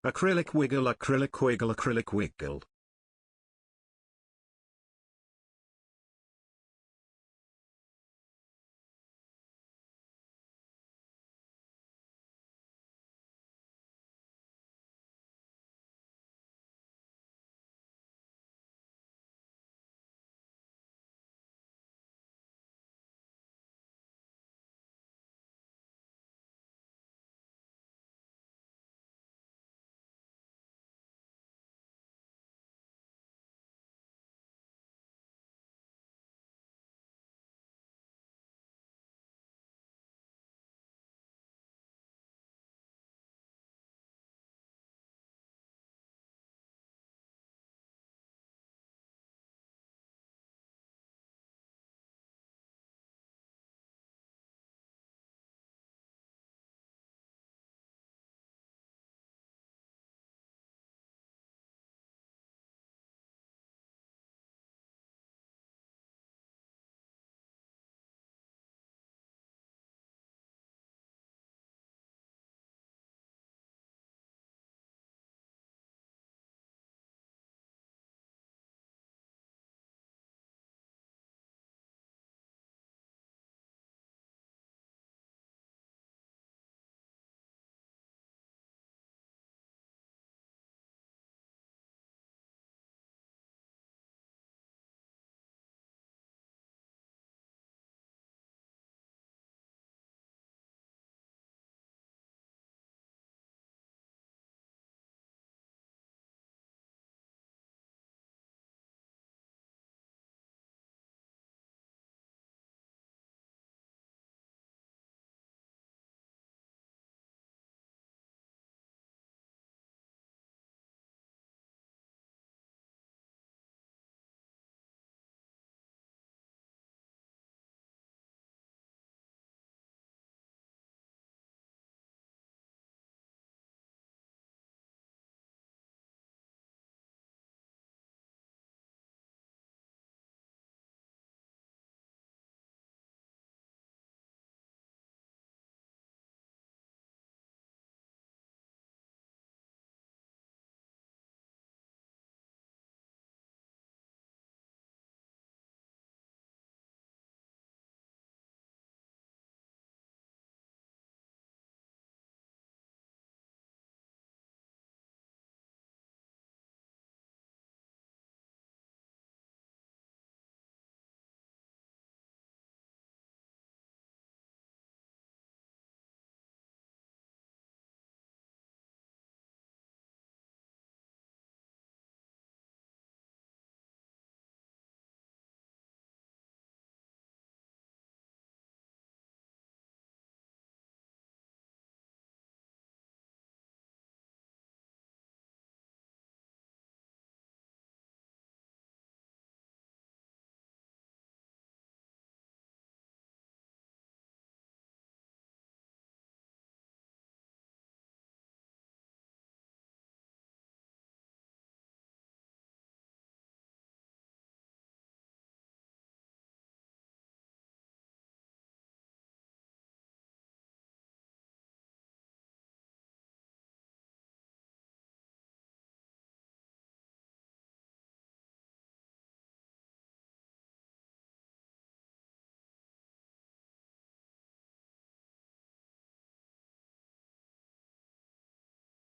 Acrylic wiggle, acrylic wiggle, acrylic wiggle.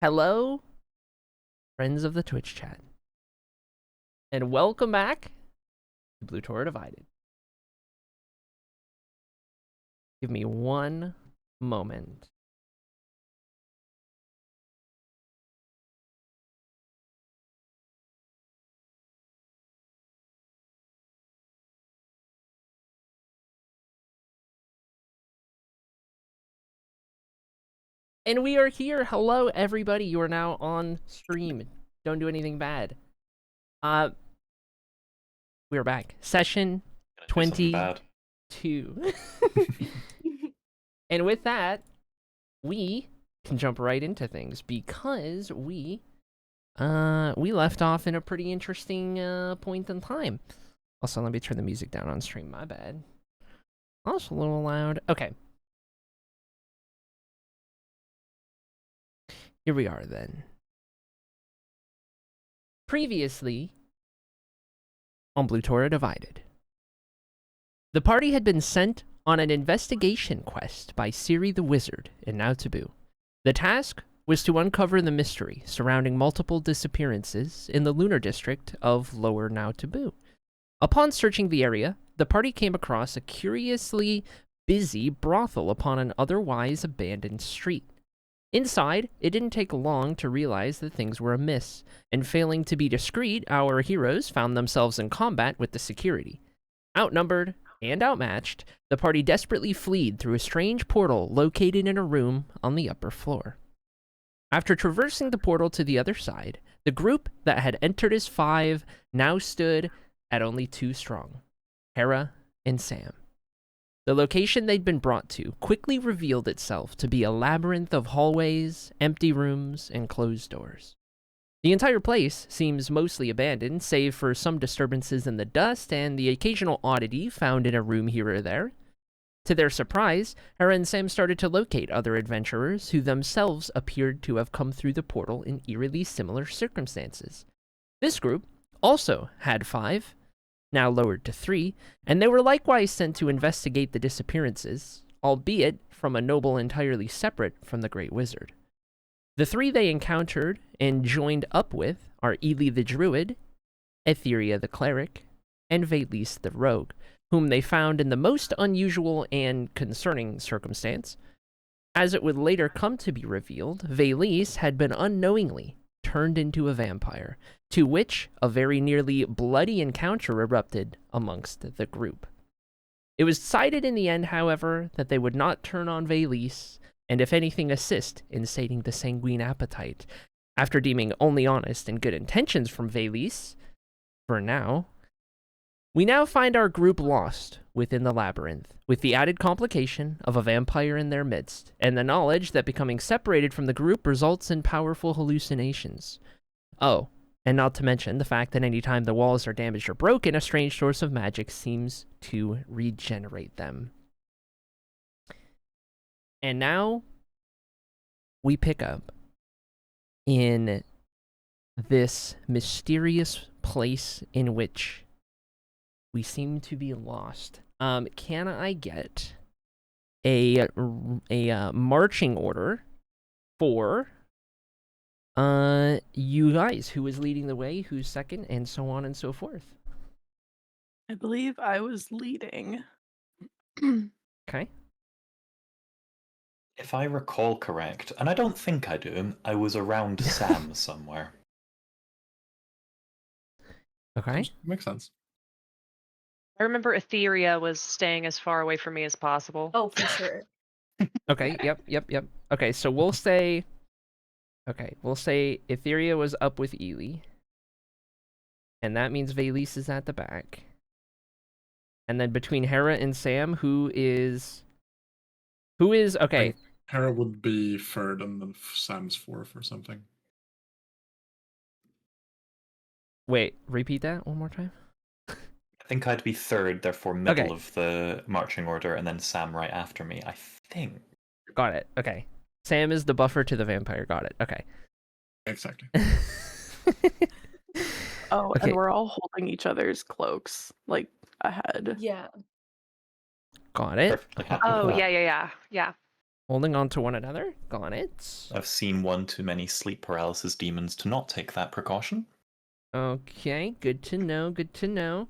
Hello, friends of the Twitch chat, and welcome back to Blutora Divided. Give me one moment. And we are here. Hello, everybody. You are now on stream. Don't do anything bad. We are back. Session Do something bad. 22. And with that, we can jump right into things because we left off in a pretty interesting point in time. Also, let me turn the music down on stream. My bad. Also a little loud. Okay. Here we are then. Previously on Blutora Divided. The party had been sent on an investigation quest by Ciri the Wizard in Now Taboo. The task was to uncover the mystery surrounding multiple disappearances in the lunar district of Lower Now Taboo. Upon searching the area, the party came across a curiously busy brothel upon an otherwise abandoned street. Inside, it didn't take long to realize that things were amiss, and failing to be discreet, our heroes found themselves in combat with the security. Outnumbered and outmatched, the party desperately fled through a strange portal located in a room on the upper floor. After traversing the portal to the other side, the group that had entered as 5 now stood at only 2 strong, Hera and Sam. The location they'd been brought to quickly revealed itself to be a labyrinth of hallways, empty rooms, and closed doors. The entire place seems mostly abandoned, save for some disturbances in the dust and the occasional oddity found in a room here or there. To their surprise, Hera and Sam started to locate other adventurers who themselves appeared to have come through the portal in eerily similar circumstances. This group also had 5, now lowered to 3, and they were likewise sent to investigate the disappearances, albeit from a noble entirely separate from the Great Wizard. The 3 they encountered and joined up with are Ely the Druid, Etheria the Cleric, and Valis the Rogue, whom they found in the most unusual and concerning circumstance. As it would later come to be revealed, Valis had been unknowingly turned into a vampire, to which a very nearly bloody encounter erupted amongst the group. It was decided in the end, however, that they would not turn on Valis, and if anything assist in sating the sanguine appetite. After deeming only honest and good intentions from Valis, for now, we now find our group lost within the labyrinth, with the added complication of a vampire in their midst, and the knowledge that becoming separated from the group results in powerful hallucinations. Oh, and not to mention the fact that anytime the walls are damaged or broken, a strange source of magic seems to regenerate them. And now, we pick up in this mysterious place in which we seem to be lost. Can I get a marching order for you guys? Who is leading the way? Who's second? And so on and so forth. I believe I was leading. Okay. If I recall correct, and I don't think I do, I was around Sam somewhere. Okay. Makes sense. I remember Etheria was staying as far away from me as possible. Oh, for sure. Okay, yep. Okay, so we'll say Etheria was up with Ely. And that means Valis is at the back. And then between Hera and Sam, who is okay. Hera would be 3rd and then Sam's 4th or something. Wait, repeat that one more time? I think I'd be 3rd, therefore middle of the marching order, and then Sam right after me, I think. Got it. Okay. Sam is the buffer to the vampire. Got it. Okay. Exactly. Oh, Okay. and we're all holding each other's cloaks, like, ahead. Yeah. Got it. Perfectly happy with Oh, that. yeah. Holding on to one another. Got it. I've seen one too many sleep paralysis demons to not take that precaution. Okay. Good to know.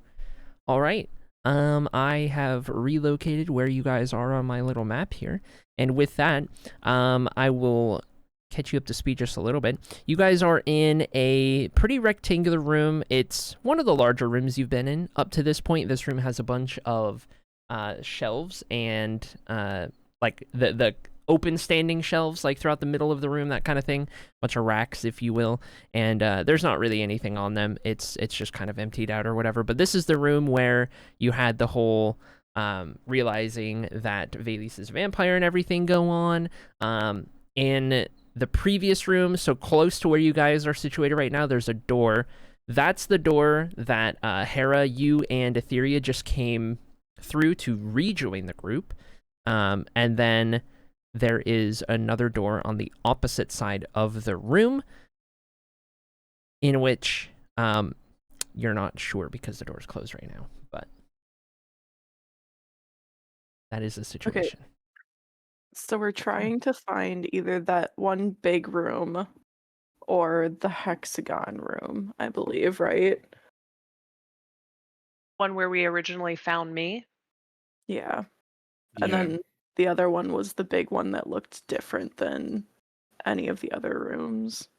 All right. I have relocated where you guys are on my little map here. And with that, I will catch you up to speed just a little bit. You guys are in a pretty rectangular room. It's one of the larger rooms you've been in. Up to this point, this room has a bunch of shelves and like the open standing shelves like throughout the middle of the room, that kind of thing. Bunch of racks, if you will. And there's not really anything on them. It's just kind of emptied out or whatever. But this is the room where you had the whole realizing that Valis is a vampire and everything go on. In the previous room, so close to where you guys are situated right now, there's a door. That's the door that Hera, you, and Etheria just came through to rejoin the group. And then there is another door on the opposite side of the room in which You're not sure because the door's closed right now, but that is the situation. So we're trying to find either that one big room or the hexagon room, I believe, right? One where we originally found me. Yeah. And Yeah. then the other one was the big one that looked different than any of the other rooms.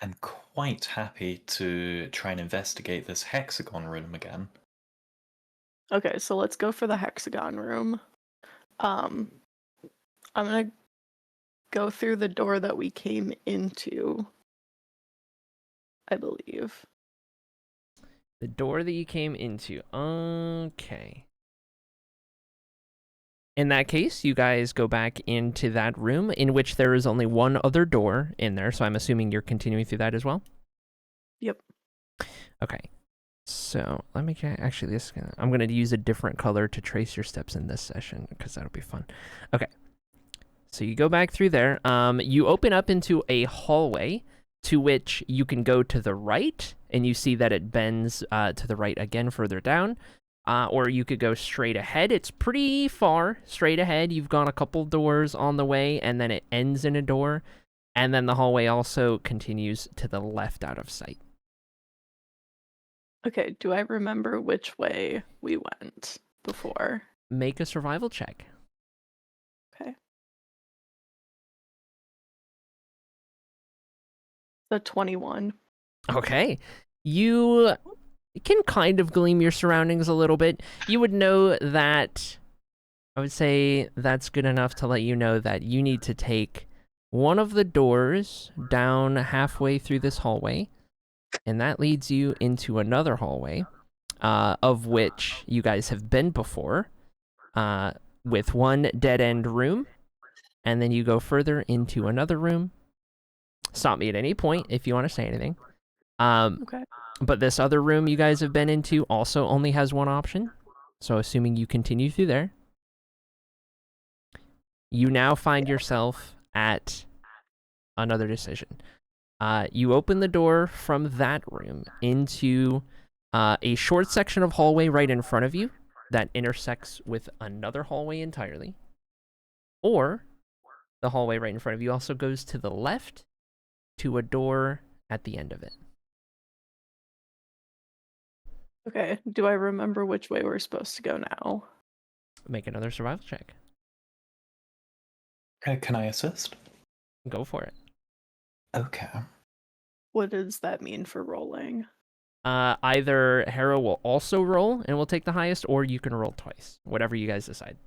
I'm quite happy to try and investigate this hexagon room again. Okay, so let's go for the hexagon room. I'm gonna go through the door that we came into, I believe. The door that you came into. Okay. In that case, you guys go back into that room in which there is only one other door in there, so I'm assuming you're continuing through that as well? Yep. Okay. So, let me get, actually, I'm going to use a different color to trace your steps in this session, because that'll be fun. Okay. So you go back through there. You open up into a hallway to which you can go to the right, and you see that it bends to the right again further down. Or you could go straight ahead. It's pretty far straight ahead. You've got a couple doors on the way, and then it ends in a door. And then the hallway also continues to the left out of sight. Okay, do I remember which way we went before? Make a survival check. Okay. The 21. Okay. You can kind of gleam your surroundings a little bit. You would know that, I would say that's good enough to let you know that you need to take one of the doors down halfway through this hallway, and that leads you into another hallway, of which you guys have been before, with one dead-end room, and then you go further into another room. Stop me at any point if you want to say anything. Okay. But this other room you guys have been into also only has one option. So assuming you continue through there, you now find yourself at another decision. You open the door from that room into a short section of hallway right in front of you that intersects with another hallway entirely. Or the hallway right in front of you also goes to the left to a door at the end of it. Okay, do I remember which way we're supposed to go now? Make another survival check. Can I assist? Go for it. Okay. What does that mean for rolling? Either Hera will also roll and will take the highest, or you can roll twice. Whatever you guys decide.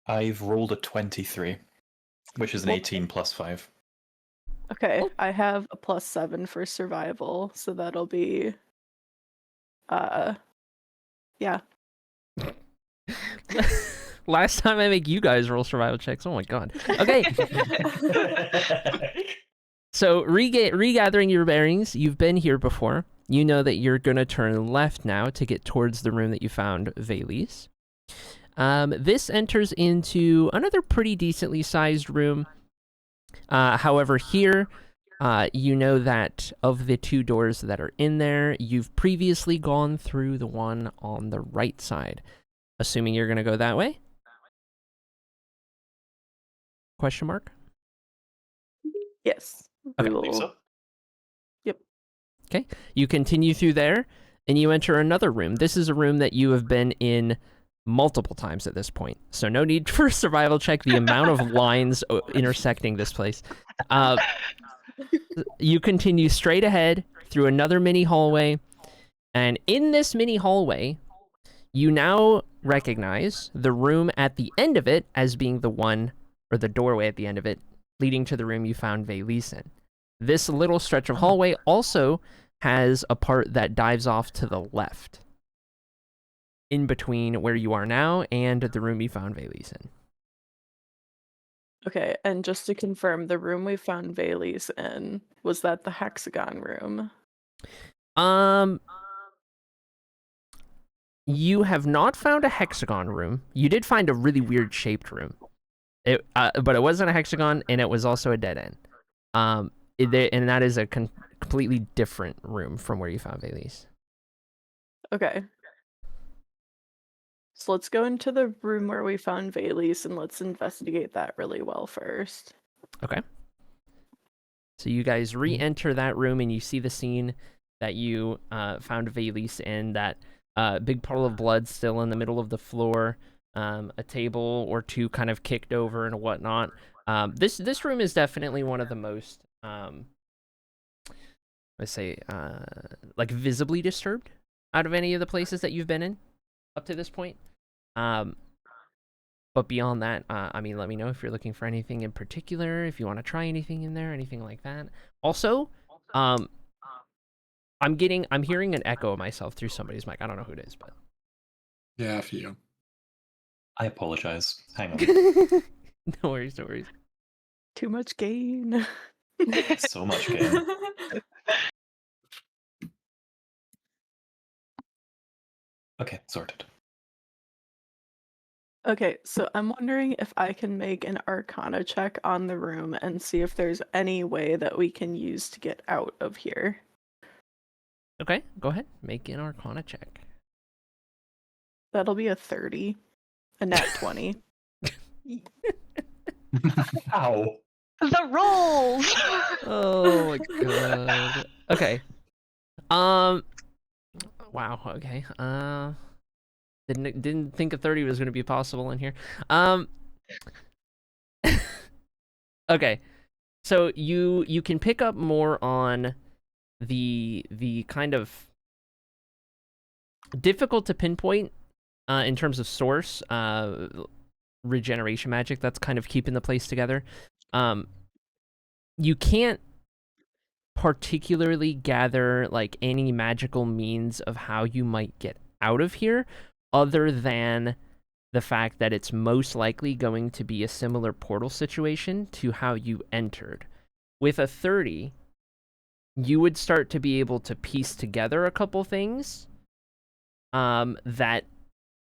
I've rolled a 23, which is an 18 plus 5. Okay, Oh. I have a +7 for survival, so that'll be yeah. Last time I make you guys roll survival checks. Oh my god. Okay. So regathering your bearings, you've been here before. You know that you're gonna turn left now to get towards the room that you found Vaylis. This enters into another pretty decently sized room. However, here, you know that of the two doors that are in there, you've previously gone through the one on the right side. Assuming you're gonna go that way? Question mark? Yes. I We believe will. so. Yep. Okay. You continue through there, and you enter another room. This is a room that you have been in multiple times at this point, so no need for a survival check. The amount of lines intersecting this place. You continue straight ahead through another mini hallway, and in this mini hallway, you now recognize the room at the end of it as being the one, or the doorway at the end of it, leading to the room you found Vaylis in. This little stretch of hallway also has a part that dives off to the left, in between where you are now and the room you found Vaylis in. Okay, and just to confirm, the room we found Vaylis in, was that the hexagon room? You have not found a hexagon room. You did find a really weird shaped room. But it wasn't a hexagon, and it was also a dead end. And that is a completely different room from where you found Valise. Okay. So let's go into the room where we found Valise and let's investigate that really well first. Okay. So you guys re-enter that room and you see the scene that you found Valise in, that big puddle of blood still in the middle of the floor, a table or two kind of kicked over and whatnot. This room is definitely one of the most, let's say, like visibly disturbed out of any of the places that you've been in up to this point. But beyond that, I mean, let me know if you're looking for anything in particular, if you want to try anything in there, anything like that. Also, I'm hearing an echo of myself through somebody's mic. I don't know who it is, but Yeah, for you. I apologize. Hang on. no worries, no worries. Too much gain. So much gain. Okay, sorted. Okay, so I'm wondering if I can make an Arcana check on the room and see if there's any way that we can use to get out of here. Okay, go ahead. Make an Arcana check. That'll be a 30. A nat 20. Ow. The rolls. Oh my god. Okay. Wow. Okay. Didn't think a 30 was going to be possible in here. Okay. So you can pick up more on the kind of difficult to pinpoint in terms of source regeneration magic that's kind of keeping the place together. You can't particularly gather like any magical means of how you might get out of here, other than the fact that it's most likely going to be a similar portal situation to how you entered. With a 30, you would start to be able to piece together a couple things that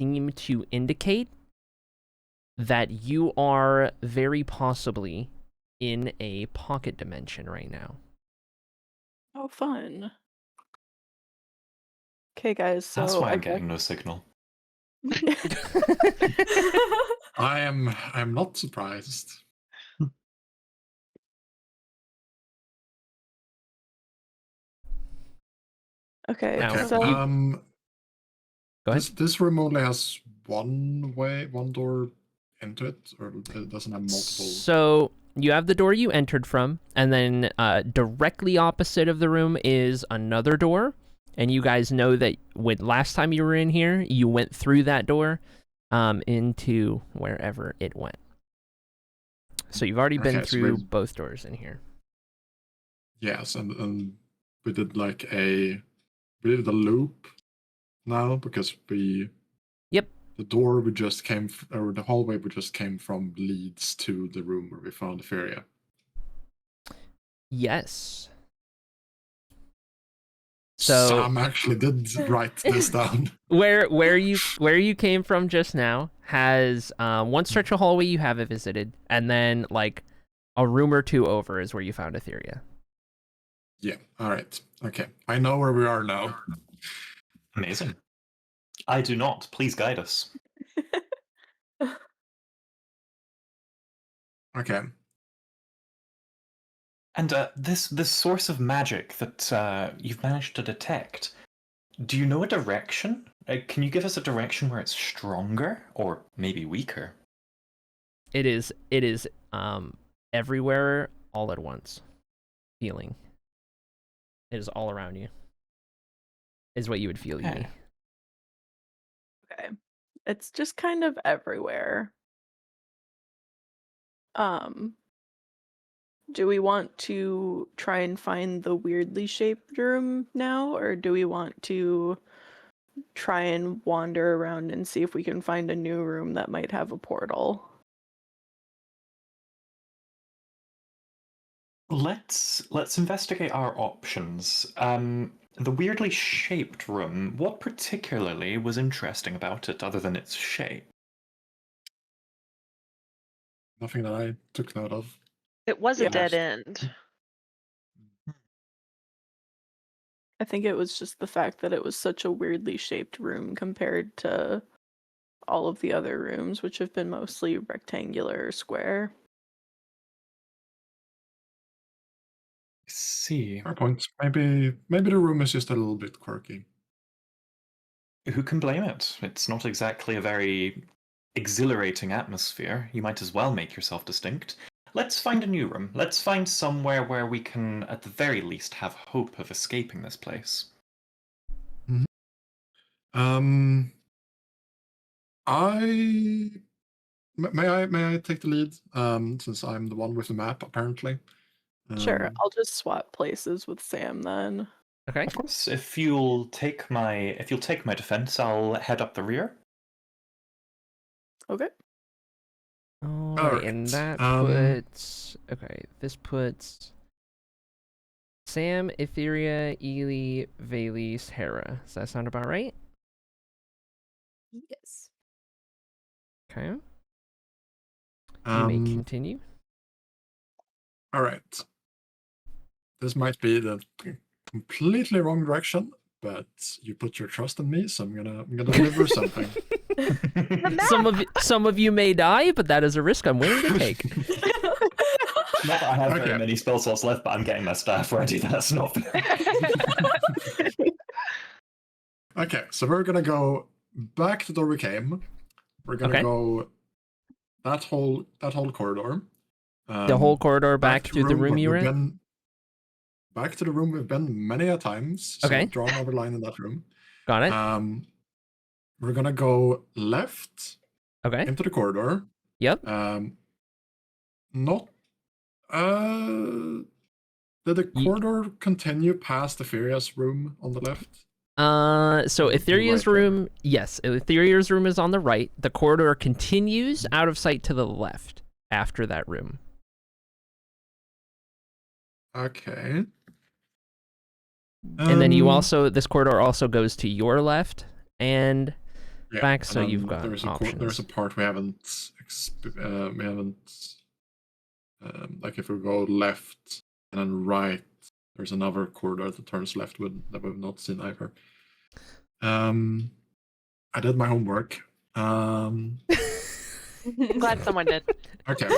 seem to indicate that you are very possibly in a pocket dimension right now. Oh, fun. Okay, guys, so That's why I I'm guess... getting no signal. I'm not surprised. Okay, Now, so... Go ahead. This room only has one door into it, or it doesn't have multiple. So you have the door you entered from, and then directly opposite of the room is another door. And you guys know that when last time you were in here, you went through that door into wherever it went. So you've already been Okay, so through both doors in here. Yes, and we did we did a loop now because Yep. the door we just came or the hallway we just came from leads to the room where we found the Feria. Yes. So Sam actually did write this down. where you came from just now has one stretch of hallway you haven't visited, and then like a room or two over is where you found Etheria. Yeah, alright. Okay. I know where we are now. Amazing. I do not. Please guide us. Okay. And this source of magic that you've managed to detect, do you know a direction? Can you give us a direction where it's stronger or maybe weaker? It is everywhere all at once. Feeling. It is all around you. Is what you would feel, Yumi. Okay. It's just kind of everywhere. Do we want to try and find the weirdly shaped room now, or do we want to try and wander around and see if we can find a new room that might have a portal? Let's investigate our options. The weirdly shaped room, what particularly was interesting about it other than its shape? Nothing that I took note of. It was a Yeah. dead end. I think it was just the fact that it was such a weirdly shaped room compared to all of the other rooms, which have been mostly rectangular or square. See, Fair point. Maybe the room is just a little bit quirky. who can blame it? It's not exactly a very exhilarating atmosphere. You might as well make yourself distinct. Let's find a new room. Let's find somewhere where we can, at the very least, have hope of escaping this place. May I take the lead? Since I'm the one with the map, apparently. Sure, I'll just swap places with Sam then. Okay. Of course, if you'll take my defense, I'll head up the rear. Okay. Alright, and that puts... Okay, this puts... Sam, Etheria, Ely, Valis, Hera. Does that sound about right? Yes. Okay. You may continue. All right. This might be the completely wrong direction, but you put your trust in me, so I'm gonna deliver something. Some of you may die, but that is a risk I'm willing to take. Not that I have very many spell slots left, but I'm getting my staff ready. That's not fair. Okay, so we're gonna go back to the door we came. We're gonna go that whole corridor. The whole corridor back to the room you were in? Back to the room we've been many a times. So Okay. draw another line in that room. Got it. We're gonna go left into the corridor. Yep. Not did the corridor continue past Etheria's room on the left? So Etheria's room, yes, Etheria's room is on the right. The corridor continues out of sight to the left after that room. Okay. And then you also, this corridor also goes to your left and back, so you've got options. There's a part we haven't, like if we go left and then right, there's another corridor that turns left that we've not seen either. I did my homework. Glad someone did. Okay.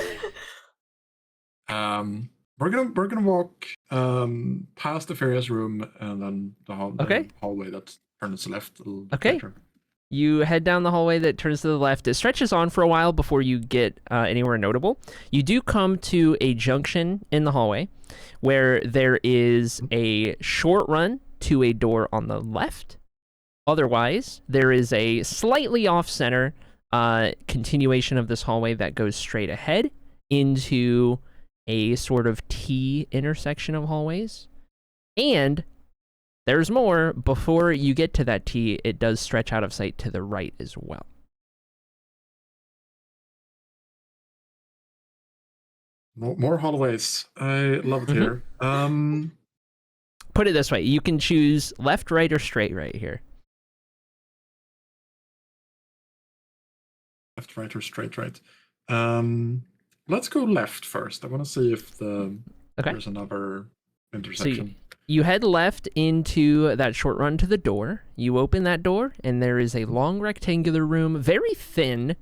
We're gonna walk past the Furious room and then the hallway that turns left a little bit later. You head down the hallway that turns to the left. It stretches on for a while before you get anywhere notable. You do come to a junction in the hallway where there is a short run to a door on the left. Otherwise, there is a slightly off-center continuation of this hallway that goes straight ahead into a sort of T intersection of hallways. And there's more. Before you get to that T, it does stretch out of sight to the right as well. More hallways. I love it here. Put it this way. You can choose left, right, or straight right here. Left, right, or straight right. Let's go left first. I want to see if there's another intersection. So you head left into that short run to the door. You open that door, and there is a long rectangular room, very thin.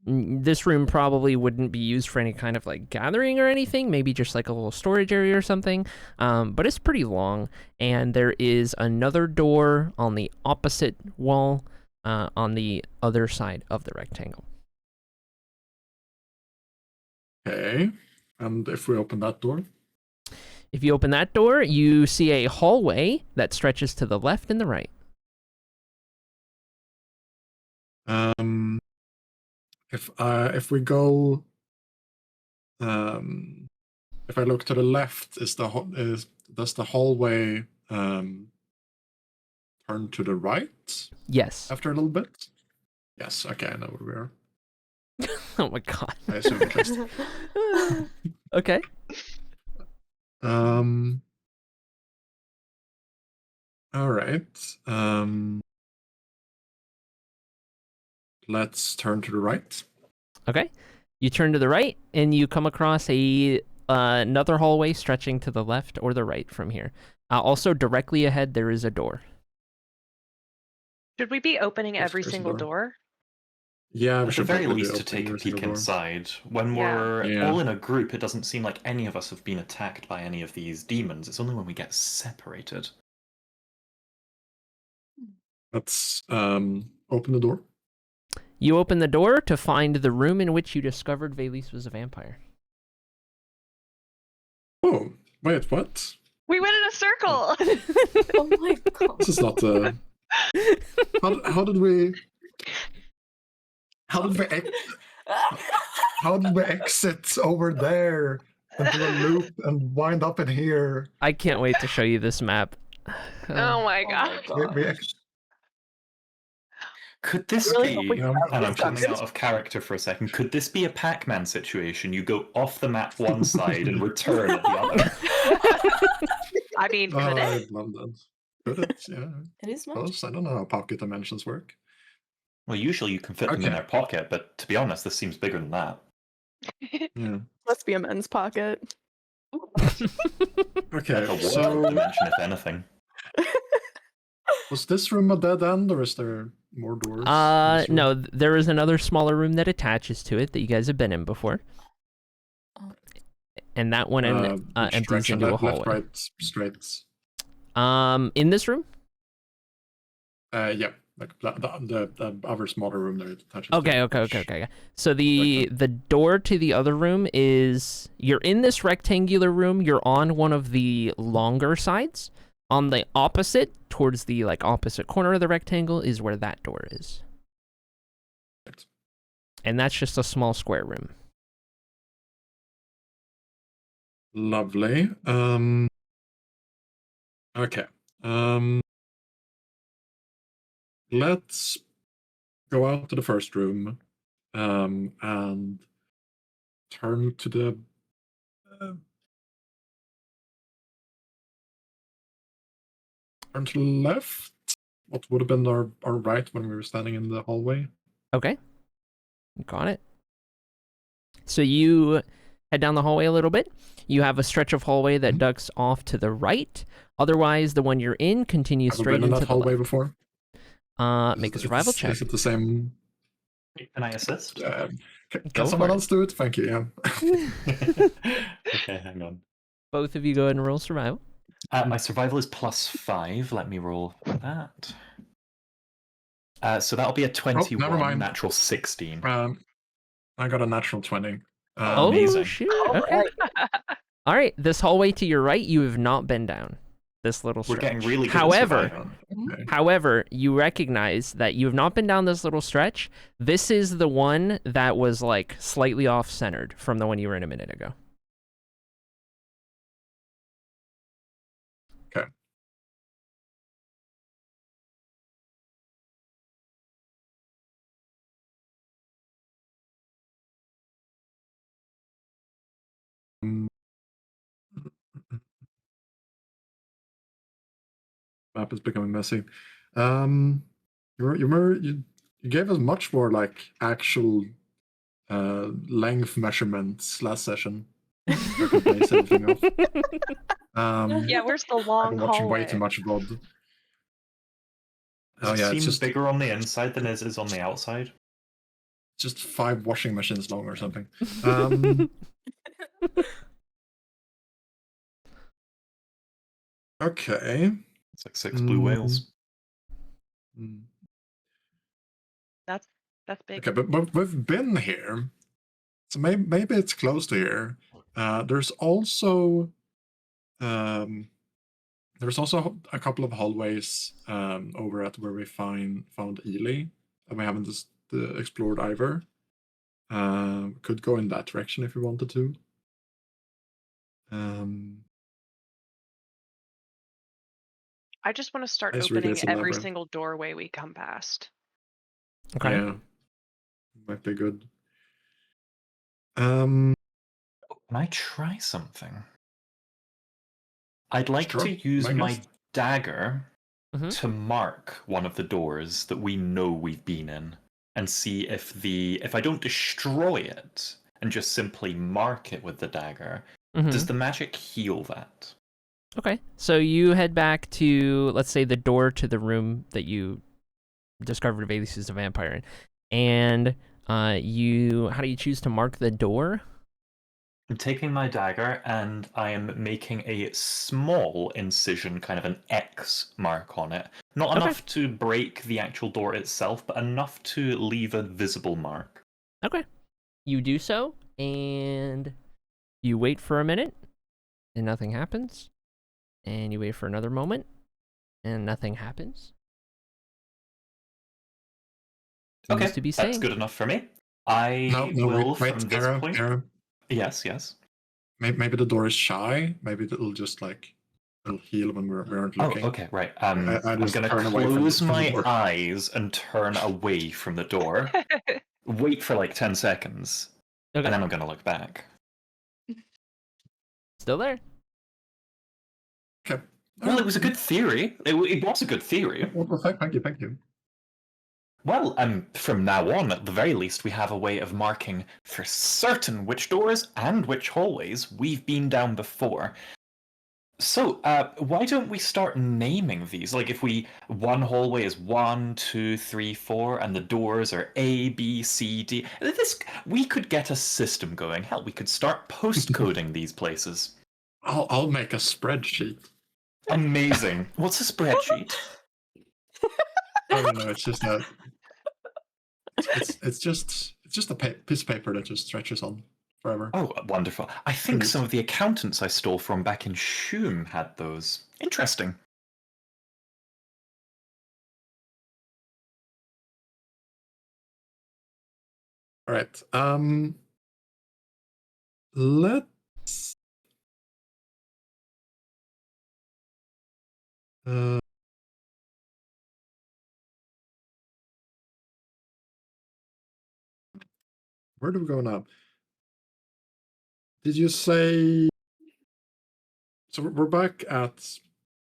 This room probably wouldn't be used for any kind of like gathering or anything. Maybe just like a little storage area or something. But it's pretty long, and there is another door on the opposite wall, on the other side of the rectangle. Okay, and if we open that door? If you open that door, you see a hallway that stretches to the left and the right. If we go, if I look to the left, does the hallway turn to the right? Yes. After a little bit? Yes. Okay, I know where we are. Oh my god. I assume at least. Okay. All right. Let's turn to the right. Okay. You turn to the right, and you come across another hallway stretching to the left or the right from here. Also, directly ahead, there is a door. Should we be opening Yes, every there's a single door. door? Yeah, we At the should very probably do least, to opening take a every single peek door. inside. When Yeah. we're Yeah. all in a group, it doesn't seem like any of us have been attacked by any of these demons. It's only when we get separated. Let's open the door. You open the door to find the room in which you discovered Velis was a vampire. Oh, wait, what? We went in a circle. Oh my god. This is not how did we exit over there into a loop and wind up in here? I can't wait to show you this map. Oh my Oh god. my We god. Could this Really be, hope we and I'm have coming discussions. out of character for a second, could this be a Pac-Man situation? You go off the map one side and return at the other. I mean, could I it? love that. Could it? Yeah. It is much. Suppose. I don't know how pocket dimensions work. Well, usually you can fit them in Okay. their pocket, but to be honest, this seems bigger than that. Yeah. Must be a men's pocket. Okay, A wardrobe so dimension, if anything. was this room a dead end, or is there more doors? in this room? No, there is another smaller room that attaches to it that you guys have been in before. And that one Which empties direction? into a Left, hallway. right, straight. In this room? Yeah, like the other smaller room there. It attaches Okay. to. So the door to the other room is, you're in this rectangular room, you're on one of the longer sides. On the opposite, towards the opposite corner of the rectangle, is where that door is. Right. And that's just a small square room. Lovely. Okay. Let's go out to the first room, and turn to the. Turn to the left. What would have been our right when we were standing in the hallway? Okay. Got it. So you head down the hallway a little bit. You have a stretch of hallway that ducks off to the right. Otherwise, the one you're in continues Have we straight been in into that the hallway left. before? Make a survival check. Is it the same? Can I assist? Can Go someone for it. else do it? Thank you. Yeah. Okay, hang on. Both of you go ahead and roll survival. My survival is +5. Let me roll that. So that'll be a 21, never mind. natural 16. I got a natural 20. Oh, amazing. shoot. Okay. All right. This hallway to your right, you have not been down. This little We're stretch. getting really good at However, surviving. Okay. However, you recognize that you have not been down this little stretch. This is the one that was slightly off-centered from the one you were in a minute ago. Okay. Map is becoming messy. You gave us much more actual length measurements last session. I could base everything off. Yeah, where's the I've long been watching hallway? way too much VOD. Does Oh it yeah, seem it's just bigger on the inside than it is on the outside? 5 washing machines long or something. Okay. It's like 6 blue whales. Mm. That's big. Okay, but we've been here, so maybe it's close to here. There's also a couple of hallways over at where we found Ely that we haven't just explored either. Could go in that direction if we wanted to. I just want to start It's really opening every labyrinth. single doorway we come past. Okay. Yeah, might be good. Can Can I try something? I'd like Sure, to use I my guess. dagger Mhm. to mark one of the doors that we know we've been in, and see if I don't destroy it and just simply mark it with the dagger, Mhm. does the magic heal that? Okay, so you head back to, let's say, the door to the room that you discovered Valus is a vampire in, and how do you choose to mark the door? I'm taking my dagger and I am making a small incision, kind of an X mark on it. Not Okay. enough to break the actual door itself, but enough to leave a visible mark. Okay, you do so, and you wait for a minute, and nothing happens, and you wait for another moment, and nothing happens. Seems Okay, to be that's saying. good enough for me. I No, will, wait, from this point... Era. Yes. Maybe the door is shy. Maybe it'll just like it'll heal when we aren't looking. Oh, okay, right. I I'm just gonna turn away from close the my door. eyes and turn away from the door. Wait for like 10 seconds, Okay. and then I'm gonna look back. Still there. Okay. Well, it was a good theory. It was a good theory. Well, thank you. Well, from now on, at the very least, we have a way of marking for certain which doors and which hallways we've been down before. So, why don't we start naming these? Like, if one hallway is 1, 2, 3, 4, and the doors are A, B, C, D. We could get a system going. Hell, we could start postcoding these places. I'll make a spreadsheet. Amazing. What's a spreadsheet? No, it's just a. It's just a piece of paper that just stretches on forever. Oh, wonderful. I think some of the accountants I stole from back in Shum had those. Interesting. All right. Let's. Where do we go now? Did you say? So we're back at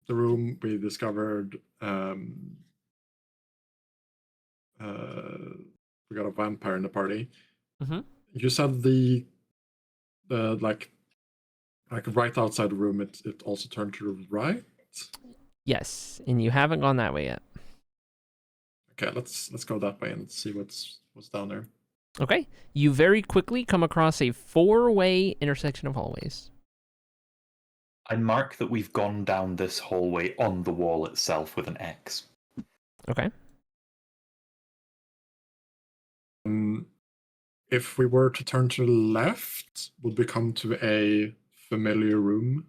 the room we discovered. We got a vampire in the party. Mm-hmm. You said the like right outside the room. It also turned to the right. Yes, and you haven't gone that way yet. Okay, let's go that way and see what's down there. Okay, you very quickly come across a 4-way intersection of hallways. I mark that we've gone down this hallway on the wall itself with an X. Okay. If we were to turn to the left, would we come to a familiar room?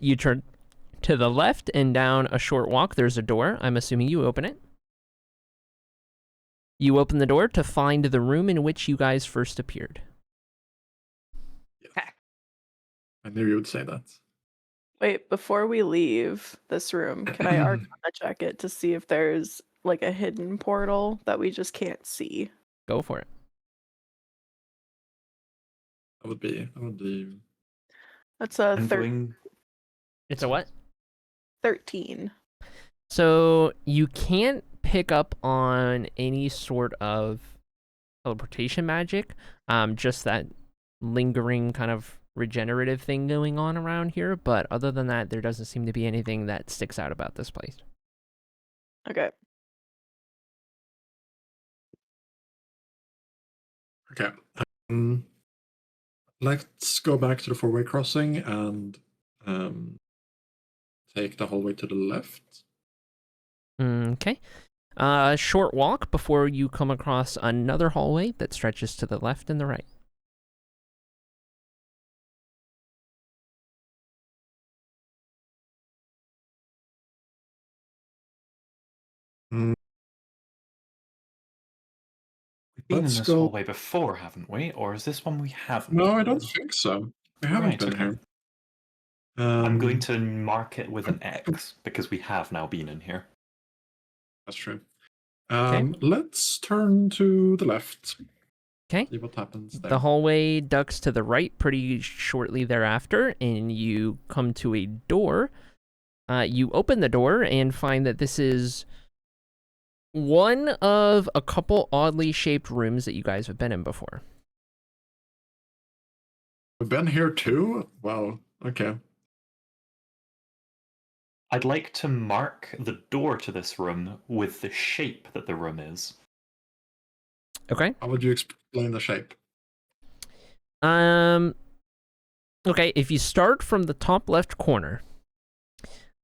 You turn to the left and down a short walk. There's a door. I'm assuming you open it. You open the door to find the room in which you guys first appeared. Yeah. I knew you would say that. Wait, before we leave this room, can I Arcana check it to see if there's like a hidden portal that we just can't see? Go for it. That would be. That's a I'm doing... It's a what? 13. So you can't pick up on any sort of teleportation magic, just that lingering kind of regenerative thing going on around here, but other than that, there doesn't seem to be anything that sticks out about this place. Okay. Okay. Let's go back to the 4-way crossing and take the hallway to the left. Okay. Short walk before you come across another hallway that stretches to the left and the right. We've been in Let's this go. hallway before, haven't we? Or is this one we haven't? No, I don't think so. We haven't Right, been okay. here. I'm going to mark it with an X because we have now been in here. That's true. Okay. Let's turn to the left. Okay. See what happens there. The hallway ducks to the right pretty shortly thereafter, and you come to a door. You open the door and find that this is one of a couple oddly shaped rooms that you guys have been in before. We've been here too? Wow. Okay. I'd like to mark the door to this room with the shape that the room is. Okay. How would you explain the shape? Okay, if you start from the top left corner,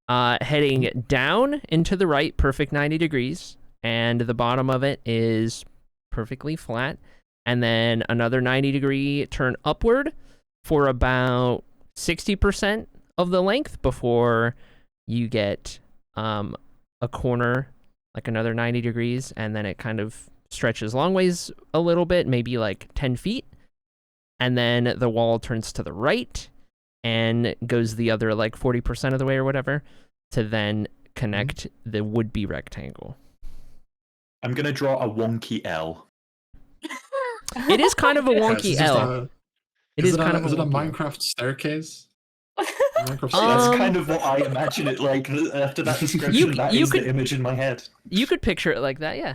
heading down into the right, perfect 90 degrees, and the bottom of it is perfectly flat, and then another 90-degree turn upward for about 60% of the length before you get a corner, like another 90 degrees, and then it kind of stretches long ways a little bit, maybe like 10 feet, and then the wall turns to the right and goes the other like 40% of the way or whatever to then connect the would-be rectangle. I'm going to draw a wonky L. It is kind of a wonky L. Is it a Minecraft staircase? That's kind of what I imagine it like. After that description, that is the image in my head. You could picture it like that, yeah.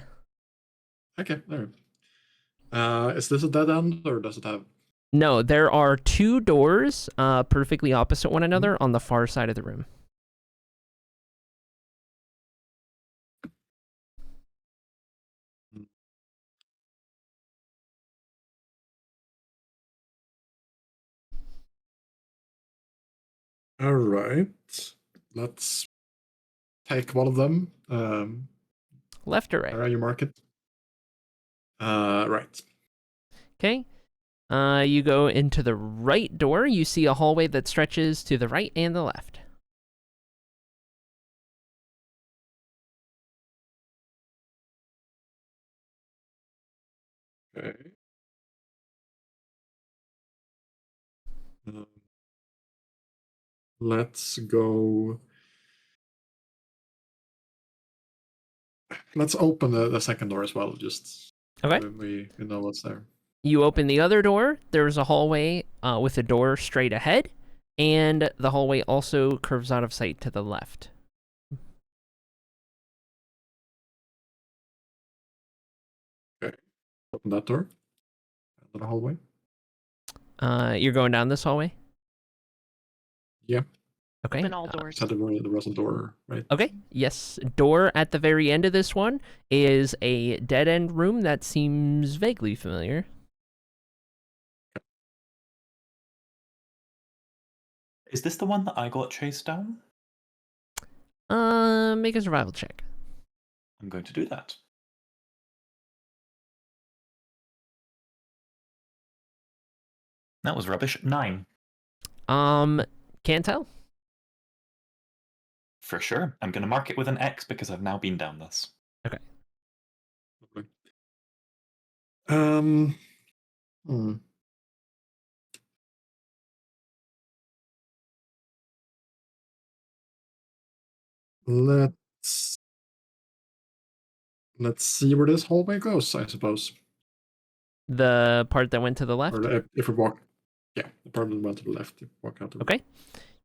Okay, there. Is this a dead end, or does it have... No, there are two doors perfectly opposite one another on the far side of the room. All right. Let's take one of them. Left or right? Where are you mark it? Right. Okay. You go into the right door. You see a hallway that stretches to the right and the left. Okay. Let's go. Let's open the second door as well, just Okay. so we know what's there. You open the other door. There's a hallway with a door straight ahead, and the hallway also curves out of sight to the left. Okay. Open that door. The hallway. You're going down this hallway? Yeah. Okay. Open all doors. There was a door, right? Okay, yes. Door at the very end of this one is a dead-end room that seems vaguely familiar. Is this the one that I got chased down? Make a survival check. I'm going to do that. That was rubbish. 9. Can't tell. For sure. I'm going to mark it with an X because I've now been down this. Okay. Let's see where this hallway goes, I suppose. The part that went to the left? Or if we walk... Yeah, the part that went to the left. Walk out the room. Okay.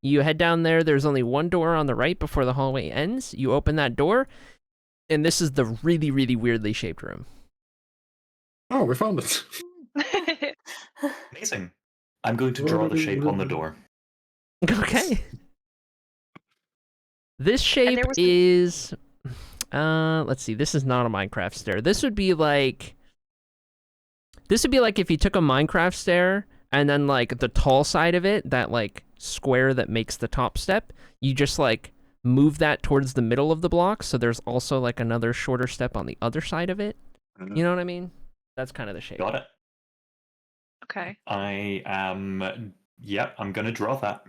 You head down there. There's only one door on the right before the hallway ends. You open that door, and this is the really, really weirdly shaped room. Oh, we found it. Amazing. I'm going to draw the shape on the door. Okay. This shape is... let's see. This is not a Minecraft stair. This would be like if you took a Minecraft stair and then like the tall side of it, that like square that makes the top step, you just like move that towards the middle of the block, so there's also like another shorter step on the other side of it. You know what I mean? That's kind of the shape. Got it. Okay. I am... Yep, I'm going to draw that.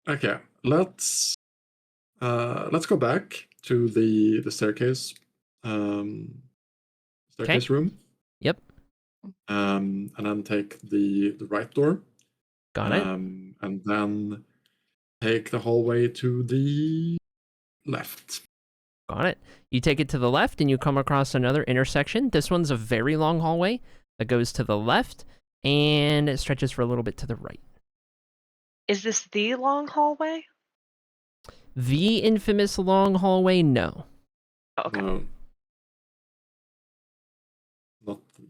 Okay, let's go back to the staircase. Staircase room. Yep. And then take the right door. Got it. And then take the hallway to the left. Got it. You take it to the left and you come across another intersection. This one's a very long hallway that goes to the left and it stretches for a little bit to the right. Is this the long hallway? The infamous long hallway? No. Okay. No.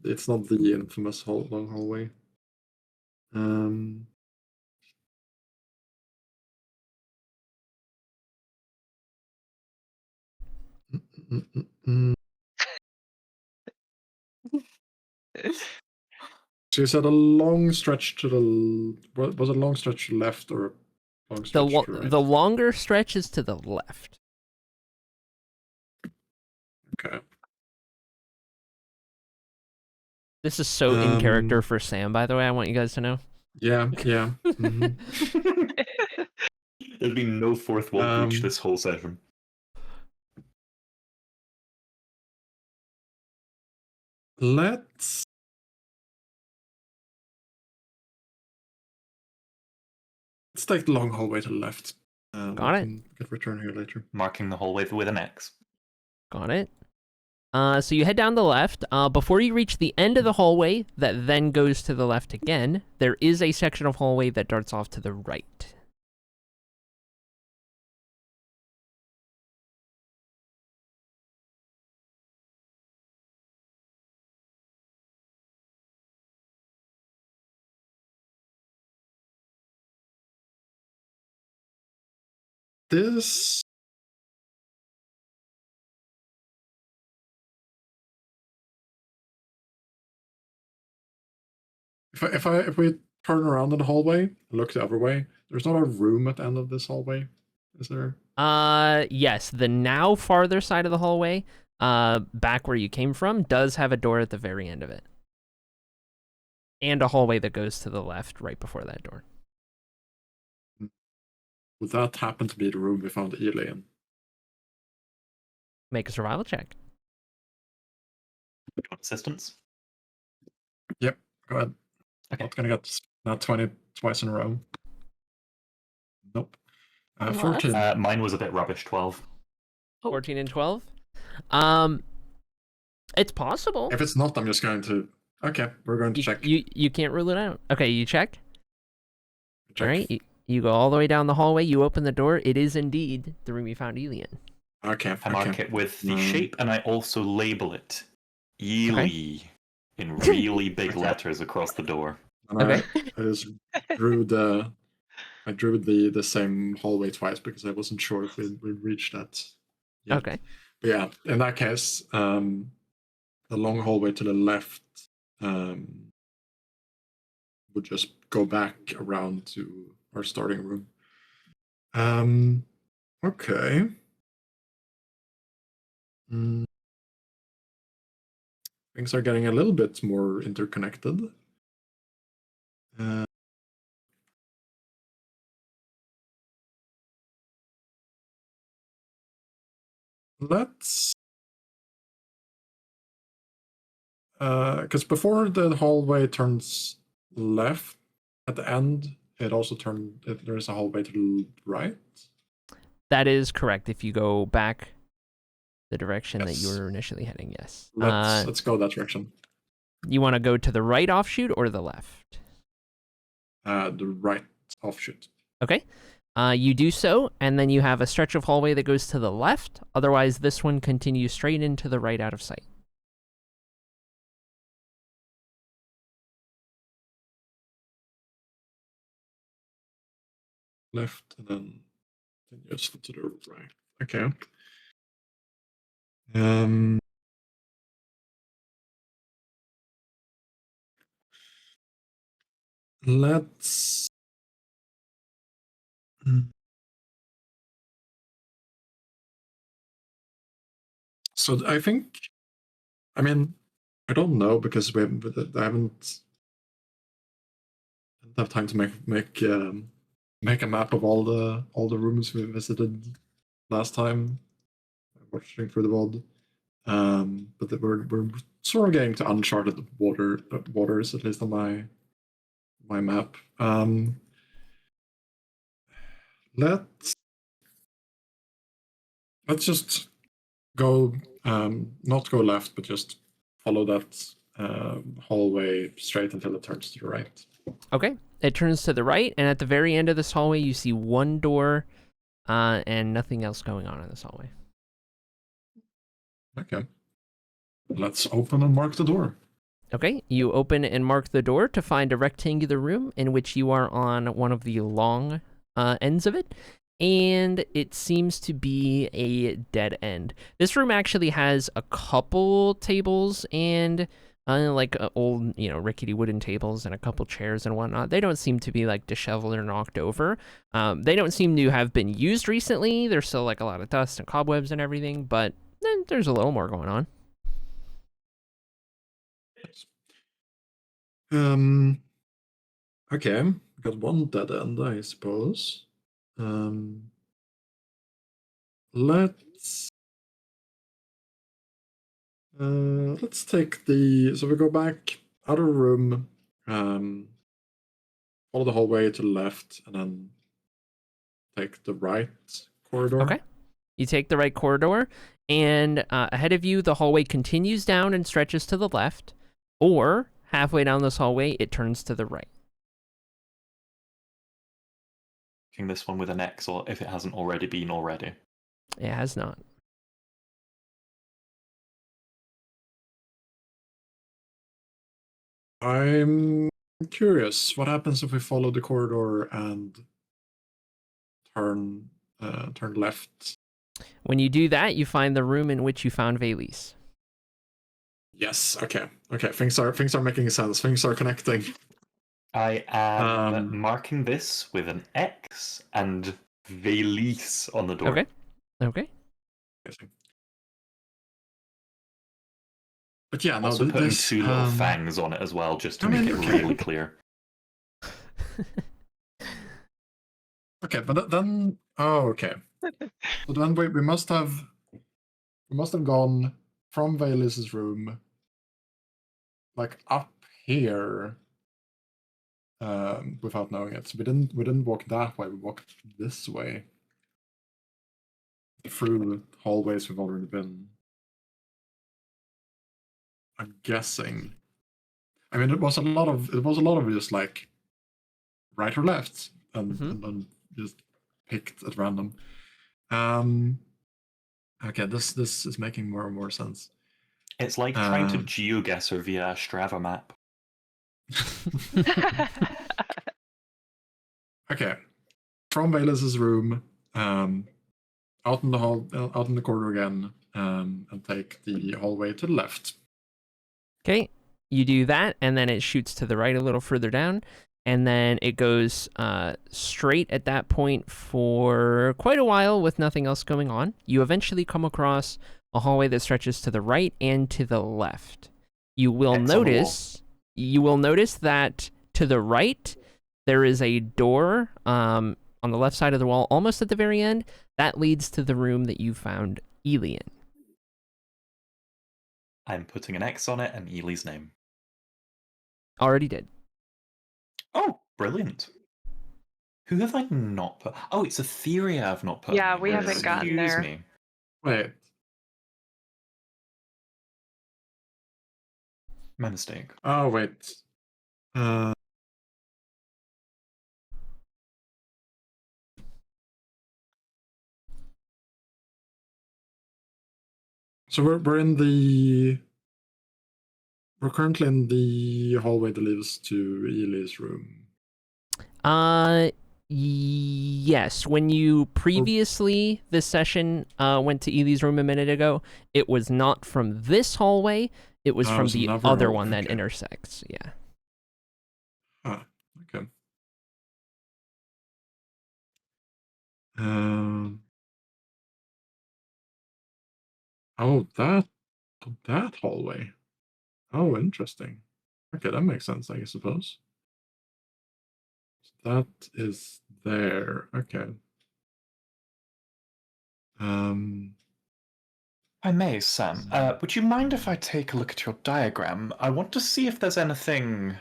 It's not the infamous long hallway. mm. So you said a long stretch to the... Was it a long stretch to the left or a long stretch to the right? The longer stretch is to the left. Okay. This is so in character for Sam, by the way. I want you guys to know. Yeah. Mhm. There's been no fourth wall breach this whole session. Let's take the long hallway to the left. Got it. Get return here later. Marking the hallway with an X. Got it. So you head down the left. Before you reach the end of the hallway that then goes to the left again, there is a section of hallway that darts off to the right. This... If we turn around in the hallway and look the other way, there's not a room at the end of this hallway, is there? Yes, the now farther side of the hallway, back where you came from, does have a door at the very end of it. And a hallway that goes to the left right before that door. Would that happen to be the room we found Eli in? Make a survival check. Assistance? Yep, go ahead. Okay. Not gonna get not 20 twice in a row. Nope. What? 14. Mine was a bit rubbish, 12. 14 and 12. It's possible. If it's not, I'm just going to... Okay, we're going to check. You can't rule it out. Okay, you check. Check. All right, you go all the way down the hallway. You open the door. It is indeed the room you found Eli in. Okay. I mark it with the shape, and I also label it Eli in really big letters across the door. And Okay. I just drew the same hallway twice because I wasn't sure if we'd reach that yet. Okay. But yeah, in that case, the long hallway to the left would just go back around to our starting room. Okay. Things are getting a little bit more interconnected. Let's... because before the hallway turns left, at the end, it also there is a hallway to the right. That is correct. If you go back the direction that Yes. you were initially heading, yes. Let's go that direction. You want to go to the right offshoot or the left? The right offshoot. Okay. You do so, and then you have a stretch of hallway that goes to the left. Otherwise, this one continues straight into the right out of sight. Left and then just to the right. Okay. Let's... So I think, I mean, I don't know because I haven't have time to make a map of all the rooms we visited last time watching through the VOD. But we're sort of getting to uncharted waters, at least on my map. Let's just go, not go left, but just follow that hallway straight until it turns to the right. Okay. It turns to the right, and at the very end of this hallway, you see one door and nothing else going on in this hallway. Okay. Let's open and mark the door. Okay, you open and mark the door to find a rectangular room in which you are on one of the long ends of it, and it seems to be a dead end. This room actually has a couple tables and like old, rickety wooden tables and a couple chairs and whatnot. They don't seem to be like disheveled or knocked over. They don't seem to have been used recently. There's still like a lot of dust and cobwebs and everything, but there's a little more going on. Okay, got one dead end, I suppose. Let's take so we go back out of the room, follow the hallway to the left, and then take the right corridor. Okay. You take the right corridor, and ahead of you, the hallway continues down and stretches to the left, or halfway down this hallway, it turns to the right. This one with an X, or if it hasn't already been already. It has not. I'm curious, what happens if we follow the corridor and turn left? When you do that, you find the room in which you found Valise. Yes. Okay. Things are making sense. Things are connecting. I am marking this with an X and Valise on the door. Okay. But yeah, also putting two little fangs on it as well, just to make it really clear. Okay, but then okay. So then we must have gone from Valis's room, like up here, without knowing it. So we didn't walk that way. We walked this way through hallways we've already been. I'm guessing. I mean, it was a lot of just like right or left, and then just picked at random. Okay, this is making more and more sense. It's like trying to geoguesser via a Strava map. Okay, from Valis's room, out in the corridor again, and take the hallway to the left. Okay, you do that, and then it shoots to the right a little further down, and then it goes straight at that point for quite a while with nothing else going on. You eventually come across a hallway that stretches to the right and to the left. You will notice that to the right there is a door on the left side of the wall, almost at the very end, that leads to the room that you found Ely in. I'm putting an X on it and Ely's name. Already did. Oh, brilliant. Who have I not put? Oh, it's Etheria I've not put. Yeah, we haven't gotten there. Excuse me. Wait. My mistake. Oh, wait. So we're currently in the hallway that leads to Ely's room. Yes. When you previously this session went to Ely's room a minute ago, it was not from this hallway. It was from the other one that intersects. Yeah. Ah, okay. Oh, that hallway. Oh, interesting. Okay, that makes sense, I suppose. That is there. Okay. I may, Sam. Would you mind if I take a look at your diagram? I want to see if there's anything,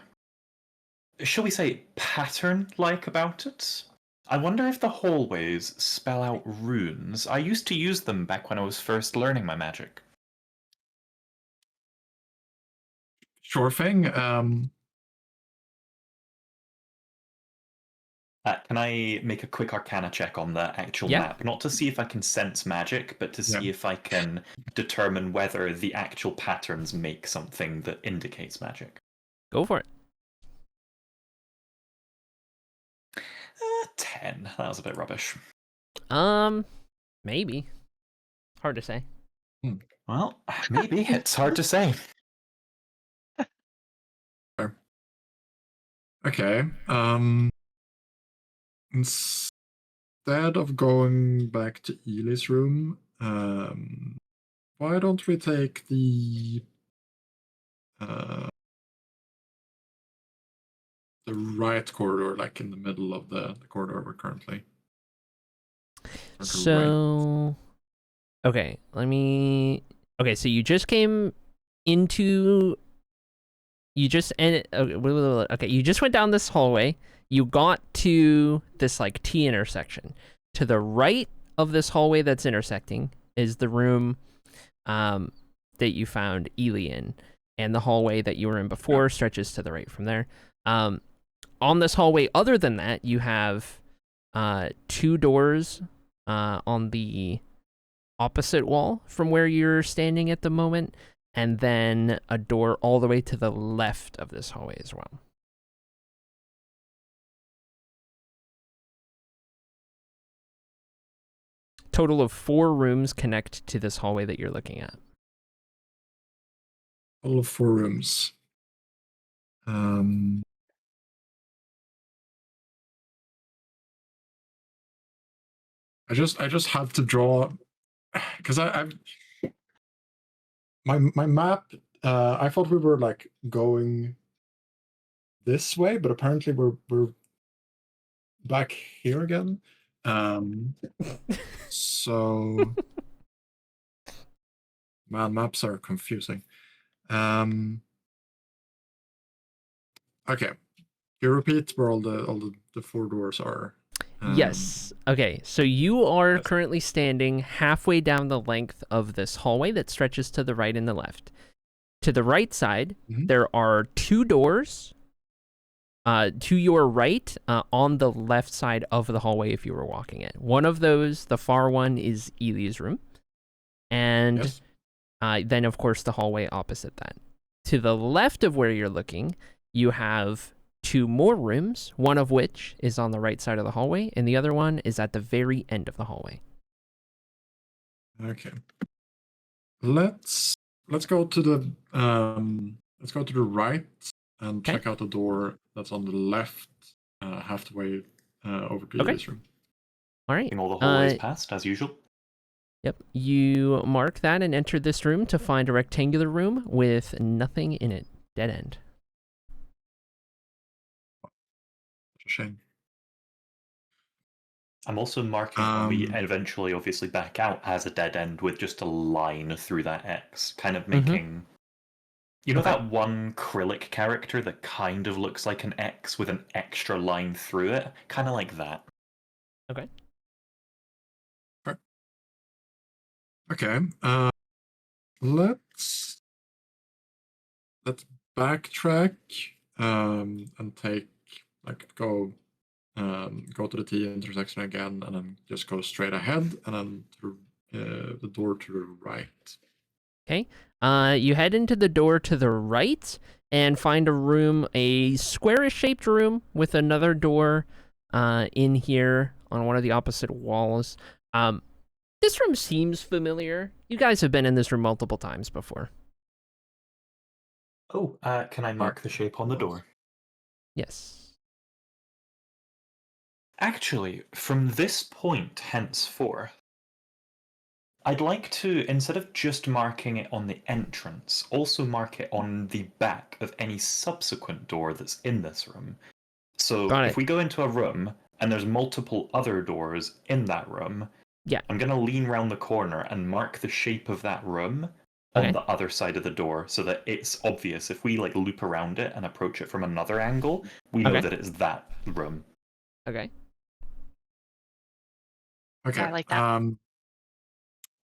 shall we say, pattern-like about it? I wonder if the hallways spell out runes. I used to use them back when I was first learning my magic. Sure thing. Can I make a quick Arcana check on the actual map? Not to see if I can sense magic, but to see if I can determine whether the actual patterns make something that indicates magic. Go for it. 10. That was a bit rubbish. Maybe. Hard to say. Well, maybe. It's hard to say. Okay. Instead of going back to Ely's room, why don't we take the right corridor, like in the middle of the corridor we're currently. So, okay, Okay, so you just came into. You just okay. You just went down this hallway. You got to this like T intersection. To the right of this hallway that's intersecting is the room, that you found Ely in, and the hallway that you were in before stretches to the right from there. On this hallway, other than that, you have 2 doors on the opposite wall from where you're standing at the moment, and then a door all the way to the left of this hallway as well. Total of 4 rooms connect to this hallway that you're looking at. Total of 4 rooms. I just have to draw, because my map. I thought we were like going this way, but apparently we're back here again. So man, maps are confusing. Okay, you repeat where all the 4 doors are. Yes. Okay, so you are currently standing halfway down the length of this hallway that stretches to the right and the left. To the right side, there are 2 doors to your right on the left side of the hallway if you were walking it. One of those, the far one, is Ely's room. And then, of course, the hallway opposite that. To the left of where you're looking, you have 2 more rooms, one of which is on the right side of the hallway, and the other one is at the very end of the hallway. Okay. Let's go to the right and check out the door that's on the left, halfway over to this room. All right. All the hallways passed as usual. Yep. You mark that and enter this room to find a rectangular room with nothing in it. Dead end. Shame. I'm also marking when we eventually obviously back out as a dead end with just a line through that X, kind of making... You know that one Acrylic character that kind of looks like an X with an extra line through it? Kind of like that. Okay. Okay. Let's backtrack and go to the T intersection again, and then just go straight ahead, and then through the door to the right. Okay. You head into the door to the right and find a room, a squarish-shaped room with another door in here on one of the opposite walls. This room seems familiar. You guys have been in this room multiple times before. Oh, can I mark the shape on the door? Yes. Actually, from this point henceforth, I'd like to, instead of just marking it on the entrance, also mark it on the back of any subsequent door that's in this room. So if we go into a room and there's multiple other doors in that room, I'm going to lean around the corner and mark the shape of that room on the other side of the door so that it's obvious. If we like loop around it and approach it from another angle, we know that it's that room. Okay. Okay. I like that.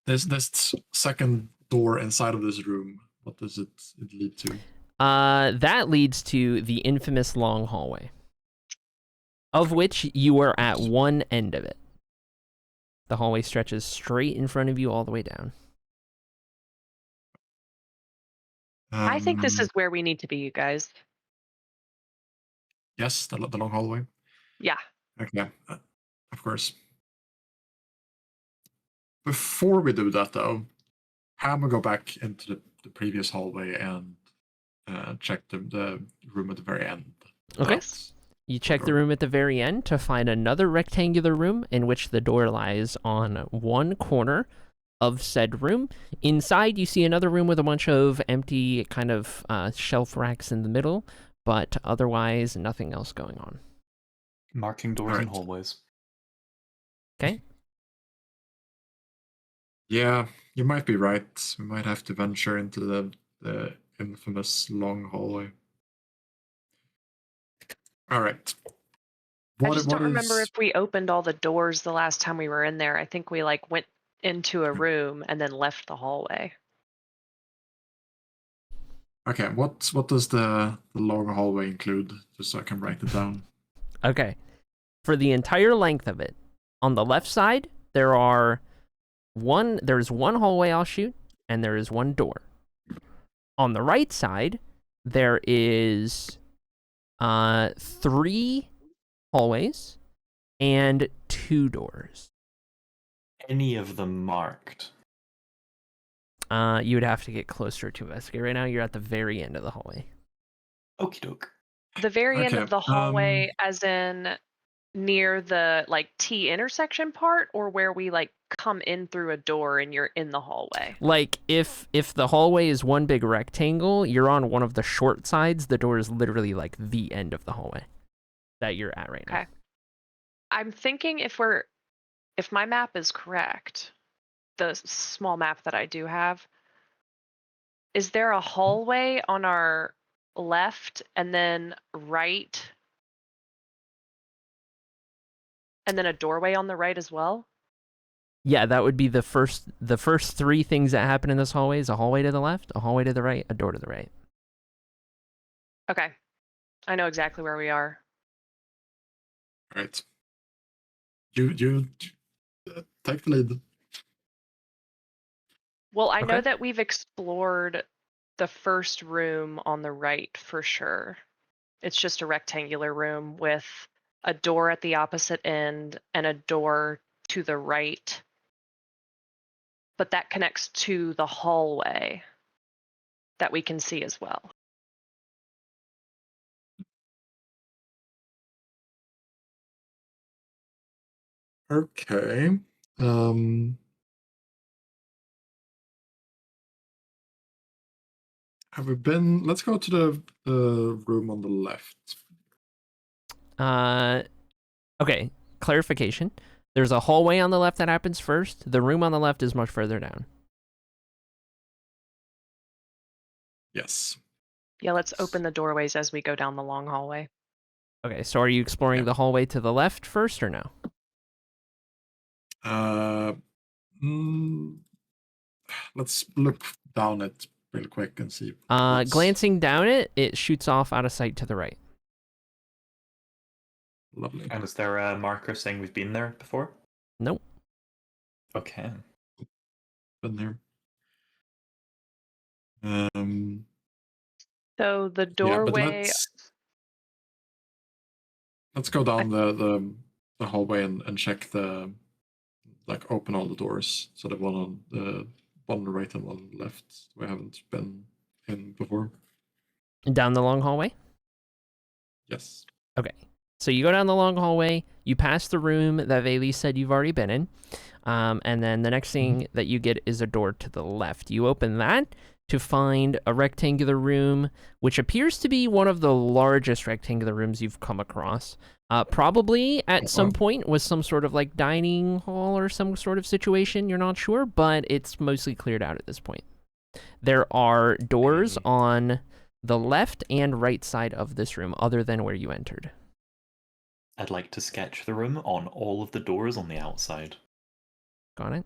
This second door inside of this room, what does it lead to? That leads to the infamous long hallway, of which you are at one end of it. The hallway stretches straight in front of you all the way down. I think this is where we need to be, you guys. Yes, the long hallway. Yeah. Okay, of course. Before we do that, though, I'm gonna go back into the previous hallway and check the room at the very end. Okay. Yes. You check the room at the very end to find another rectangular room in which the door lies on one corner of said room. Inside, you see another room with a bunch of empty kind of shelf racks in the middle, but otherwise nothing else going on. Marking doors Alright. and hallways. Okay. Yeah, you might be right. We might have to venture into the infamous long hallway. All right. I just don't remember if we opened all the doors the last time we were in there. I think we like went into a room and then left the hallway. Okay, what does the long hallway include? Just so I can write it down. Okay. For the entire length of it, on the left side, there's one hallway I'll shoot, and there is one door. On the right side, there is 3 hallways and 2 doors. Any of them marked? You would have to get closer to investigate. Right now, you're at the very end of the hallway. Okie doke. The very end Okay, of the hallway, as in near the like T intersection part, or where we like come in through a door and you're in the hallway? Like, if the hallway is one big rectangle, you're on one of the short sides. The door is literally like the end of the hallway that you're at right now. Okay. I'm thinking if my map is correct, the small map that I do have, is there a hallway on our left and then right? And then a doorway on the right as well? Yeah, that would be the first 3 things that happen in this hallway is a hallway to the left, a hallway to the right, a door to the right. Okay. I know exactly where we are. All right. You take the lead. Well, I know Okay. that we've explored the first room on the right for sure. It's just a rectangular room with a door at the opposite end and a door to the right. But that connects to the hallway that we can see as well. Okay. Have we been? Let's go to the room on the left. Okay, clarification. There's a hallway on the left that happens first. The room on the left is much further down. Yes. Yeah, let's open the doorways as we go down the long hallway. Okay, so are you exploring Yeah. the hallway to the left first or no? Let's look down it real quick and see. what's- Glancing down it, it shoots off out of sight to the right. Lovely. And is there a marker saying we've been there before? Nope. Okay. Been there. So the Yeah, but doorway. let's go down the hallway and check open all the doors. So the one on the right and one on the left we haven't been in before. Down the long hallway? Yes. Okay. So you go down the long hallway, you pass the room that Vayli said you've already been in, and then the next thing that you get is a door to the left. You open that to find a rectangular room, which appears to be one of the largest rectangular rooms you've come across. Probably at some point was some sort of like dining hall or some sort of situation, you're not sure, but it's mostly cleared out at this point. There are doors on the left and right side of this room, other than where you entered. I'd like to sketch the room on all of the doors on the outside. Got it?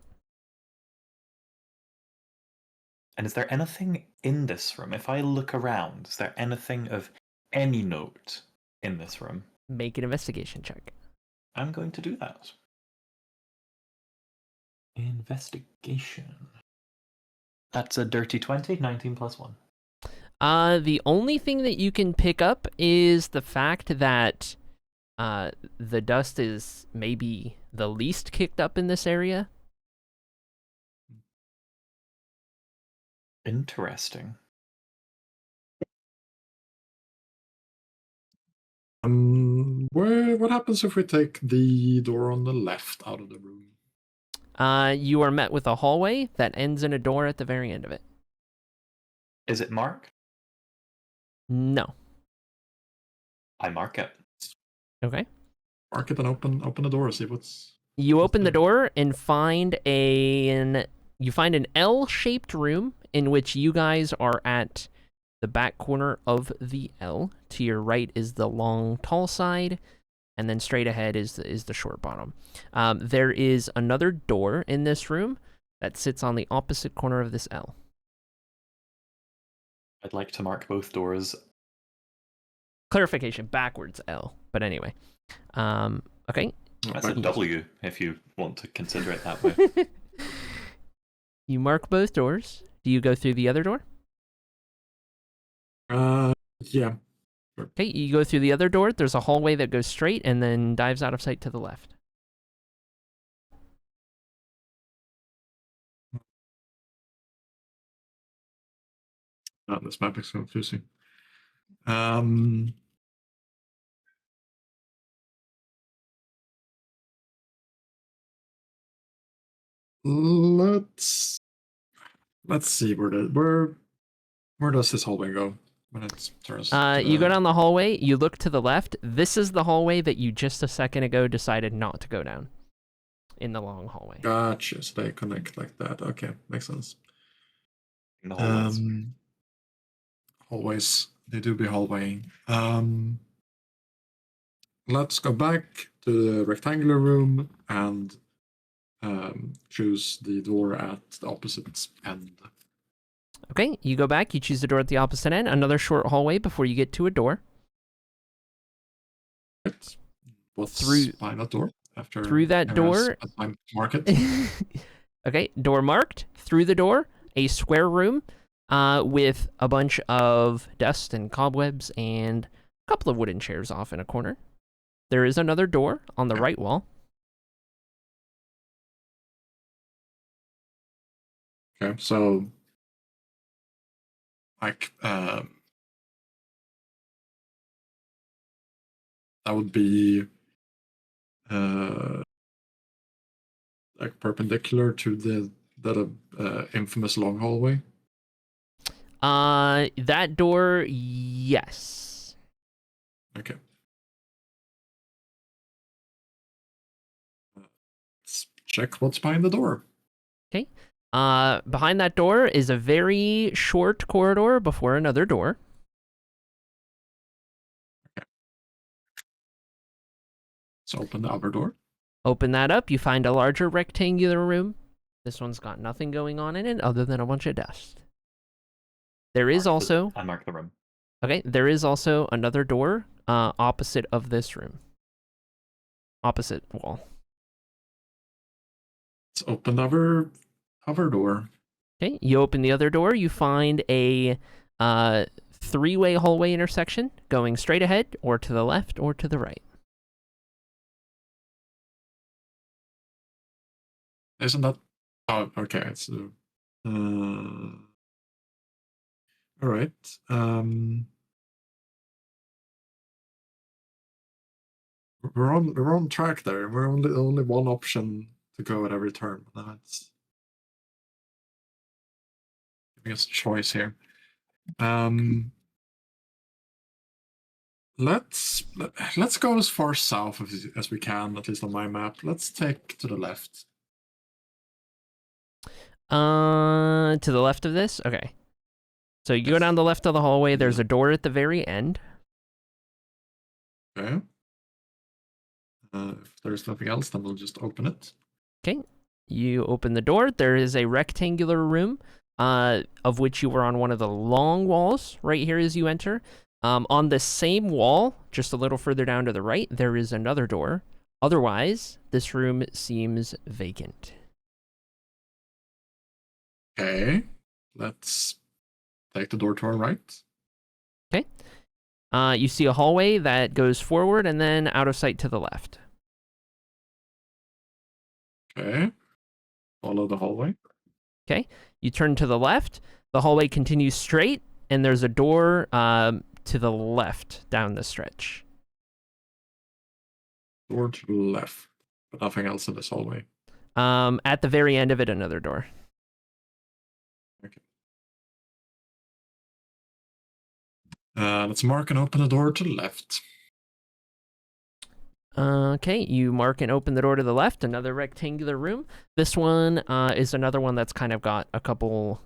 And is there anything in this room? If I look around, is there anything of any note in this room? Make an investigation check. I'm going to do that. Investigation. That's a dirty 20, 19 plus 1. The only thing that you can pick up is the fact that the dust is maybe the least kicked up in this area. Interesting. What happens if we take the door on the left out of the room? You are met with a hallway that ends in a door at the very end of it. Is it marked? No. I mark it. Okay. Mark it and open the door. See what's. You open the there. door and find an L-shaped room in which you guys are at the back corner of the L. To your right is the long, tall side, and then straight ahead is the short bottom. There is another door in this room that sits on the opposite corner of this L. I'd like to mark both doors. Clarification, backwards L. But anyway. Okay. That's a W if you want to consider it that way. You mark both doors. Do you go through the other door? Yeah. Okay, you go through the other door. There's a hallway that goes straight and then dives out of sight to the left. This map is confusing. Let's see where does this hallway go when it turns? You go down the hallway. You look to the left. This is the hallway that you just a second ago decided not to go down. In the long hallway. Gotcha. So they connect like that. Okay, makes sense. In the hallways. Hallways. They do be hallwaying. Let's go back to the rectangular room and choose the door at the opposite end. Okay, you go back. You choose the door at the opposite end. Another short hallway before you get to a door. Right. What's Through- behind that door? After through that door- mark it. Okay, door marked. Through the door, a square room with a bunch of dust and cobwebs and a couple of wooden chairs off in a corner. There is another door on the right wall. Okay, so like that would be like perpendicular to the infamous long hallway. That door, yes. Okay. Let's check what's behind the door. Behind that door is a very short corridor before another door. So open the outer door. Open that up, you find a larger rectangular room. This one's got nothing going on in it other than a bunch of dust. There is also... I mark the room. Okay, there is also another door opposite of this room. Opposite wall. Let's open the other door. Okay, you open the other door, you find a three-way hallway intersection going straight ahead, or to the left, or to the right. Isn't that... Oh, okay. It's... all right. We're on track there. We're only one option to go at every turn. That's giving us a choice here. Let's go as far south as we can, at least on my map. Let's take to the left. To the left of this? Okay. So you go down the left of the hallway, there's a door at the very end. Okay. If there's nothing else, then we'll just open it. Okay. You open the door, there is a rectangular room, of which you were on one of the long walls right here as you enter. On the same wall, just a little further down to the right, there is another door. Otherwise, this room seems vacant. Okay. Let's take the door to our right. Okay. You see a hallway that goes forward and then out of sight to the left. Okay. Follow the hallway. You turn to the left. The hallway continues straight, and there's a door to the left down the stretch. Door to the left, but nothing else in this hallway. At the very end of it, another door. Okay. Let's mark and open the door to the left. Okay, you mark and open the door to the left, another rectangular room. This one is another one that's kind of got a couple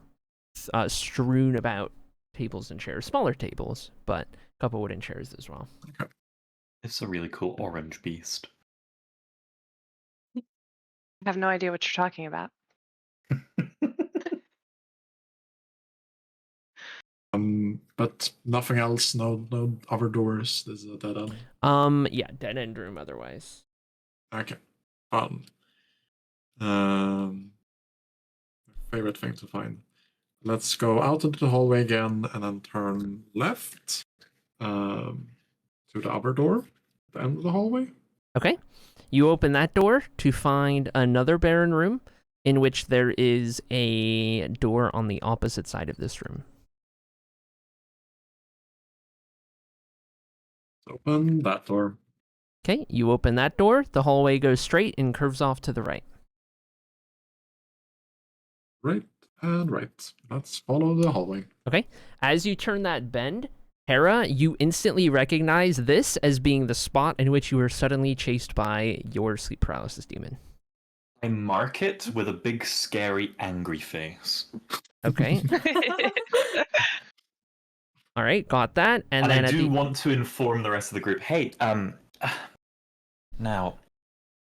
strewn about tables and chairs. Smaller tables, but a couple wooden chairs as well. Okay. It's a really cool orange beast. I have no idea what you're talking about. But nothing else, no other doors. This is a dead end. Yeah, dead end room otherwise. Okay. Fun. Favorite thing to find. Let's go out into the hallway again and then turn left to the other door at the end of the hallway. Okay. You open that door to find another barren room in which there is a door on the opposite side of this room. Open that door. Okay, you open that door. The hallway goes straight and curves off to the right. Right and right. Let's follow the hallway. Okay. As you turn that bend, Hera, you instantly recognize this as being the spot in which you were suddenly chased by your sleep paralysis demon. I mark it with a big, scary, angry face. Okay. All right, got that. And then I do want to inform the rest of the group, hey, now,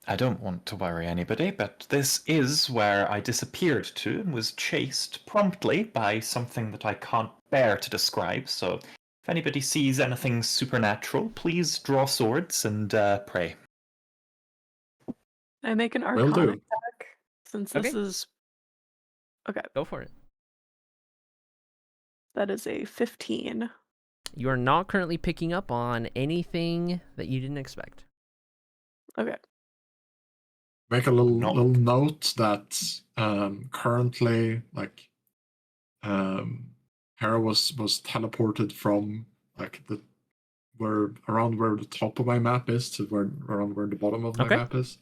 I don't want to worry anybody, but this is where I disappeared to and was chased promptly by something that I can't bear to describe, so if anybody sees anything supernatural, please draw swords and pray. I make an Will Arcana do. check since this Okay. is okay. Go for it. That is a 15. You are not currently picking up on anything that you didn't expect. Okay. Make a little No. note that currently, like, Hera was teleported from like around where the top of my map is to around where the bottom of my Okay. map is.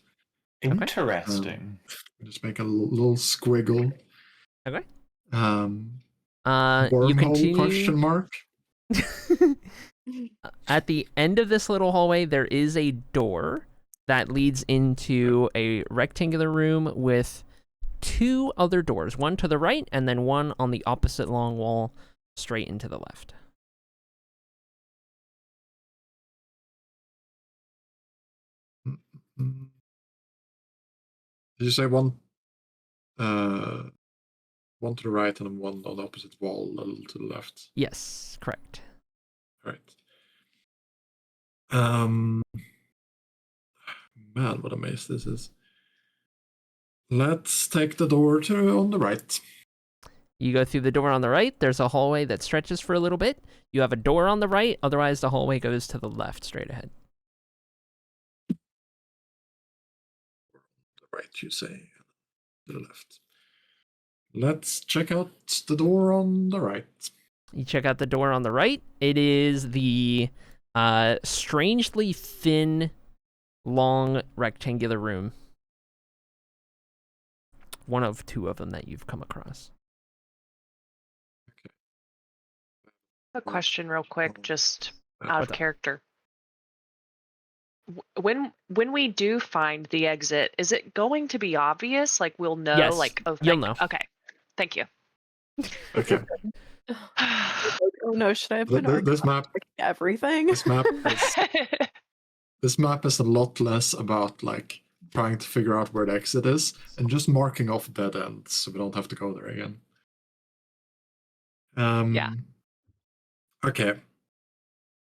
Interesting. Just make a little squiggle. Okay. You Wormhole continue. question mark. At the end of this little hallway, there is a door that leads into a rectangular room with two other doors, one to the right and then one on the opposite long wall straight into the left. Did you say one to the right and one on the opposite wall, a little to the left? Yes, correct. Right. Man, what a maze this is. Let's take the door on the right. You go through the door on the right. There's a hallway that stretches for a little bit. You have a door on the right. Otherwise, the hallway goes to the left, straight ahead. The right, you say. To the left. Let's check out the door on the right. You check out the door on the right. It is the strangely thin, long, rectangular room. One of two of them that you've come across. A question real quick, just out What's of up? character. When we do find the exit, is it going to be obvious? Like we'll know? Yes, Like, oh, you'll know. Okay, thank you. Okay. Oh no, should I have been This map. everything? This map is a lot less about like trying to figure out where the exit is and just marking off dead ends so we don't have to go there again. Yeah. Okay.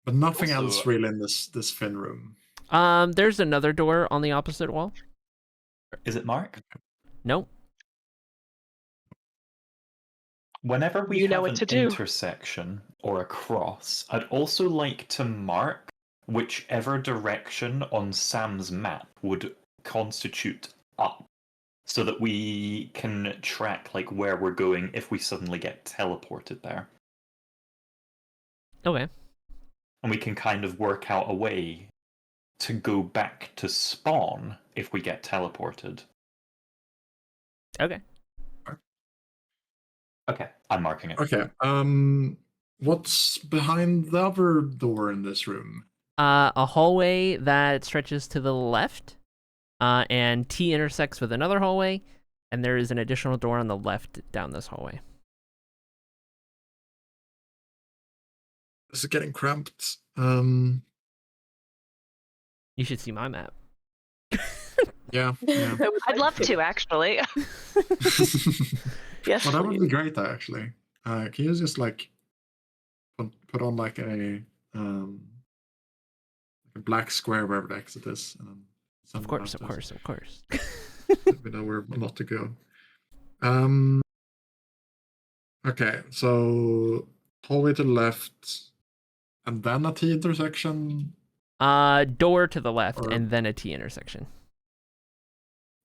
But nothing Also, else really in this thin room. There's another door on the opposite wall. Is it Mark? Nope. Whenever we You know have what an to do. intersection or a cross, I'd also like to mark whichever direction on Sam's map would constitute up. so that we can track like where we're going if we suddenly get teleported there. Okay. And we can kind of work out a way to go back to spawn if we get teleported. Okay. Okay, I'm marking it. Okay. What's behind the other door in this room? A hallway that stretches to the left, and T intersects with another hallway, and there is an additional door on the left down this hallway. This is getting cramped. You should see my map. Yeah. I'd love to, actually. Yes. Well, that would please. be great, actually. Can you just like put on like a black square wherever the exit is? Of course. We know where not to go. Okay, so hallway to the left, and then a T intersection. Door to the left, Or- and then a T intersection.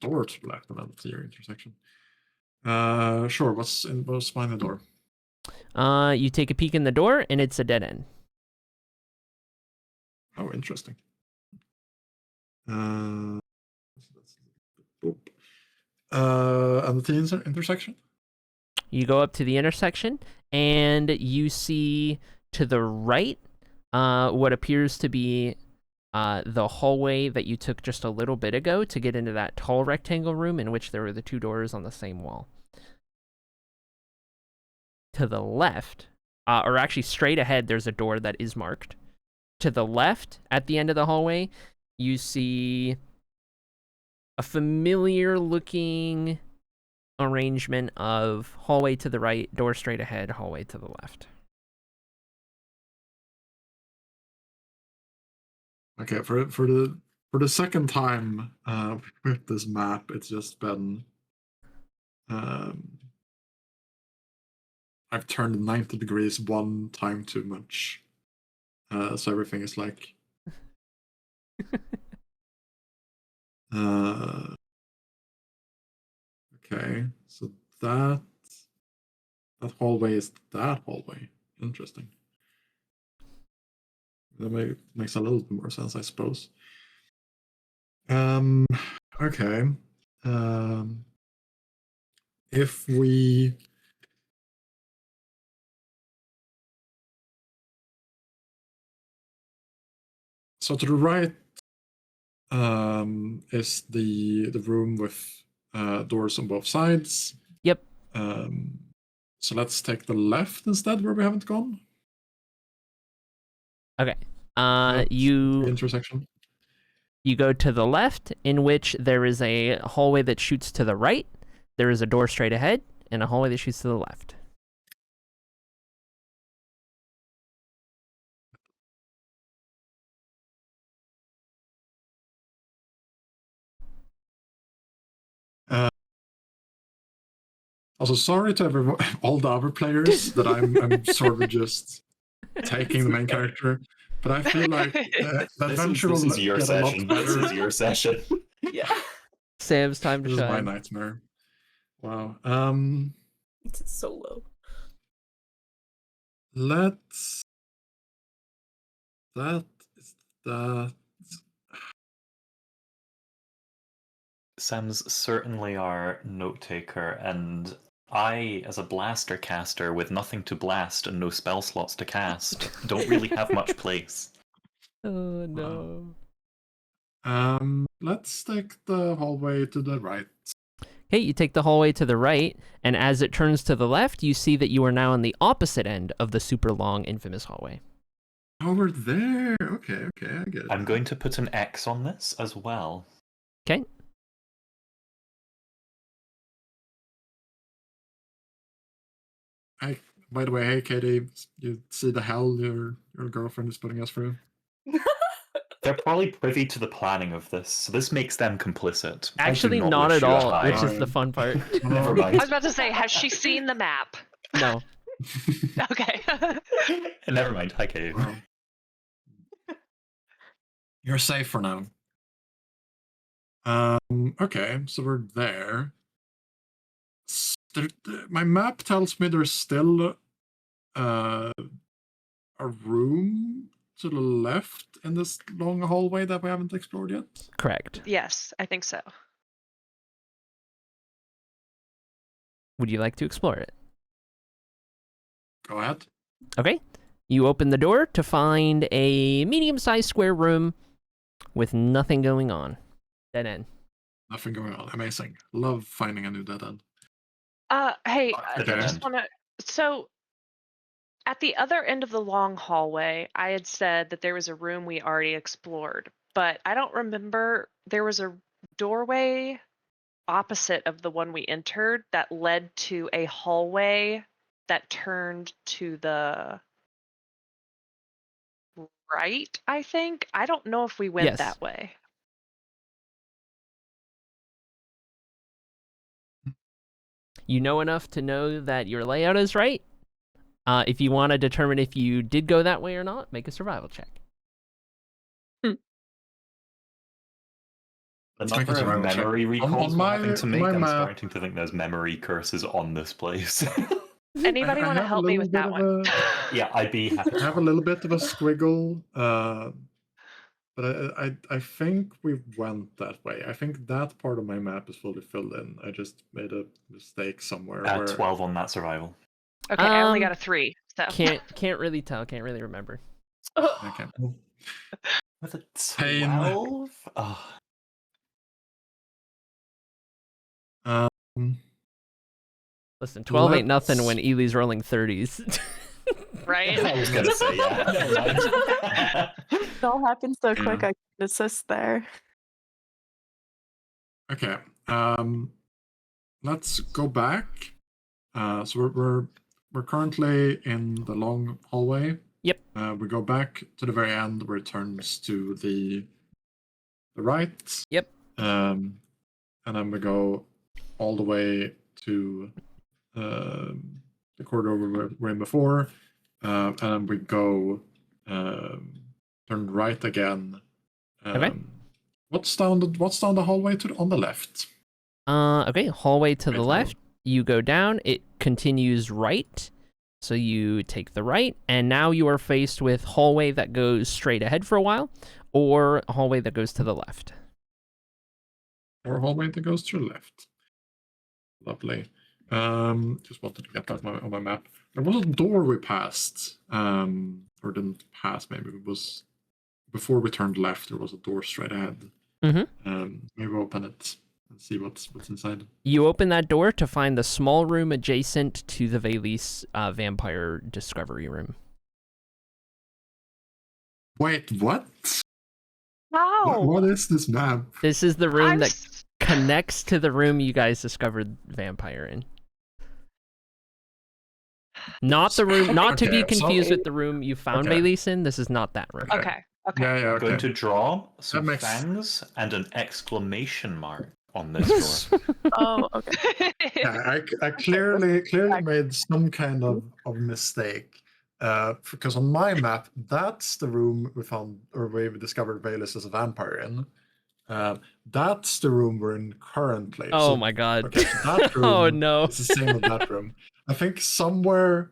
Door to the left, and then a T intersection. Sure. What's behind the door? You take a peek in the door, and it's a dead end. Oh, interesting. And the T intersection. You go up to the intersection, and you see to the right what appears to be the hallway that you took just a little bit ago to get into that tall rectangle room in which there were the two doors on the same wall. To the left, or actually straight ahead, there's a door that is marked. To the left, at the end of the hallway, you see a familiar-looking arrangement of hallway to the right, door straight ahead, hallway to the left. Okay, for the second time with this map, it's just been I've turned 90 degrees one time too much. So everything is like okay, so that hallway is that hallway. Interesting. That makes a little bit more sense, I suppose. Okay. If we so to the right is the room with doors on both sides. Yep. So let's take the left instead, where we haven't gone. Okay. The You intersection. You go to the left, in which there is a hallway that shoots to the right. There is a door straight ahead, and a hallway that shoots to the left. Also, sorry to everyone, all the other players that I'm sort of just taking the main character, but I feel like the adventure will This is your get a lot session. better. This is your session. Yeah. Sam's time to This is my shine. nightmare. Wow. It's solo. Let's. That. Sam's certainly our note taker, and I, as a blaster caster with nothing to blast and no spell slots to cast, don't really have much place. Oh no. Let's take the hallway to the right. Okay, you take the hallway to the right, and as it turns to the left, you see that you are now on the opposite end of the super long, infamous hallway. Over there. Okay, I get it. I'm going to put an X on this as well. Okay. Hey, by the way, hey Katie, you see the hell your girlfriend is putting us through? They're probably privy to the planning of this, so this makes them complicit. I do Actually, not not wish at you a all, high. which is the fun part. Never I mind. was about to say, has she seen the map? No. Okay. Never mind. Hi, Katie. Wow. You're safe for now. Okay, so we're there. My map tells me there's still a room to the left in this long hallway that we haven't explored yet. Correct. Yes, I think so. Would you like to explore it? Go ahead. Okay. You open the door to find a medium-sized square room with nothing going on. Dead end. Nothing going on. Amazing. Love finding a new dead end. Hey, I Okay. just want to. So, at the other end of the long hallway, I had said that there was a room we already explored, but I don't remember. There was a doorway opposite of the one we entered that led to a hallway that turned to the right, I think. I don't know if we went Yes. that way. You know enough to know that your layout is right. If you want to determine if you did go that way or not, make a survival check. The Let's make a number of survival check. memory recalls On we're my- having to on make, my I'm map- starting to think there's memory curses on this place. Anybody want to have a help me little with bit that of one? Yeah, I'd be happy I to. have a little bit of a squiggle, but I think we went that way. I think that part of my map is fully filled in. I just made a mistake somewhere. Where 12 on that survival. Okay, I only Um, got a 3. So Can't really tell. Can't really remember. Okay. With a Pain. 12? Oh, Um, Listen, 12 ain't nothing Let's- when Ely's rolling 30s. right? I was going to say, yeah. Never mind. It all happened so quick. Yeah. I can assist there. Okay. Let's go back. So we're currently in the long hallway. Yep. We go back to the very end where it turns to the right. Yep. And then we go all the way to the corridor we were in before. And then we go turn right again. Okay. What's down the hallway on the left? Okay, hallway to the Right, left. You go down, it continues right. So you take the right, and now you are faced with hallway that goes straight ahead for a while, or a hallway that goes to the left. Or hallway that goes to the left. Lovely. Just wanted to get that on my map. There was a door we passed, or didn't pass. Maybe it was before we turned left. There was a door straight ahead. Mm-hmm. Maybe open it and see what's inside. You open that door to find the small room adjacent to the Valise vampire discovery room. Wait, what? Wow. What is this map? This is the room I'm that s- connects to the room you guys discovered vampire in. Not the room, not to be Okay, so- confused with the room you found Okay. Valise in. This is not that room. Okay. Okay. Yeah, I'm okay. going to draw some makes- fangs and an exclamation mark on this door. Oh, okay. Yeah, I clearly made some kind of mistake. Because on my map, that's the room we found, or we discovered Valus as a vampire in. That's the room we're in currently. Oh So- my god. Okay, so that room Oh no. is the same as that room. I think somewhere,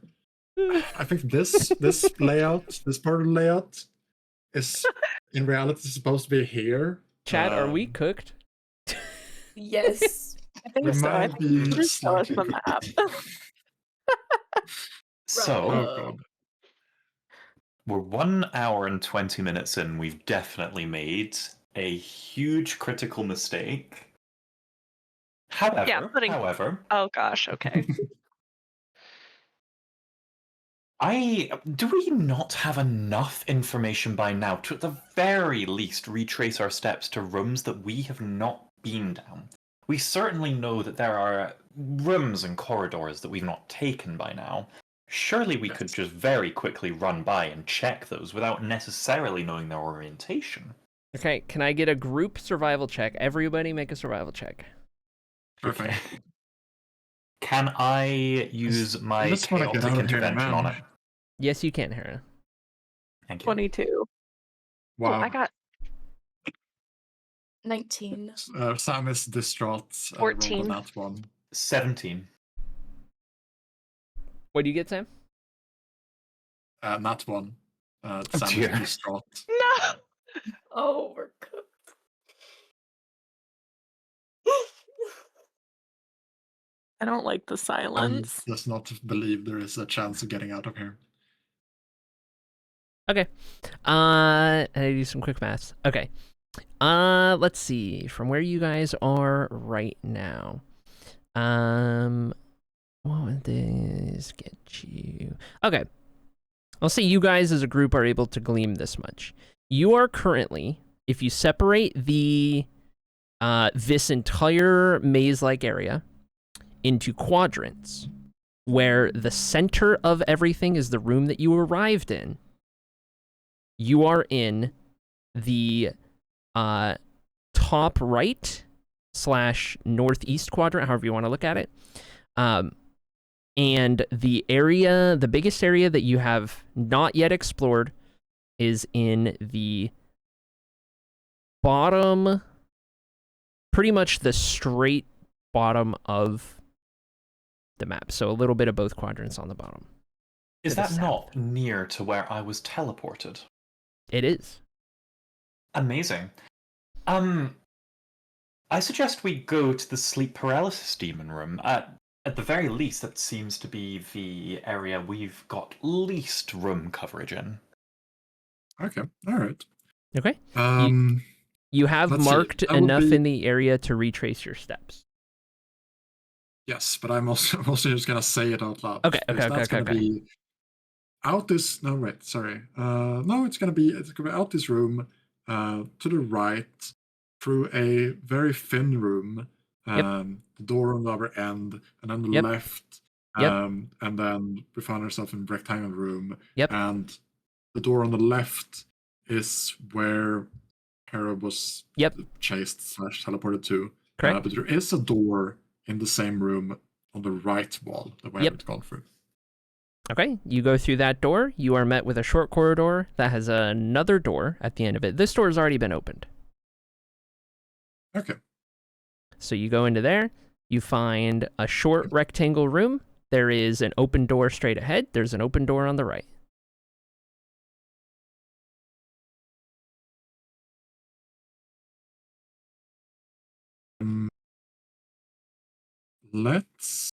I think this layout, this part of the layout, is in reality supposed to be here. Chat, are we Um, cooked? Yes. I think We so. I might think be you just show us slightly the map. So, Oh god. we're 1 hour and 20 minutes in. We've definitely made a huge critical mistake. However, Oh gosh. Okay. do we not have enough information by now to at the very least retrace our steps to rooms that we have not been down? We certainly know that there are rooms and corridors that we've not taken by now. Surely we could just very quickly run by and check those without necessarily knowing their orientation. Okay, can I get a group survival check? Everybody make a survival check. Perfect. Can I use my just wanna get chaotic out of here, intervention on man. it? Yes, you can, Hera. Thank you. 22. Wow. I got 19. Sam is distraught. 14. Rolled on that one. 17. What do you get, Sam? Not one. Sam dear. is distraught. No. Oh, we're cooked. I don't like the Sam silence. does not believe there is a chance of getting out of here. Okay. I do some quick maths. Okay. Let's see. From where you guys are right now. What would this get you? Okay. I'll say you guys as a group are able to glean this much. You are currently, if you separate the this entire maze-like area into quadrants, where the center of everything is the room that you arrived in, you are in the top right / northeast quadrant, however you want to look at it. And the area, the biggest area that you have not yet explored is in the bottom, pretty much the straight bottom of the map. So a little bit of both quadrants on the bottom. Is To the that not near to where I was teleported? It is. Amazing. I suggest we go to the sleep paralysis demon room. At the very least, that seems to be the area we've got least room coverage in. Okay, all right. Okay. Um, You have let's see, marked that would enough be- in the area to retrace your steps. yes, but I'm also just gonna say it out loud. Okay, because okay, that's okay, gonna okay. be out this. No, wait, sorry. No, it's gonna be out this room, to the right, through a very thin room. Yep. The door on the other end, and then the Yep. left. Yep. And then we found ourselves in a rectangle room. Yep. And the door on the left is where Hera was Yep. chased / teleported to. Correct. But there is a door in the same room on the right wall that we Yep. haven't gone through. Okay, you go through that door. You are met with a short corridor that has another door at the end of it. This door has already been opened. Okay. So you go into there. You find a short rectangle room. There is an open door straight ahead. There's an open door on the right. Let's,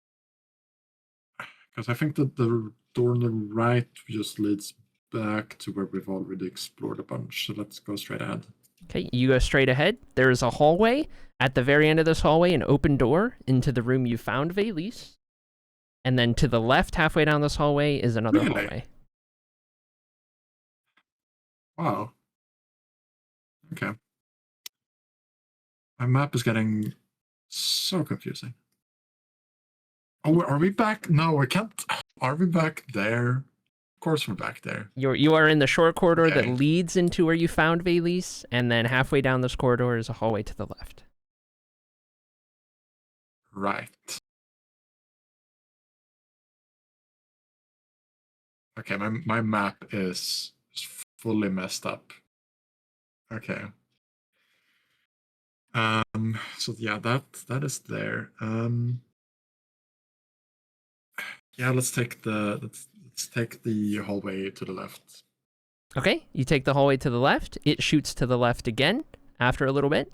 because I think that the door on the right just leads back to where we've already explored a bunch. So let's go straight ahead. Okay, you go straight ahead. There is a hallway. At the very end of this hallway, an open door into the room you found, Valise. And then to the left, halfway down this hallway, is another Really? hallway. Wow. Okay. My map is getting so confusing. Oh, are we back? No, we can't. Are we back there? Of course we're back there. You are in the short corridor Okay. that leads into where you found Valise, and then halfway down this corridor is a hallway to the left. Right. Okay, my map is fully messed up. Okay. So yeah, that is there. Yeah, let's take the hallway to the left. Okay, you take the hallway to the left. It shoots to the left again after a little bit.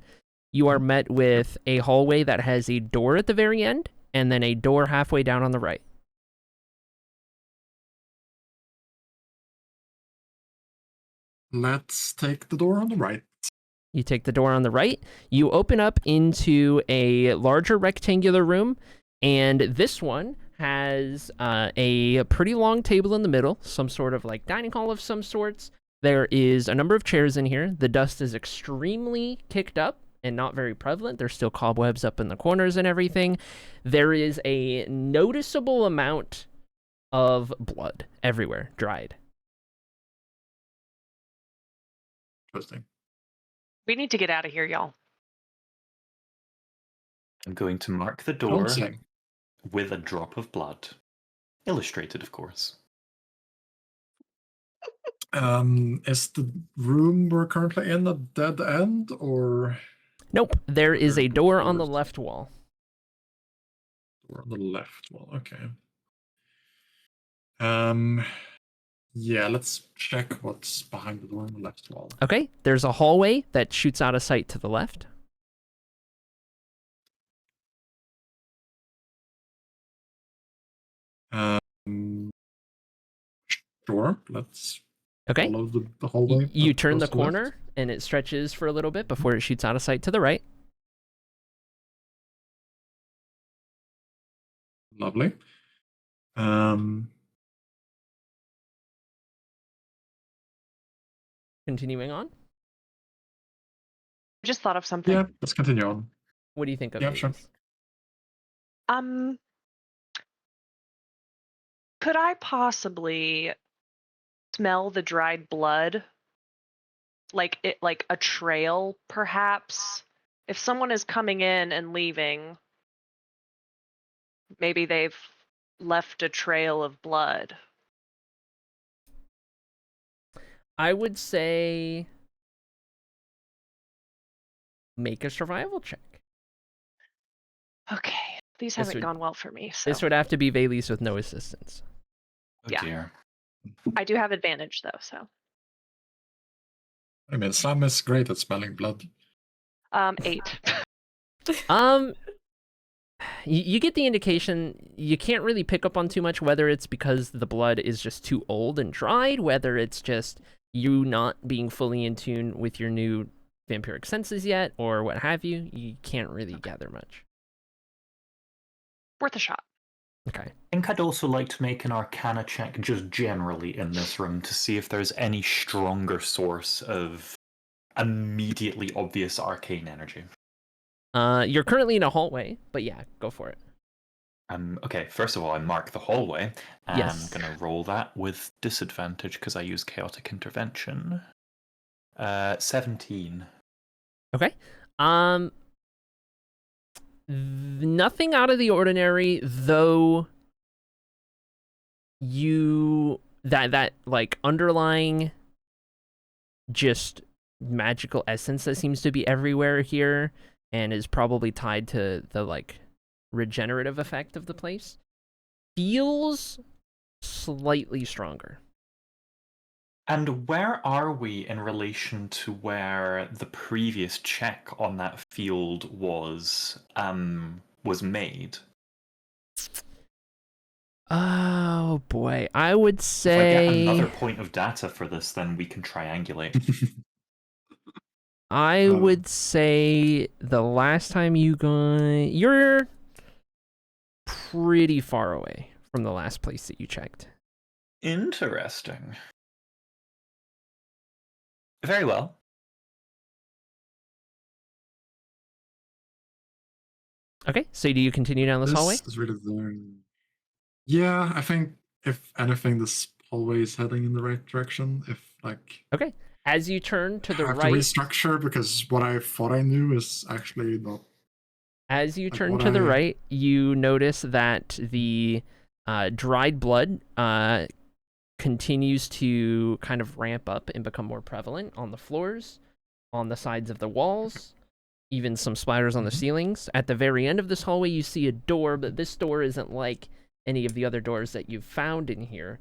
You are met with a hallway that has a door at the very end, and then a door halfway down on the right. Let's take the door on the right. You take the door on the right. You open up into a larger rectangular room, and this one has a pretty long table in the middle, some sort of like dining hall of some sorts. There is a number of chairs in here. The dust is extremely kicked up and not very prevalent. There's still cobwebs up in the corners and everything. There is a noticeable amount of blood everywhere, dried. Interesting. We need to get out of here, y'all. I'm going to mark the door Don't sing. with a drop of blood. Illustrated, of course. Is the room we're currently in a dead end, or Nope, there is a door on the Doors. left wall. we're on the left wall? Okay. Yeah, let's check what's behind the door on the left wall. Okay, there's a hallway that shoots out of sight to the left. Sure, let's Okay, follow the hallway. you that turn goes the to left. corner, and it stretches for a little bit before it shoots out of sight to the right. Lovely. Continuing on. I just thought of something. Yeah, let's continue on. What do you think of Yeah, these? sure. Could I possibly smell the dried blood? Like a trail, perhaps? If someone is coming in and leaving, maybe they've left a trail of blood. I would say make a survival check. Okay. These This haven't would- gone well for me, so This would have to be Vaylis with no assistance. Oh Yeah. dear. I do have advantage though, so. I mean, Sam is great at smelling blood. 8. You get the indication. You can't really pick up on too much, whether it's because the blood is just too old and dried, whether it's just you not being fully in tune with your new vampiric senses yet, or what have you. You can't really gather much. Worth a shot. Okay. I think I'd also like to make an Arcana check just generally in this room to see if there's any stronger source of immediately obvious arcane energy. You're currently in a hallway, but yeah, go for it. Okay, first of all, I mark the hallway. And Yes. I'm going to roll that with disadvantage because I use Chaotic Intervention. 17. Okay. Nothing out of the ordinary, though. That like underlying just magical essence that seems to be everywhere here and is probably tied to the like regenerative effect of the place feels slightly stronger. And where are we in relation to where the previous check on that field was made? Oh boy, I would If I say get another point of data for this, then we can triangulate. I would say the last time you're pretty far away from the last place that you checked. Interesting. Very well. Okay, so do you continue down this hallway? Is really yeah, I think if anything, this hallway is heading in the right direction. If like, Okay, as you turn to the I have right, to restructure because what I thought I knew is actually not. as you like turn what to the I- right, you notice that the dried blood continues to kind of ramp up and become more prevalent on the floors, on the sides of the walls, even some splatters on the ceilings. At the very end of this hallway, you see a door, but this door isn't like any of the other doors that you've found in here,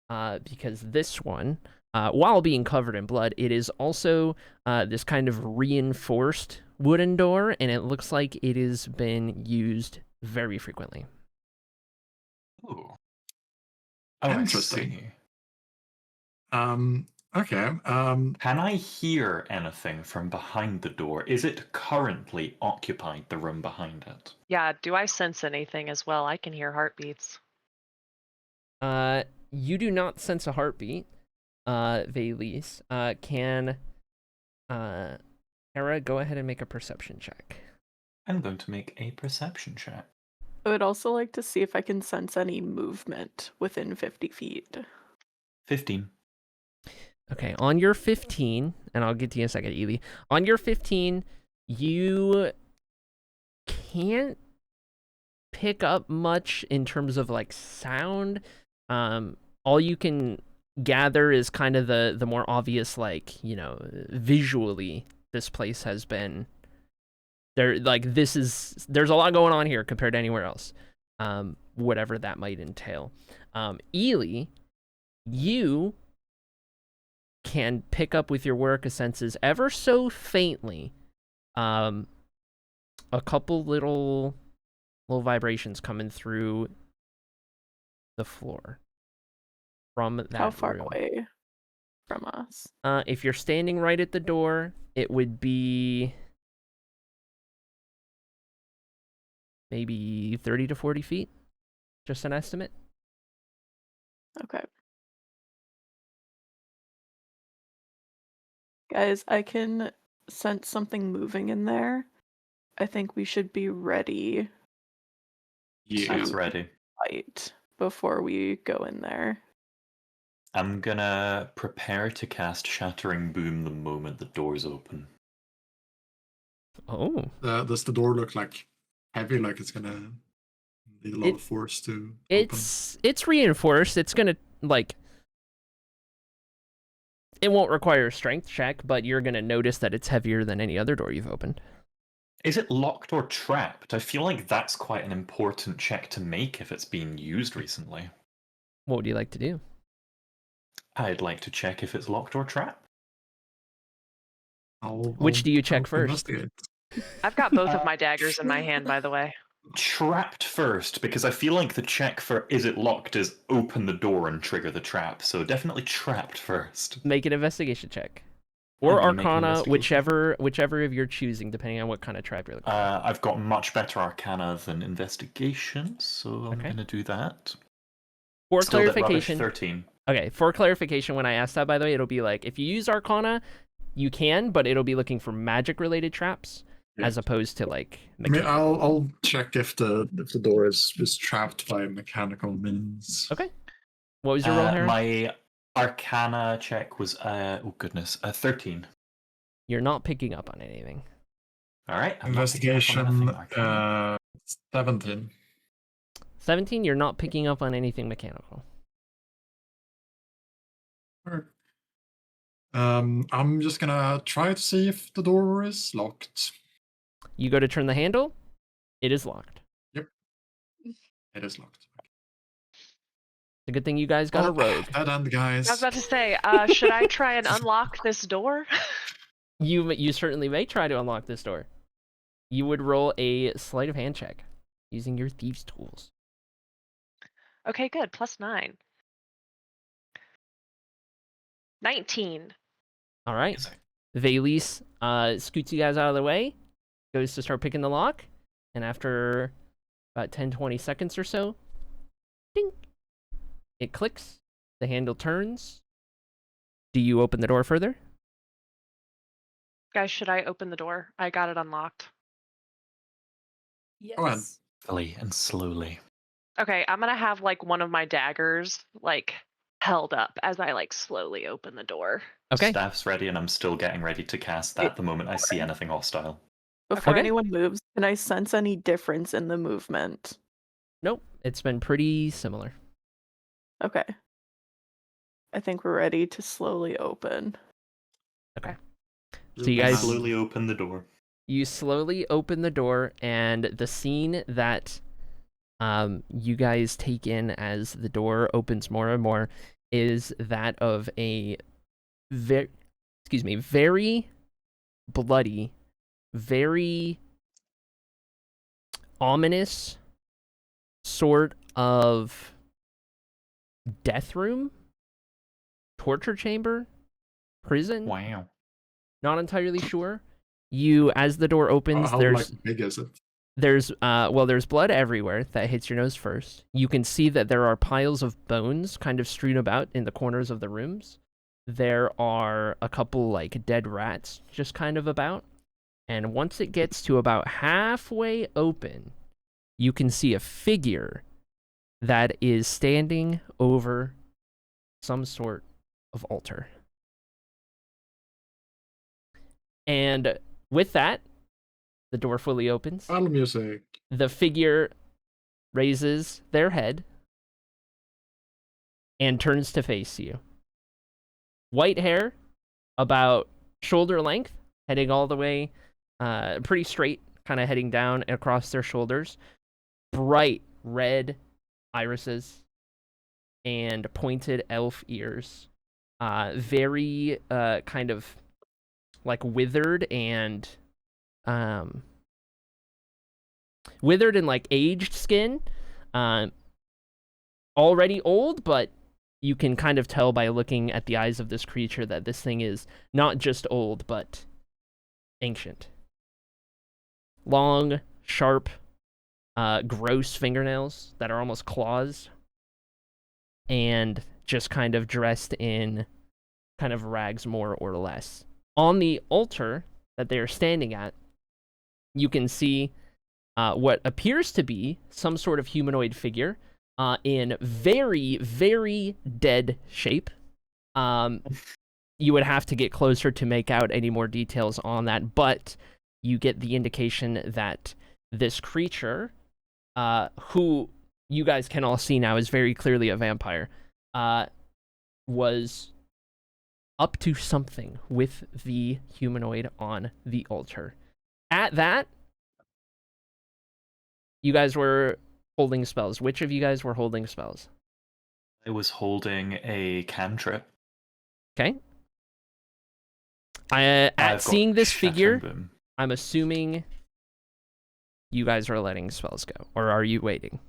because this one, while being covered in blood, it is also this kind of reinforced wooden door, and it looks like it has been used very frequently. Ooh. Oh, I Interesting. see. Okay. Can I hear anything from behind the door? Is it currently occupied, the room behind it? Yeah, do I sense anything as well? I can hear heartbeats. You do not sense a heartbeat, Vaylis. Can Hera go ahead and make a perception check? I'm going to make a perception check. I would also like to see if I can sense any movement within 50 feet. 15. Okay, on your 15, and I'll get to you in a second, Ely. On your 15, you can't pick up much in terms of like sound. All you can gather is kind of the more obvious, like, visually, this place has been there. Like, there's a lot going on here compared to anywhere else. whatever that might entail. Ely, you can pick up with your work of senses ever so faintly a couple little vibrations coming through the floor from that How far room. away from us? If you're standing right at the door, it would be maybe 30 to 40 feet. Just an estimate. Okay. Guys, I can sense something moving in there. I think we should be ready Yeah. That's ready. to fight before we go in there. I'm gonna prepare to cast Shattering Boom the moment the doors open. Oh. Does the door look like heavy, like it's gonna need a lot of force to open? It's reinforced. It's gonna, like, it won't require a strength check, but you're gonna notice that it's heavier than any other door you've opened. Is it locked or trapped? I feel like that's quite an important check to make if it's been used recently. What would you like to do? I'd like to check if it's locked or trapped. Which do you check I'll first? investigate. I've got both of my daggers in my hand, by the way. Trapped first, because I feel like the check for is it locked is open the door and trigger the trap, so definitely trapped first. Make an investigation check. Or I'm gonna make an Arcana, investigation. whichever of your choosing, depending on what kind of trap you're looking for. I've got much better Arcana than Investigation, so I'm Okay. gonna do that. For Still that rubbish clarification, 13. okay, for clarification, when I ask that, by the way, it'll be like, if you use Arcana, you can, but it'll be looking for magic-related traps, Yeah. as opposed to, like, I mean, I'll check if the door is trapped by mechanical means. Okay. What was your roll, Harry? My Arcana check was, 13. You're not picking up on anything. Alright. Investigation, 17. 17, you're not picking up on anything mechanical. Alright. I'm just gonna try to see if the door is locked. You go to turn the handle, it is locked. It is locked. It's a good thing you guys got a rogue. Dead end, guys. I was about to say, should I try and unlock this door? You certainly may try to unlock this door. You would roll a sleight of hand check using your thieves' tools. Okay, good. +9. 19. All right. Valise scoots you guys out of the way, goes to start picking the lock, and after about 10-20 seconds or so, ding, it clicks, the handle turns. Do you open the door further? Guys, should I open the door? I got it unlocked. Go ahead. Slowly and slowly. Okay, I'm gonna have like one of my daggers like held up as I like slowly open the door. Okay. Staff's ready, and I'm still getting ready to cast that the moment I see anything hostile. Before Okay. anyone moves, can I sense any difference in the movement? Nope. It's been pretty similar. Okay. I think we're ready to slowly open. Okay. So you guys slowly open the door. You slowly open the door, and the scene that you guys take in as the door opens more and more is that of a very bloody, very ominous sort of death room, torture chamber, prison. Wow. Not entirely sure. As the door opens, How big is it? there's blood everywhere that hits your nose first. You can see that there are piles of bones kind of strewn about in the corners of the rooms. There are a couple like dead rats just kind of about. And once it gets to about halfway open, you can see a figure that is standing over some sort of altar. And with that, the door fully opens. Battle music. The figure raises their head and turns to face you. White hair, about shoulder length, heading all the way, pretty straight, kind of heading down across their shoulders. Bright red irises and pointed elf ears. Very kind of like withered and like aged skin. Already old, but you can kind of tell by looking at the eyes of this creature that this thing is not just old, but ancient. Long, sharp, gross fingernails that are almost claws, and just kind of dressed in kind of rags more or less. On the altar that they are standing at, you can see what appears to be some sort of humanoid figure in very, very dead shape. You would have to get closer to make out any more details on that, but you get the indication that this creature, who you guys can all see now is very clearly a vampire, was up to something with the humanoid on the altar. At that, you guys were holding spells. Which of you guys were holding spells? I was holding a cantrip. Okay. I've At got seeing this Shattering figure, Boom. I'm assuming you guys are letting spells go, or are you waiting?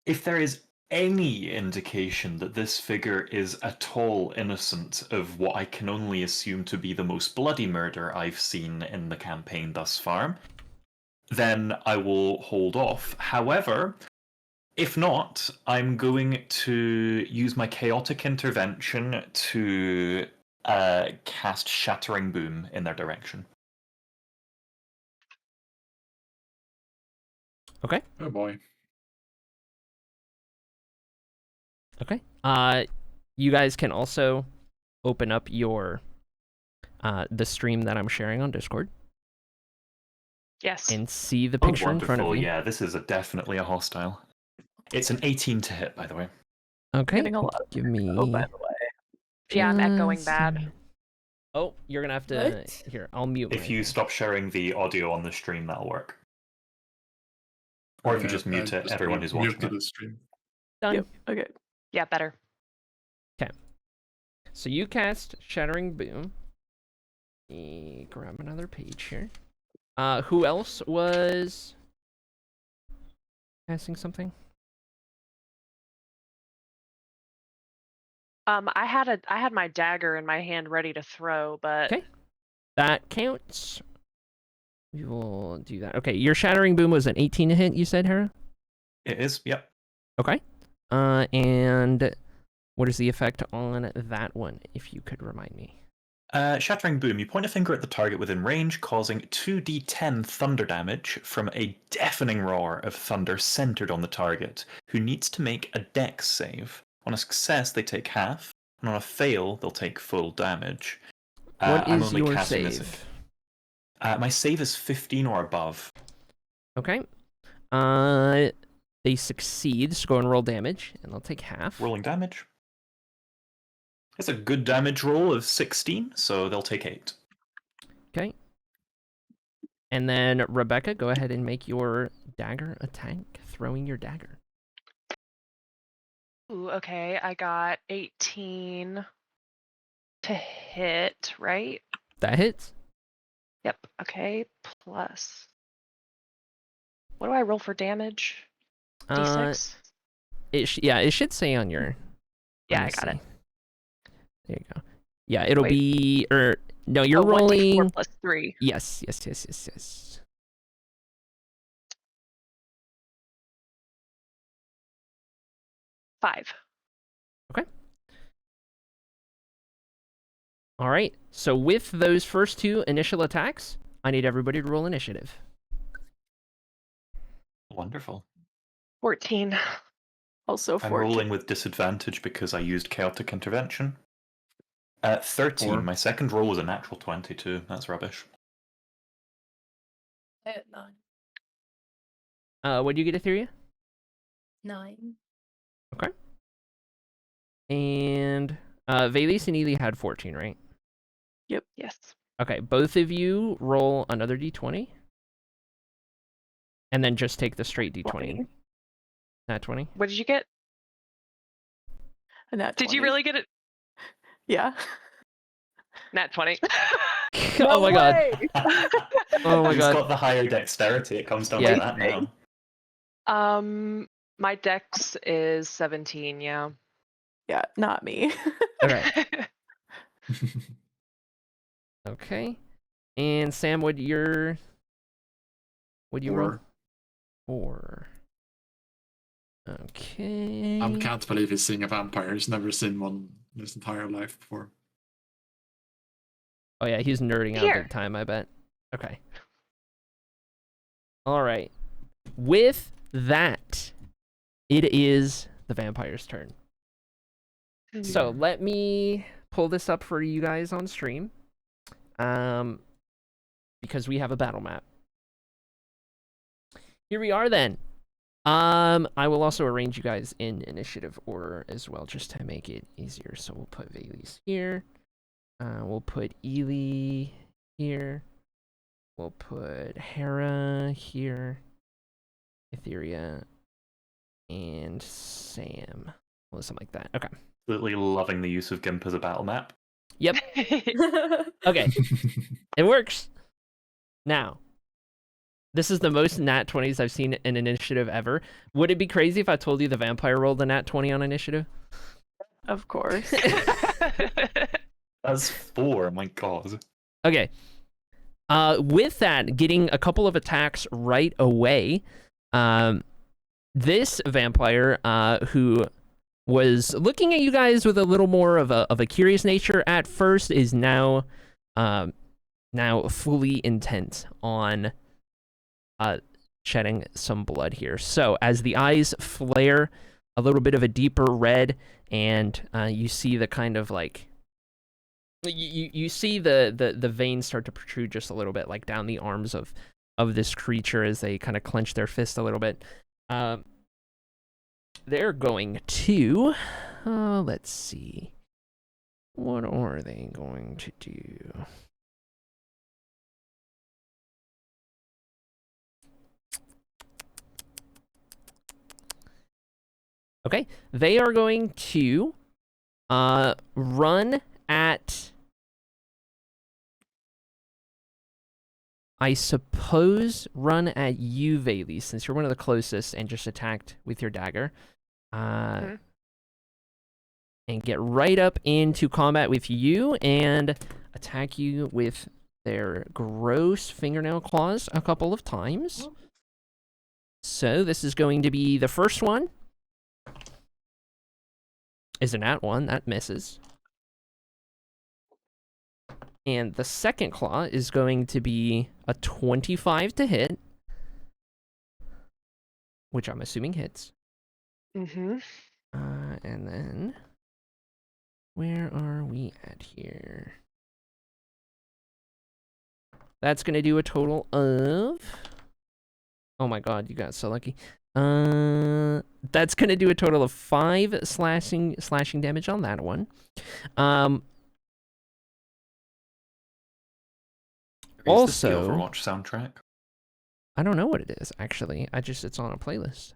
If there is any indication that this figure is at all innocent of what I can only assume to be the most bloody murder I've seen in the campaign thus far, then I will hold off. However, if not, I'm going to use my chaotic intervention to cast Shattering Boom in their direction. Okay. Oh boy. Okay. You guys can also open up your the stream that I'm sharing on Discord Yes. and see the Oh, picture in front of wonderful. you. Yeah, this is definitely a hostile. It's an 18 to hit, by the way. Okay. Getting a lot of Give me. Oh, by the way. Yeah, I'm echoing just bad. a- Oh, you're gonna have to. What? Here, I'll mute. If my you thing. stop sharing the audio on the stream, that'll work. Or if you just mute it, everyone who's watching muted it. the stream. Done. Yep. Okay. Yeah, better. So you cast Shattering Boom. Let me grab another page here. Who else was casting something? I had my dagger in my hand ready to throw, but Okay. That counts. We will do that. Okay, your Shattering Boom was an 18 to hit, you said, Hera? It is, yep. Okay. And what is the effect on that one, if you could remind me? Shattering Boom. You point a finger at the target within range, causing 2d10 thunder damage from a deafening roar of thunder centered on the target, who needs to make a dex save. On a success, they take half, and on a fail, they'll take full damage. What I'm is only your casting save? this. My save is 15 or above. Okay. They succeed, so go and roll damage, and they'll take half. Rolling damage. It's a good damage roll of 16, so they'll take 8. Okay. And then, Rebbeca, go ahead and make your dagger attack, throwing your dagger. ooh, okay, I got 18 to hit, right? That hits. Yep. Okay, plus. What do I roll for damage? D6? It should say on your... Yeah, let I me got see. it. There you go. Yeah, it'll Wait. be... no, you're 1d4 rolling... plus 3. Yes. 5. All right. So with those first two initial attacks, I need everybody to roll initiative. Wonderful. 14. Also I'm 14. rolling with disadvantage because I used chaotic intervention. 13. Four. My second roll was a natural 22. That's rubbish. I had 9. What do you get, Etheria? 9. And Valise and Ely had 14, right? Yes. Okay, both of you roll another d20. And then just take the straight d20. 20. Nat 20. What did you get? A nat Did you 20. really get it? Yeah. Nat 20. Oh my god. way! Oh my He's god. got the higher dexterity. It comes down Yeah. to that now. My dex is 17, yeah. Yeah, not me. Okay. Okay. And Sam, would you roll? 4. Okay. I can't believe he's seeing a vampire. He's never seen one in his entire life before. Oh yeah, he's nerding out Here. big time, I bet. Okay. Alright. With that, it is the vampire's turn. So let me pull this up for you guys on stream. Because we have a battle map. Here we are then. I will also arrange you guys in initiative order as well, just to make it easier. So we'll put Vaylis here. We'll put Ely here. We'll put Hera here. Etheria. And Sam. Well, something like that. Okay. Absolutely loving the use of GIMP as a battle map. Yep. Okay. It works. Now, this is the most nat 20s I've seen in initiative ever. Would it be crazy if I told you the vampire rolled a nat 20 on initiative? Of course. That's 4, my god. Okay. With that, getting a couple of attacks right away, this vampire, who was looking at you guys with a little more of a curious nature at first, is now fully intent on shedding some blood here. So as the eyes flare a little bit of a deeper red, and you see the kind of like you see the veins start to protrude just a little bit, like down the arms of this creature as they kind of clench their fist a little bit. They're going to let's see, what are they going to do? Okay, they are going to run at, I suppose, run at you, Vaylis, since you're one of the closest and just attacked with your dagger. And get right up into combat with you and attack you with their gross fingernail claws a couple of times. So this is going to be the first one. Is a nat 1, that misses. And the second claw is going to be a 25 to hit, which I'm assuming hits. Mm-hmm. And then, where are we at here? That's going to do a total of... Oh my god, you got so lucky. That's going to do a total of 5 slashing damage on that one. Also, the Overwatch soundtrack. I don't know what it is, actually. It's on a playlist.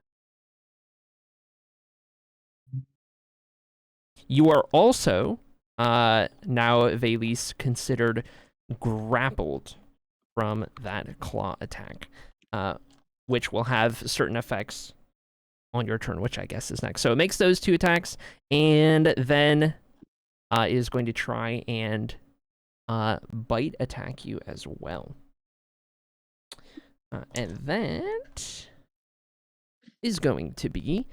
You are also, now, Vaylis, considered grappled from that claw attack, which will have certain effects on your turn, which I guess is next. So it makes those 2 attacks, and then is going to try and bite attack you as well. And that is going to be...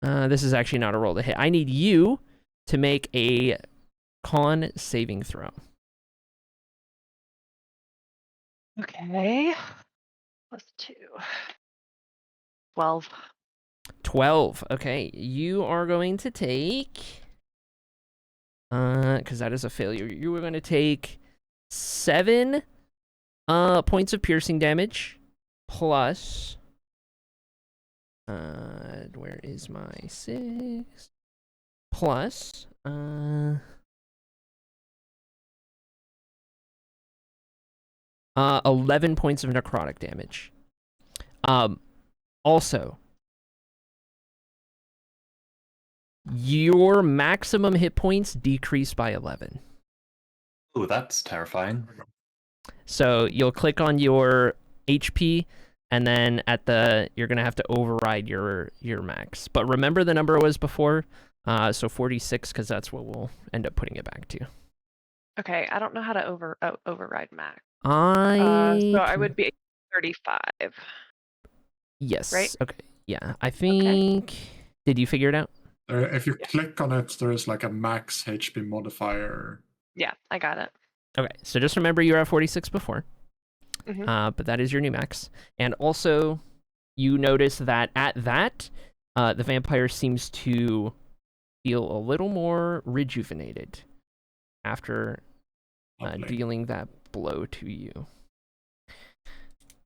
this is actually not a roll to hit. I need you to make a con saving throw. Okay. +2. 12. 12. Okay, you are going to take... because that is a failure. You are going to take 7 points of piercing damage, plus... where is my 6? Plus, 11 points of necrotic damage. Also, your maximum hit points decrease by 11. Oh, that's terrifying. So you'll click on your HP, and then you're gonna have to override your max. But remember the number was before, so 46, because that's what we'll end up putting it back to. Okay, I don't know how to override max. So I I would be 35. Yes. Right? Okay. Yeah. I think. Did you figure it out? If you click on it, there is like a max HP modifier. Yeah, I got it. Okay. So just remember you were at 46 before. Mhm. But that is your new max. And also, you notice that at that, the vampire seems to feel a little more rejuvenated after Lovely. dealing that blow to you.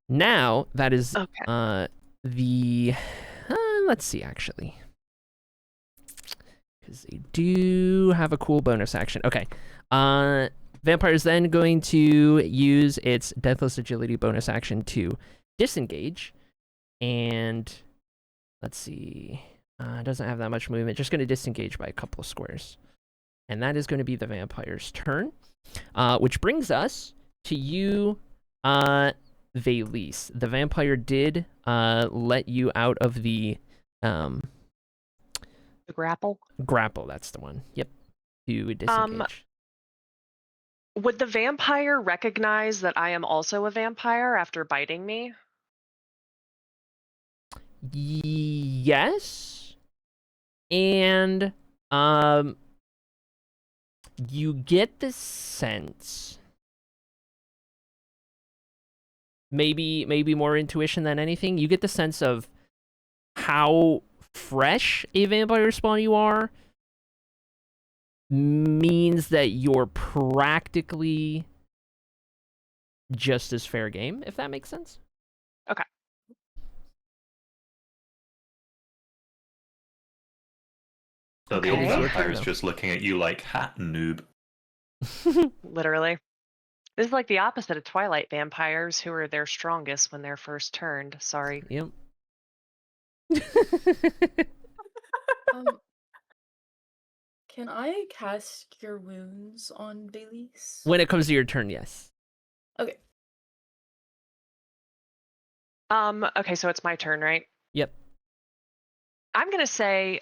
Now, that is Okay. the... let's see, actually. Because they do have a cool bonus action. Okay. Vampire is then going to use its Deathless Agility bonus action to disengage. And let's see. It doesn't have that much movement. Just going to disengage by a couple of squares. And that is going to be the vampire's turn. Which brings us to you, Valise. The vampire did let you out of the The grapple. grapple. That's the one. Yep. To disengage. Would the vampire recognize that I am also a vampire after biting me? Yes. And you get the sense, maybe more intuition than anything, you get the sense of how fresh a vampire spawn you are means that you're practically just as fair game, if that makes sense. Okay. So the old Okay. vampire's just looking at you like, ha, noob. Literally. This is like the opposite of Twilight vampires, who are their strongest when they're first turned. Sorry. Yep. Can I cast Cure Wounds on Valise? When it comes to your turn, yes. Okay. Okay, so it's my turn, right? Yep. I'm gonna say,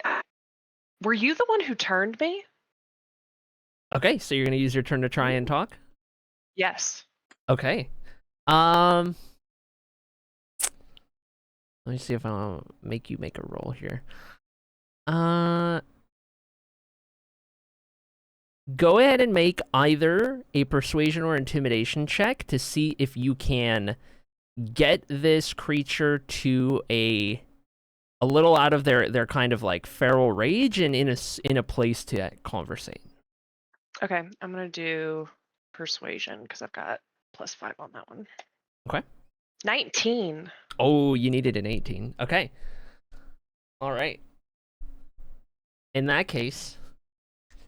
were you the one who turned me? Okay, so you're gonna use your turn to try and talk? Yes. Okay. Let me see if I'll make you make a roll here. Go ahead and make either a persuasion or intimidation check to see if you can get this creature to a little out of their kind of like feral rage and in a place to conversate. Okay, I'm gonna do persuasion because I've got +5 on that one. Okay. 19. Oh, you needed an 18. Okay. All right. In that case,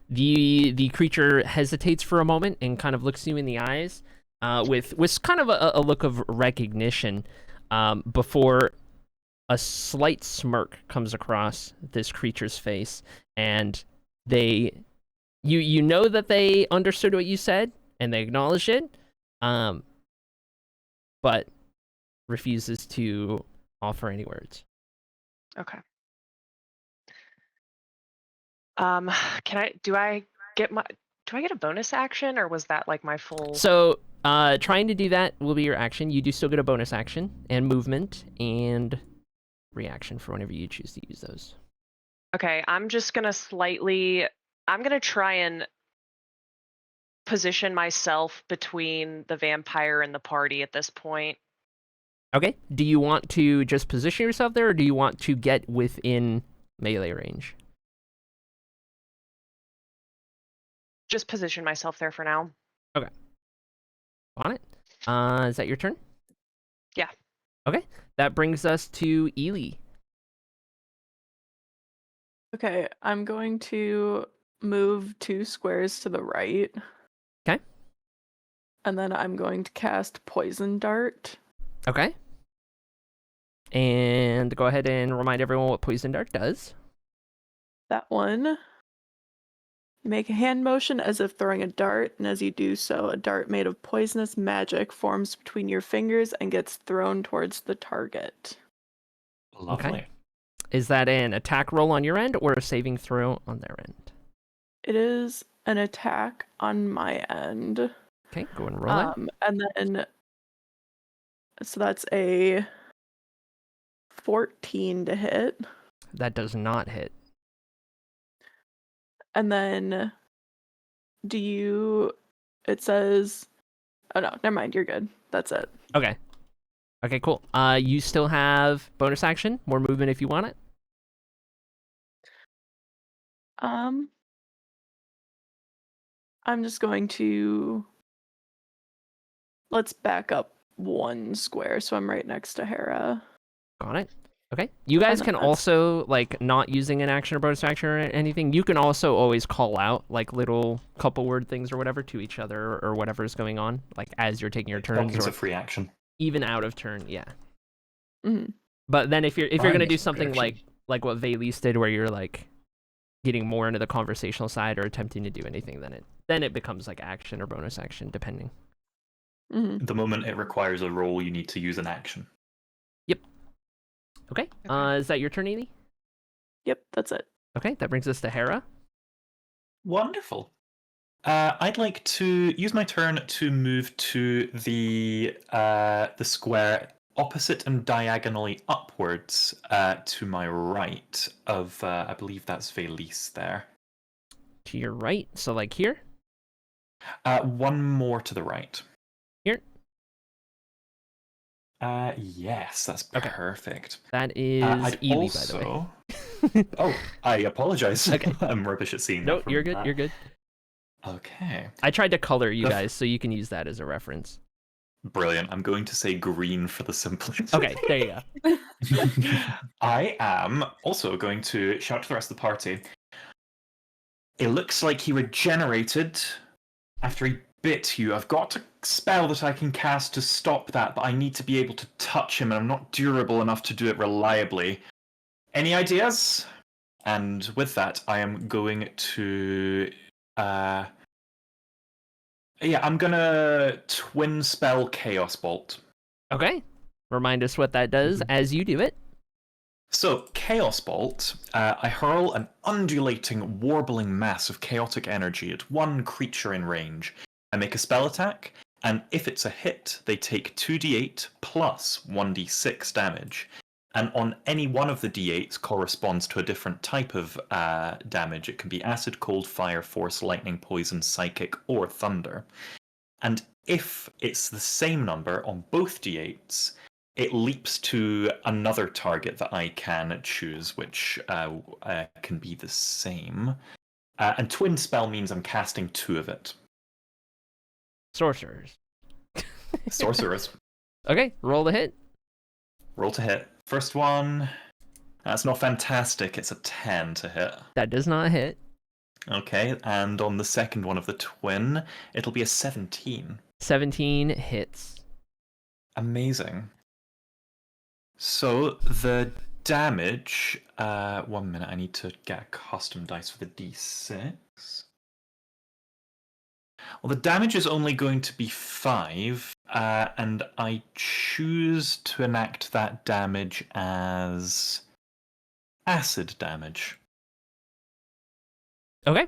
the creature hesitates for a moment and kind of looks you in the eyes with kind of a look of recognition before a slight smirk comes across this creature's face, and you know that they understood what you said and they acknowledged it, but refuses to offer any words. Okay. Do I get a bonus action, or was that like my full? So, trying to do that will be your action. You do still get a bonus action and movement and reaction for whenever you choose to use those. Okay, I'm gonna try and position myself between the vampire and the party at this point. Okay. Do you want to just position yourself there, or do you want to get within melee range? Just position myself there for now. Okay. On it. Is that your turn? Yeah. Okay. That brings us to Ely. Okay, I'm going to move 2 squares to the right. Okay. And then I'm going to cast Poison Dart. Okay. And go ahead and remind everyone what Poison Dart does. That one. You make a hand motion as if throwing a dart, and as you do so, a dart made of poisonous magic forms between your fingers and gets thrown towards the target. Lovely. Okay. Is that an attack roll on your end or a saving throw on their end? It is an attack on my end. Okay, go and roll that. And then, so that's a 14 to hit. That does not hit. And then, it says, oh no, never mind, you're good. That's it. Okay. Okay, cool. You still have bonus action, more movement if you want it. I'm just going to, let's back up 1 square, so I'm right next to Hera. Got it. Okay. You guys then can that's- also, like, not using an action or bonus action or anything, you can also always call out, like, little couple word things or whatever to each other or whatever is going on, like, as you're taking your turns Talking's or a free action. even out of turn, yeah. Mhm. But then if you're Fine, gonna do it's a free something action. like what Vaylise did, where you're like getting more into the conversational side or attempting to do anything, then it becomes like action or bonus action, depending. Mhm. The moment it requires a roll, you need to use an action. Okay. Okay. Is that your turn, Ely? Yep, that's it. Okay, that brings us to Hera. Wonderful. I'd like to use my turn to move to the square opposite and diagonally upwards to my right of, I believe that's Vaylise there. To your right, so like here. One more to the right. Here? Yes, that's Okay. perfect. That is I'd Ely, also... by the way. Oh, I apologize. Okay. I'm rubbish at seeing No, that from you're good. that. You're good. Okay. I tried to color you The- guys, so you can use that as a reference. Brilliant. I'm going to say green for the simplest. Okay, there you go. I am also going to shout to the rest of the party. It looks like he regenerated after he bit you. I've got a spell that I can cast to stop that, but I need to be able to touch him, and I'm not durable enough to do it reliably. Any ideas? And with that, I am going to... I'm gonna twin spell Chaos Bolt. Okay. Remind us what that does as you do it. So, Chaos Bolt, I hurl an undulating, warbling mass of chaotic energy at one creature in range. I make a spell attack, and if it's a hit, they take 2d8 plus 1d6 damage. And on any one of the d8s corresponds to a different type of damage. It can be acid, cold, fire, force, lightning, poison, psychic, or thunder. And if it's the same number on both d8s, it leaps to another target that I can choose, which can be the same. And twin spell means I'm casting 2 of it. Sorcerers. Sorcerers. Okay, roll the hit. Roll to hit. First one. That's not fantastic. It's a 10 to hit. That does not hit. Okay, and on the second one of the twin, it'll be a 17. 17 hits. Amazing. So the damage. 1 minute, I need to get a custom dice for the d6. Well, the damage is only going to be 5, and I choose to enact that damage as acid damage. Okay.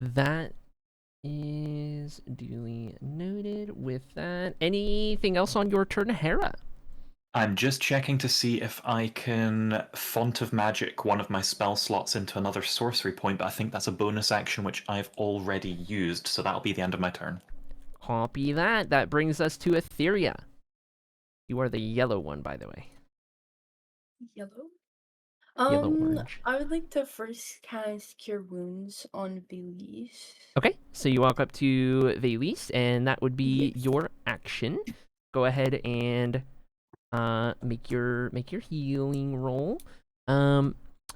That is duly noted with that. Anything else on your turn, Hera? I'm just checking to see if I can Font of Magic one of my spell slots into another sorcery point, but I think that's a bonus action which I've already used, so that'll be the end of my turn. Copy that. That brings us to Etheria. You are the yellow one, by the way. Yellow? Yellow orange. I would like to first cast Cure Wounds on Vaylise. Okay, so you walk up to Vaylise, and that would be Yes. your action. Go ahead and make your healing roll.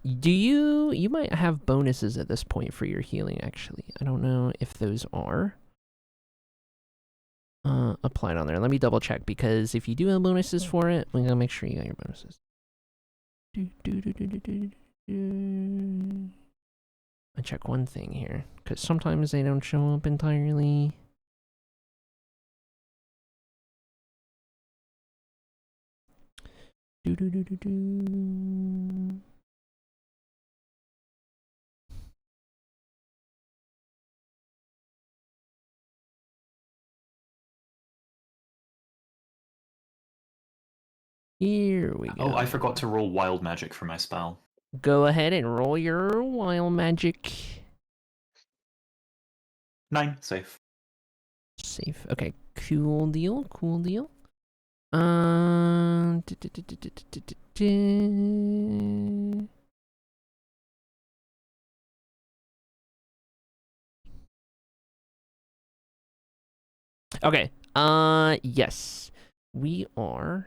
You might have bonuses at this point for your healing, actually. I don't know if those are applied on there. Let me double check, because if you do have bonuses for it, we gotta make sure you got your bonuses. I check one thing here, because sometimes they don't show up entirely. Here we go. Oh, I forgot to roll wild magic for my spell. Go ahead and roll your wild magic. 9, safe. Safe. Okay, cool deal, cool deal. Okay, yes. We are...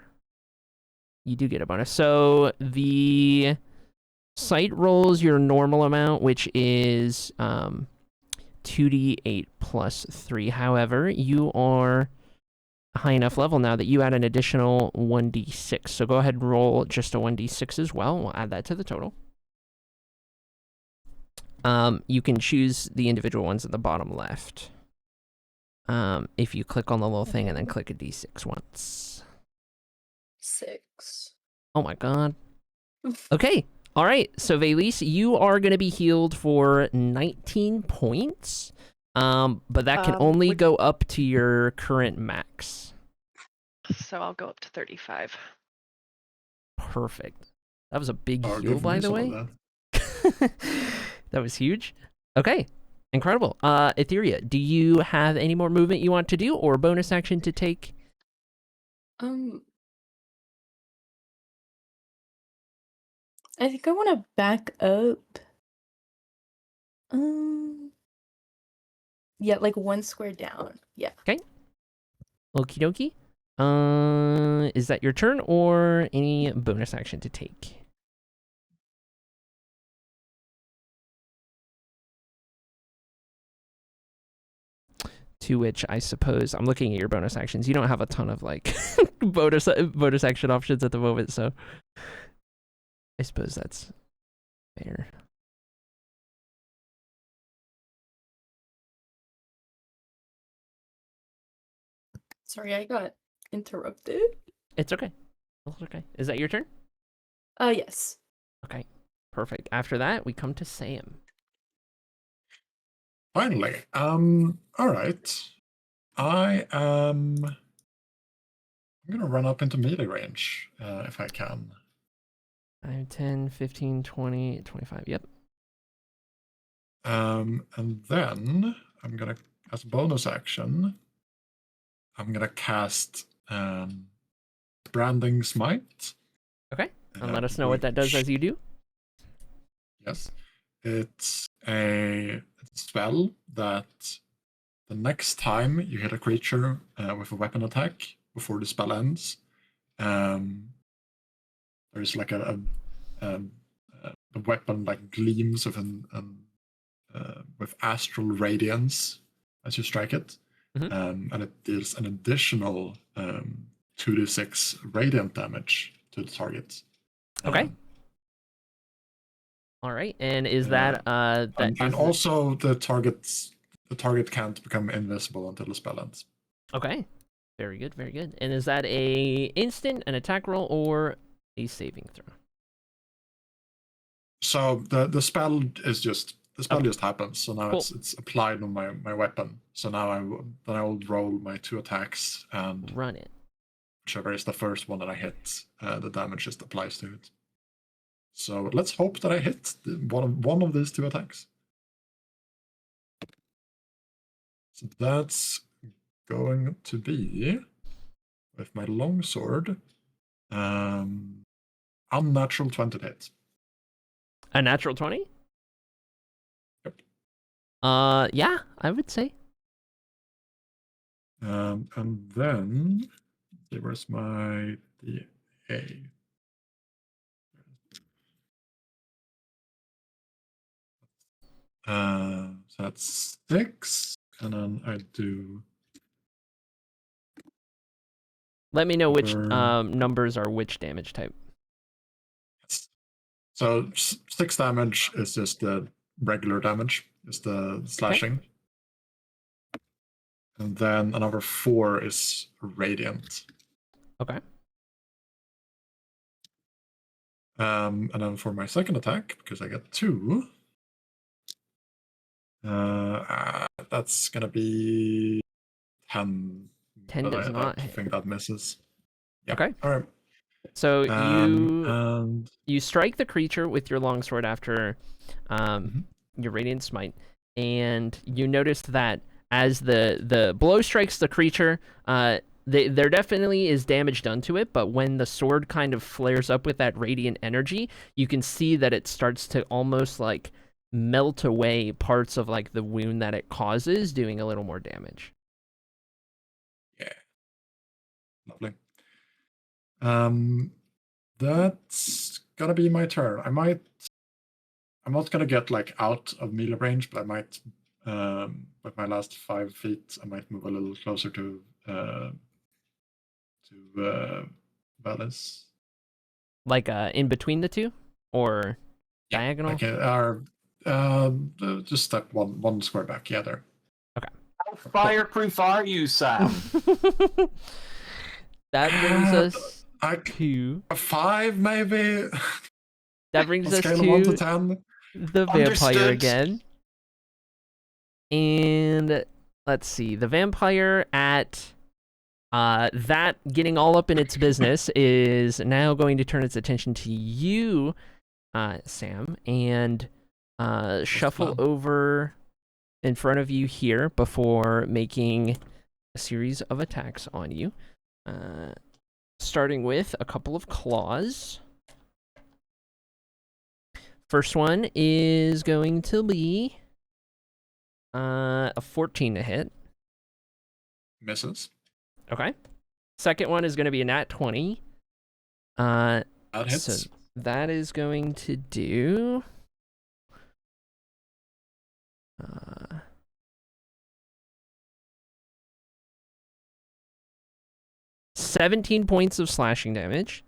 You do get a bonus. So, the site rolls your normal amount, which is 2d8 plus 3. However, you are a high enough level now that you add an additional 1d6. So go ahead and roll just a 1d6 as well. We'll add that to the total. You can choose the individual ones at the bottom left. If you click on the little thing and then click a d6 once. 6. Oh my god. Okay. All right. So Velis, you are going to be healed for 19 points. But that can only go up to your current max. So I'll go up to 35. Perfect. That was a big Oh, heal, give by me the some way. of that. That was huge. Okay. Incredible. Etheria, do you have any more movement you want to do or bonus action to take? I think I want to back up. Yeah, like 1 square down. Yeah. Okay. Okie dokie. Is that your turn or any bonus action to take? To which I suppose I'm looking at your bonus actions. You don't have a ton of like bonus action options at the moment, so I suppose that's fair. Sorry, I got interrupted. It's okay. It's okay. Is that your turn? Yes. Okay. Perfect. After that, we come to Sam. Finally. All right. I'm gonna run up into melee range if I can. 5, 10, 15, 20, 25. Yep. And then I'm gonna, as a bonus action, I'm gonna cast Branding Smite. Okay. And let us know what that does as you do. Yes. It's a spell that the next time you hit a creature with a weapon attack before the spell ends, there's like a weapon like gleams with astral radiance as you strike it, and it deals an additional 2d6 radiant damage to the target. Okay. All right. And is that and also the target can't become invisible until the spell ends. Okay. Very good, very good. And is that a instant, an attack roll, or a saving throw? So the spell is just just happens. So now it's applied on my weapon. So now I will roll my 2 attacks and run it. Whichever is the first one that I hit, the damage just applies to it. So let's hope that I hit one of these 2 attacks. So that's going to be with my longsword, unnatural 20 to hit. A natural 20? Yep. Yeah, I would say. And then where's my DA? So that's 6, and then I do. Let me know which for- numbers are which damage type. So 6 damage is just the regular damage, is the slashing. And then another 4 is radiant. Okay. And then for my second attack, because I get 2, that's gonna be 10. 10 does not I hit. think that misses. Yeah. Okay. All right. So And you strike the creature with your longsword after Mhm. your radiant smite, and you notice that as the blow strikes the creature, there definitely is damage done to it, but when the sword kind of flares up with that radiant energy, you can see that it starts to almost like melt away parts of like the wound that it causes, doing a little more damage. yeah, lovely. That's gonna be my turn. I'm not gonna get like out of melee range, but I might, with my last 5 feet, I might move a little closer to Valis. Like in between the two, or diagonal? Okay, just step one square back. Yeah, there. How fireproof are you, Sam? That brings us I to a 5 maybe. that brings On us scale of 1 to to 10. the vampire Understood. again. And let's see, the vampire at that getting all up in its business is now going to turn its attention to you, Sam, and shuffle fun. over in front of you here before making a series of attacks on you. Starting with a couple of claws. First one is going to be a 14 to hit. Misses. Okay. Second one is going to be a nat 20. That hits. So that is going to do 17 points of slashing damage.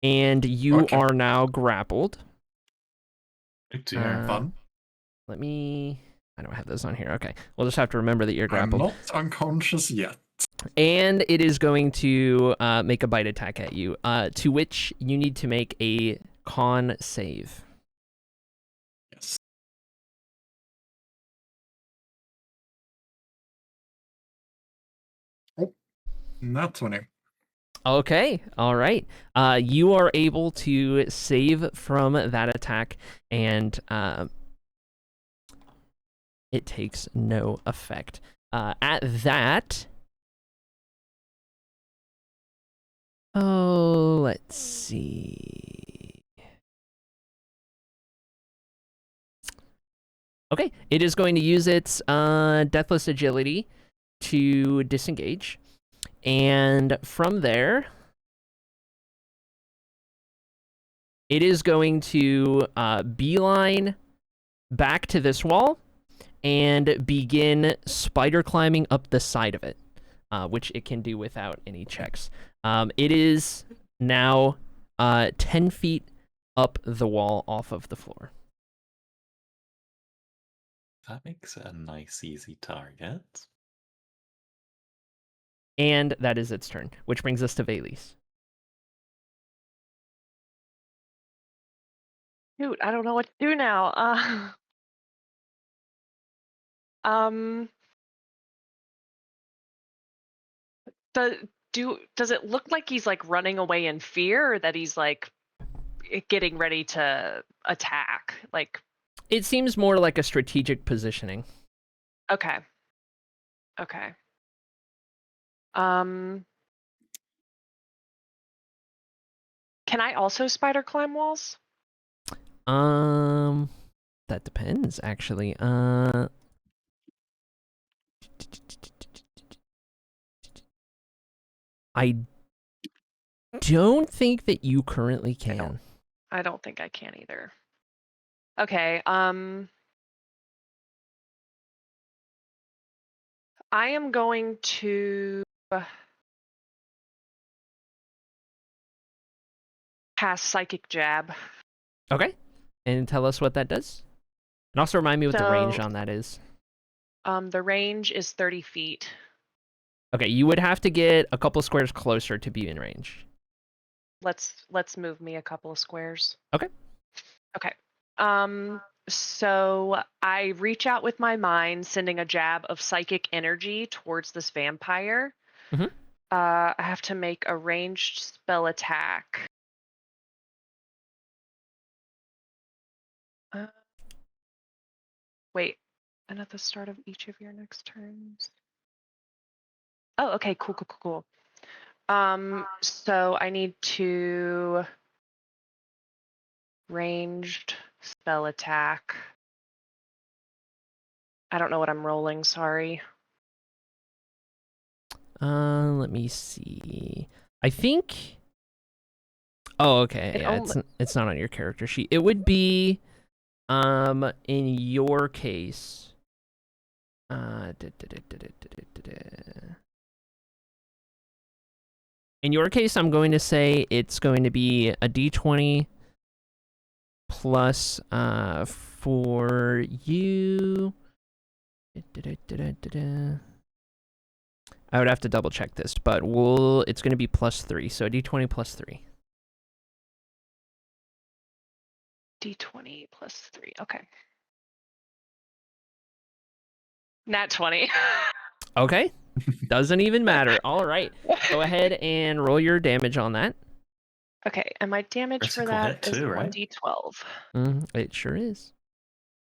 And you Okay. are now grappled. Oh dear. Fun. Let me... I don't have those on here. Okay. We'll just have to remember that you're grappled. I'm not unconscious yet. And it is going to make a bite attack at you, to which you need to make a con save. Yes. Oh, not 20. Okay, all right. You are able to save from that attack, and it takes no effect. At that... Oh, let's see. Okay, it is going to use its Deathless Agility to disengage. And from there, it is going to beeline back to this wall and begin spider climbing up the side of it, which it can do without any checks. It is now 10 feet up the wall off of the floor. That makes it a nice, easy target. And that is its turn, which brings us to Valis. Dude, I don't know what to do now. Does it look like he's like running away in fear, or that he's like getting ready to attack? Like, It seems more like a strategic positioning. okay. Can I also spider climb walls? That depends, actually. I don't think that you currently can. I don't think I can either. Okay, I am going to cast Psychic Jab. Okay. And tell us what that does. And also remind me what the range So- on that is. The range is 30 feet. Okay, you would have to get a couple squares closer to be in range. Let's move me a couple of squares. Okay. Okay. So I reach out with my mind, sending a jab of psychic energy towards this vampire. Mhm. I have to make a ranged spell attack. Wait, and at the start of each of your next turns. Oh, okay, cool. So I need to ranged spell attack. I don't know what I'm rolling, sorry. Let me see. I think. Oh, okay. It Yeah, only- it's not on your character sheet. It would be, in your case. In your case, I'm going to say it's going to be a d20 plus, for you. I would have to double check this, but it's going to be +3, so a d20 plus 3. D20 plus 3, okay. Nat 20. Okay, doesn't even matter. All right, go ahead and roll your damage on that. Okay, and my damage for Critical that hit is too, right? 1d12. It sure is.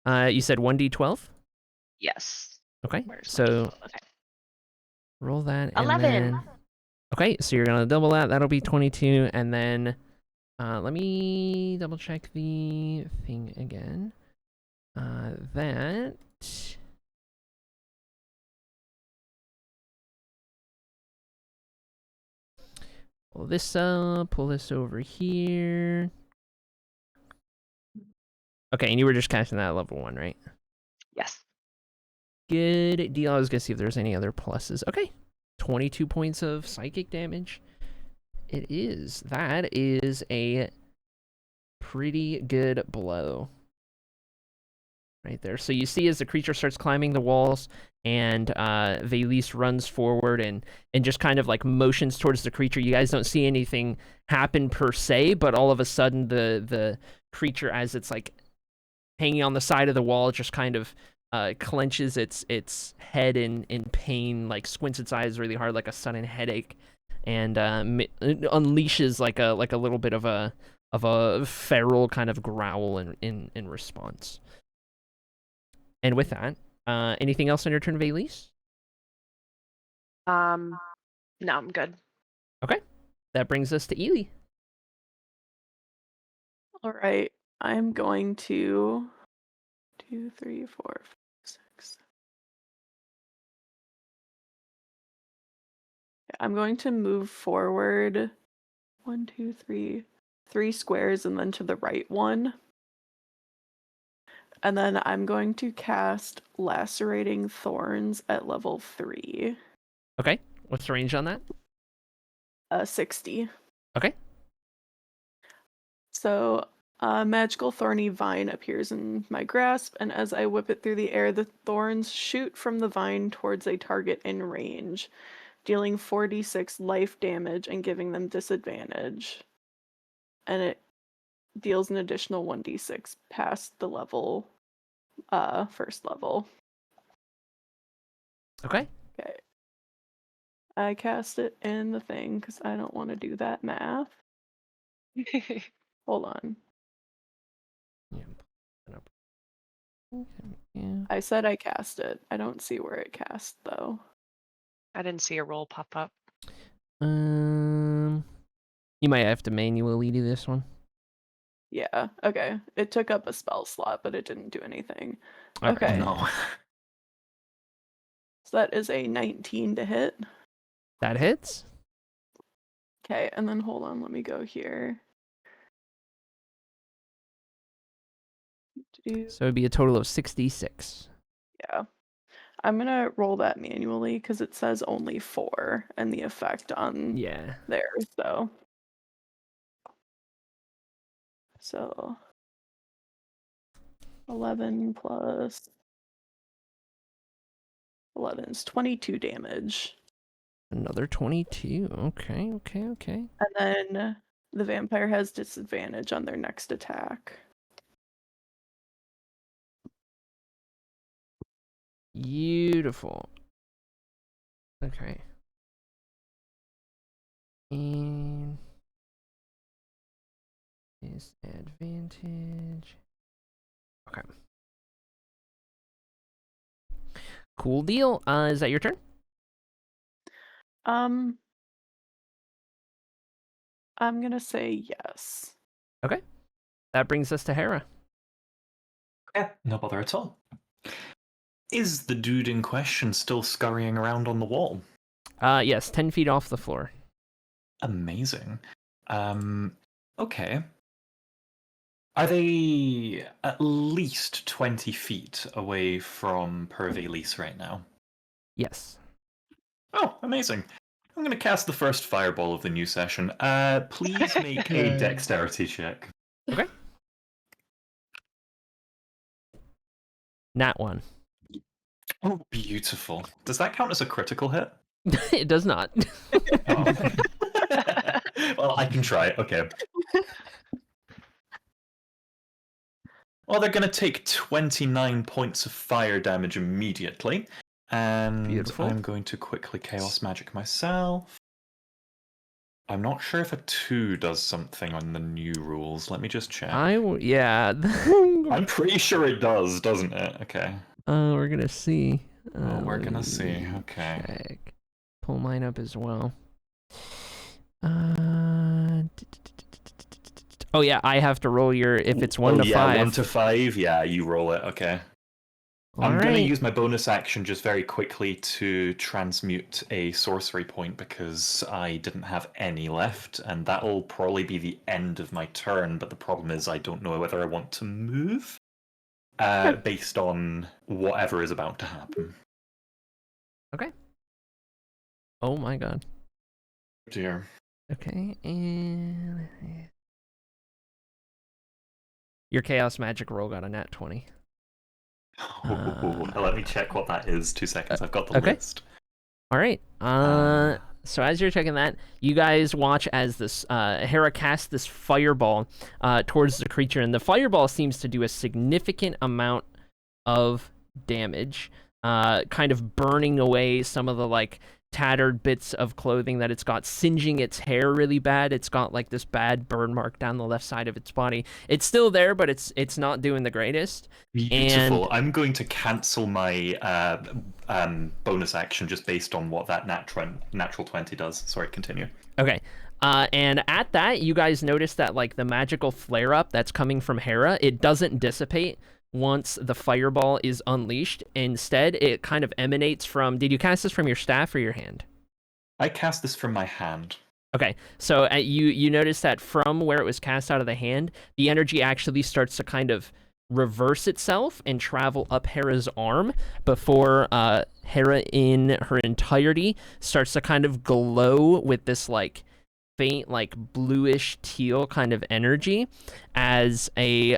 You said 1d12? Yes. Okay, Where's my so D12? Okay. roll that. 11. And then... Okay, so you're going to double that. That'll be 22, and then... let me double check the thing again. That... Pull this up, pull this over here. Okay, and you were just casting that at level 1, right? Yes. Good deal. I was going to see if there's any other pluses. Okay, 22 points of psychic damage. It is. That is a pretty good blow. Right there. So you see as the creature starts climbing the walls, and Valise runs forward and just kind of like motions towards the creature. You guys don't see anything happen per se, but all of a sudden the creature, as it's like hanging on the side of the wall, just kind of clenches its head in pain, like squints its eyes really hard, like a sudden headache, and unleashes like a little bit of a feral kind of growl in response. And with that, anything else on your turn, Valise? No, I'm good. Okay. That brings us to Ely. All right, I'm going to 2, 3, 4, 5, 6. I'm going to move forward 1, 2, 3 squares, and then to the right one. And then I'm going to cast Lacerating Thorns at level 3. Okay. What's the range on that? 60. Okay. So, a magical thorny vine appears in my grasp, and as I whip it through the air, the thorns shoot from the vine towards a target in range, dealing 4d6 life damage and giving them disadvantage. And it deals an additional 1d6 past the level, first level. Okay. Okay. I cast it in the thing because I don't want to do that math. Hold on. Yeah. I said I cast it. I don't see where it cast though. I didn't see a roll pop up. You might have to manually do this one. Yeah, okay. It took up a spell slot, but it didn't do anything. All Okay. right. No. So that is a 19 to hit. That hits. Okay, and then hold on, let me go here. So it'd be a total of 66. Yeah. I'm gonna roll that manually because it says only 4 and the effect on Yeah. there, so 11 plus 11 is 22 damage. Another 22. Okay. And then the vampire has disadvantage on their next attack. Beautiful. Okay. And disadvantage. Okay. Cool deal. Is that your turn? I'm gonna say yes. Okay. That brings us to Hera. Yeah, no bother at all. Is the dude in question still scurrying around on the wall? Yes, 10 feet off the floor. Amazing. Okay. Are they at least 20 feet away from Pervalis right now? Yes. Oh, amazing. I'm going to cast the first fireball of the new session. Please make a Yay. dexterity check. Okay. Nat 1. Oh, beautiful. Does that count as a critical hit? It does not. Oh. Well, I can try. Okay. Well, they're going to take 29 points of fire damage immediately. And Beautiful. I'm going to quickly Chaos Magic myself. I'm not sure if a 2 does something on the new rules. Let me just check. Yeah. I'm pretty sure it does, doesn't it? Okay. We're gonna see. Oh, we're let gonna me see. Okay. Check. Pull mine up as well. Oh yeah, I have to roll your if it's 1 to 5. 1 to 5. Yeah, you roll it. Okay. I'm going to use my bonus action just very quickly to transmute a sorcery point because I didn't have any left, and that'll probably be the end of my turn, but the problem is I don't know whether I want to move based on whatever is about to happen. Okay. Oh my god. Dear. Okay, and your chaos magic roll got a nat 20. Let me check what that is. 2 seconds. I've got the okay. list. All right. So as you're checking that, you guys watch as this Hera casts this fireball towards the creature, and the fireball seems to do a significant amount of damage, kind of burning away some of the like tattered bits of clothing that it's got, singeing its hair really bad. It's got like this bad burn mark down the left side of its body. It's still there, but it's not doing the greatest. Beautiful. And I'm going to cancel my bonus action just based on what that natural 20 does. Sorry, continue. Okay. And at that, you guys notice that like the magical flare-up that's coming from Hera, it doesn't dissipate once the fireball is unleashed. Instead, it kind of emanates from... Did you cast this from your staff or your hand? I cast this from my hand. Okay, so you notice that from where it was cast out of the hand, the energy actually starts to kind of reverse itself and travel up Hera's arm before Hera in her entirety starts to kind of glow with this like faint like bluish teal kind of energy as a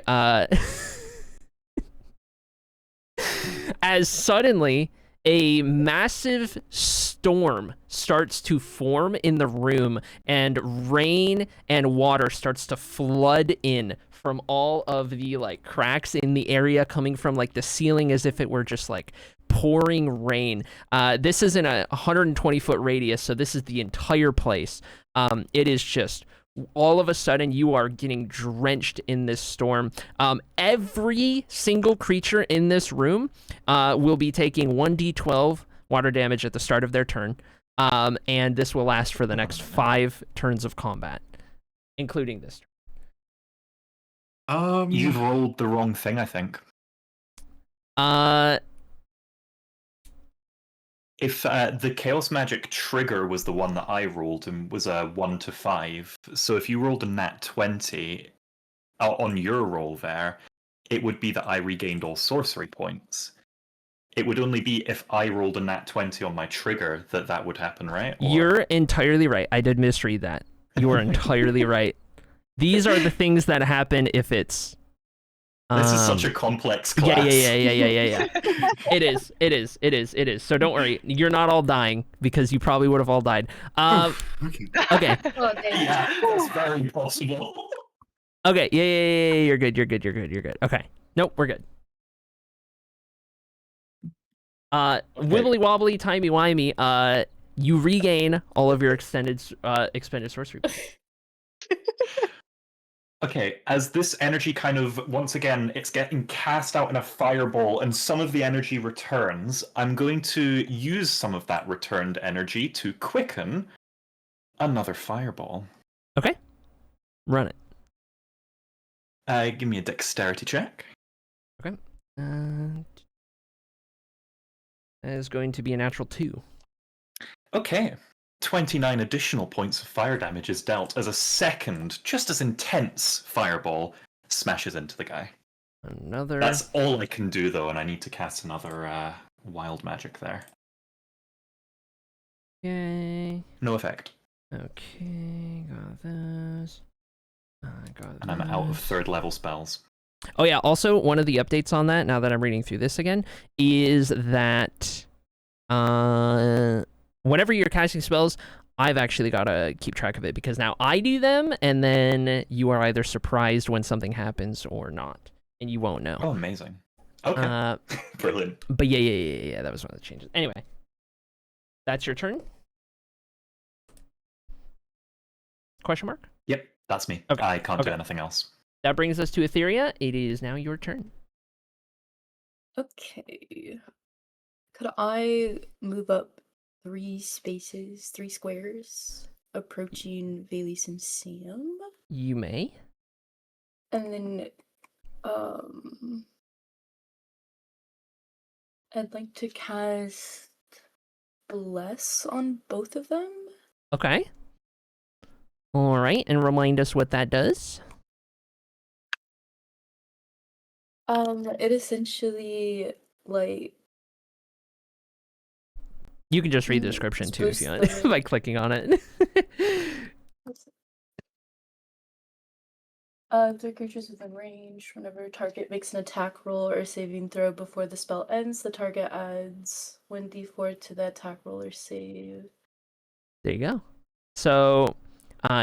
as suddenly a massive storm starts to form in the room, and rain and water starts to flood in from all of the like cracks in the area, coming from like the ceiling as if it were just like pouring rain. This is in a 120-foot radius, so this is the entire place. It is just all of a sudden you are getting drenched in this storm. Every single creature in this room will be taking 1d12 water damage at the start of their turn, and this will last for the next 5 turns of combat, including this turn. You've rolled the wrong thing, I think. If the Chaos Magic trigger was the one that I rolled and was a 1 to 5, so if you rolled a nat 20 on your roll there, it would be that I regained all sorcery points. it would only be if I rolled a nat 20 on my trigger that would happen, right? Or... You're entirely right. I did misread that. You are entirely right. These are the things that happen if it's... This is such a complex class. Yeah. It is. So don't worry. You're not all dying, because you probably would have all died. Okay. Oh, thank you. Yeah, that's very possible. Okay, yeah, you're good. Okay. Nope, we're good. Wibbly wobbly, timey wimey, you regain all of your expended sorcery points. Okay, as this energy kind of, once again, it's getting cast out in a fireball and some of the energy returns, I'm going to use some of that returned energy to quicken another fireball. Okay. Run it. Give me a dexterity check. Okay. That is going to be a natural 2. Okay. 29 additional points of fire damage is dealt as a second, just as intense fireball smashes into the guy. Another... That's all I can do, though, and I need to cast another wild magic there. Yay. No effect. Okay, got this. And I'm out of 3rd level spells. Oh yeah, also, one of the updates on that, now that I'm reading through this again, is that whenever you're casting spells, I've actually got to keep track of it, because now I do them, and then you are either surprised when something happens or not, and you won't know. Oh, amazing. Okay. Brilliant. But yeah, that was one of the changes. Anyway, that's your turn? Question mark? Yep, that's me. Okay. I can't do anything else. That brings us to Etheria. It is now your turn. Okay. Could I move up 3 squares, approaching Valise and Sam? You may. And then, I'd like to cast Bless on both of them. Okay. All right, and remind us what that does. It essentially, like... You can just read the description too if you want, by clicking on it. If the creature's within range, whenever a target makes an attack roll or saving throw before the spell ends, the target adds 1d4 to the attack roll or save. There you go. So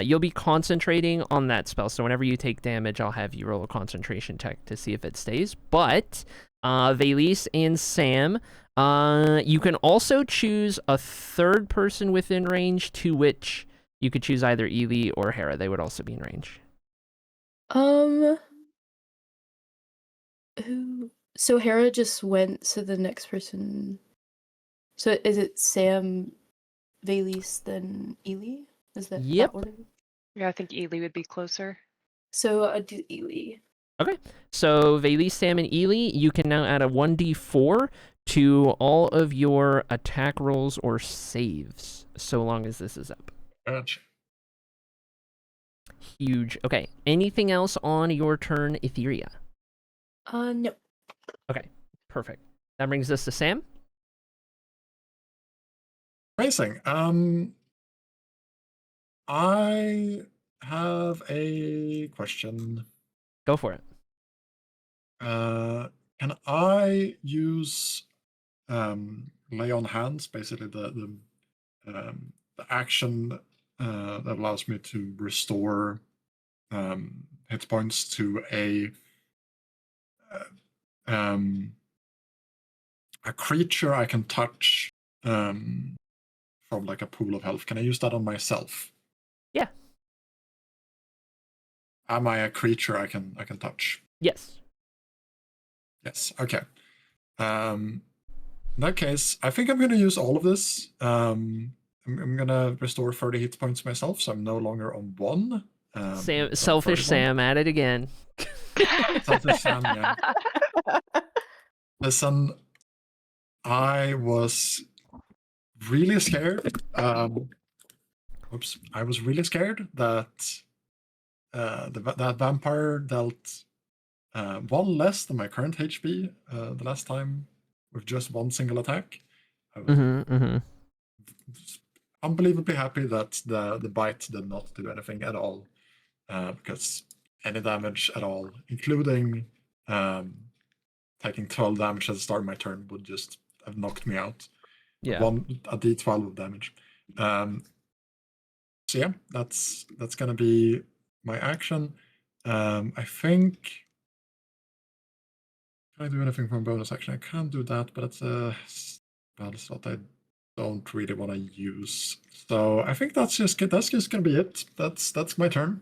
you'll be concentrating on that spell. So whenever you take damage, I'll have you roll a concentration check to see if it stays. But Valise and Sam, you can also choose a 3rd person within range, to which you could choose either Ely or Hera. They would also be in range. So Hera just went, so the next person... So is it Sam, Valise, then Ely? Is that Yep. that order? Yeah, I think Ely would be closer. So I'd do Ely. Okay. So Valise, Sam, and Ely, you can now add a 1d4 to all of your attack rolls or saves, so long as this is up. Gotcha. Huge. Okay. Anything else on your turn, Etheria? No. Okay. Perfect. That brings us to Sam. Amazing. I have a question. Go for it. Can I use lay on hands, basically the action that allows me to restore hit points to a creature I can touch from like a pool of health? Can I use that on myself? Yeah. Am I a creature I can touch? Yes. Yes. Okay. In that case, I think I'm going to use all of this. I'm going to restore 30 hit points myself, so I'm no longer on 1. Sam, selfish 31. Sam, at it again. Selfish Sam, yeah. Listen, I was really scared. I was really scared that that vampire dealt 1 less than my current HP the last time with just one single attack. I was unbelievably happy that the bite did not do anything at all, because any damage at all, including taking 12 damage at the start of my turn, would just have knocked me out. Yeah. A d12 of damage. So yeah, that's gonna be my action. I think. Can I do anything from bonus action? I can't do that, but it's a spell slot I don't really want to use. So I think that's just gonna be it. That's my turn.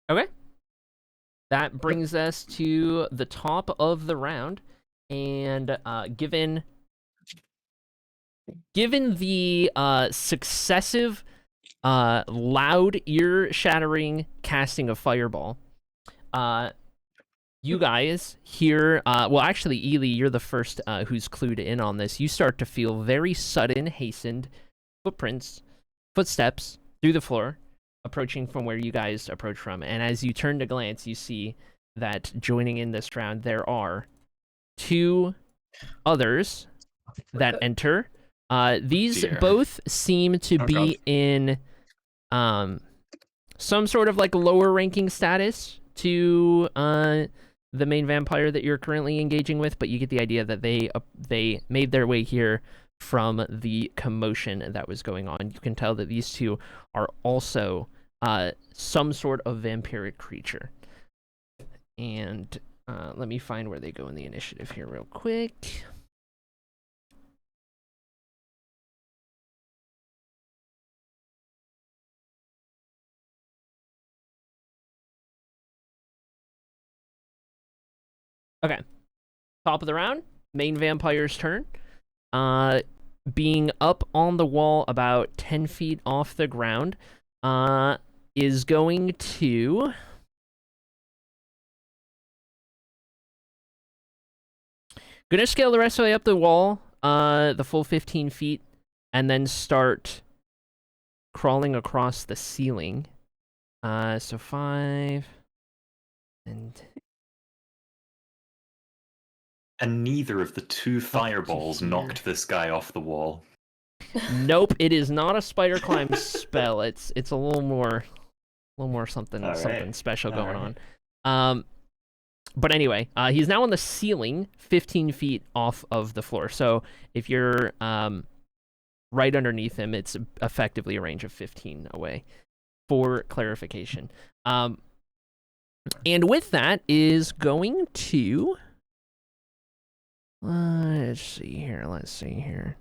Okay. That brings us to the top of the round, and given the successive loud ear-shattering casting of Fireball, you guys hear, well, actually, Ely, you're the first who's clued in on this. You start to feel very sudden, hastened footsteps through the floor, approaching from where you guys approach from. And as you turn to glance, you see that joining in this round, there are 2 others that enter. These both seem to be in some sort of like lower ranking status to the main vampire that you're currently engaging with, but you get the idea that they made their way here from the commotion that was going on. You can tell that these 2 are also some sort of vampiric creature. And let me find where they go in the initiative here real quick. Okay. Top of the round, main vampire's turn. Being up on the wall about 10 feet off the ground, is going to... Gonna scale the rest of the way up the wall, the full 15 feet, and then start crawling across the ceiling. So 5 and... And neither of the 2 fireballs knocked this guy off the wall. Nope, it is not a spider climb spell. It's a little more something special going on. But anyway, he's now on the ceiling, 15 feet off of the floor. So if you're right underneath him, it's effectively a range of 15 away. For clarification, and with that is going to. Let's see here.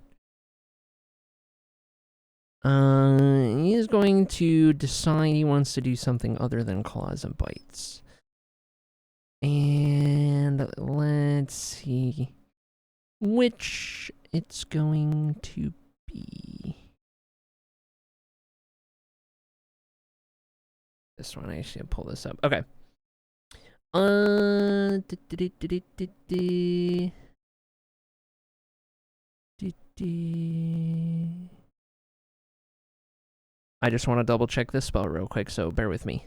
He's going to decide he wants to do something other than claws and bites. And let's see which it's going to be. This one, I should pull this up. Okay. I just want to double check this spell real quick, so bear with me.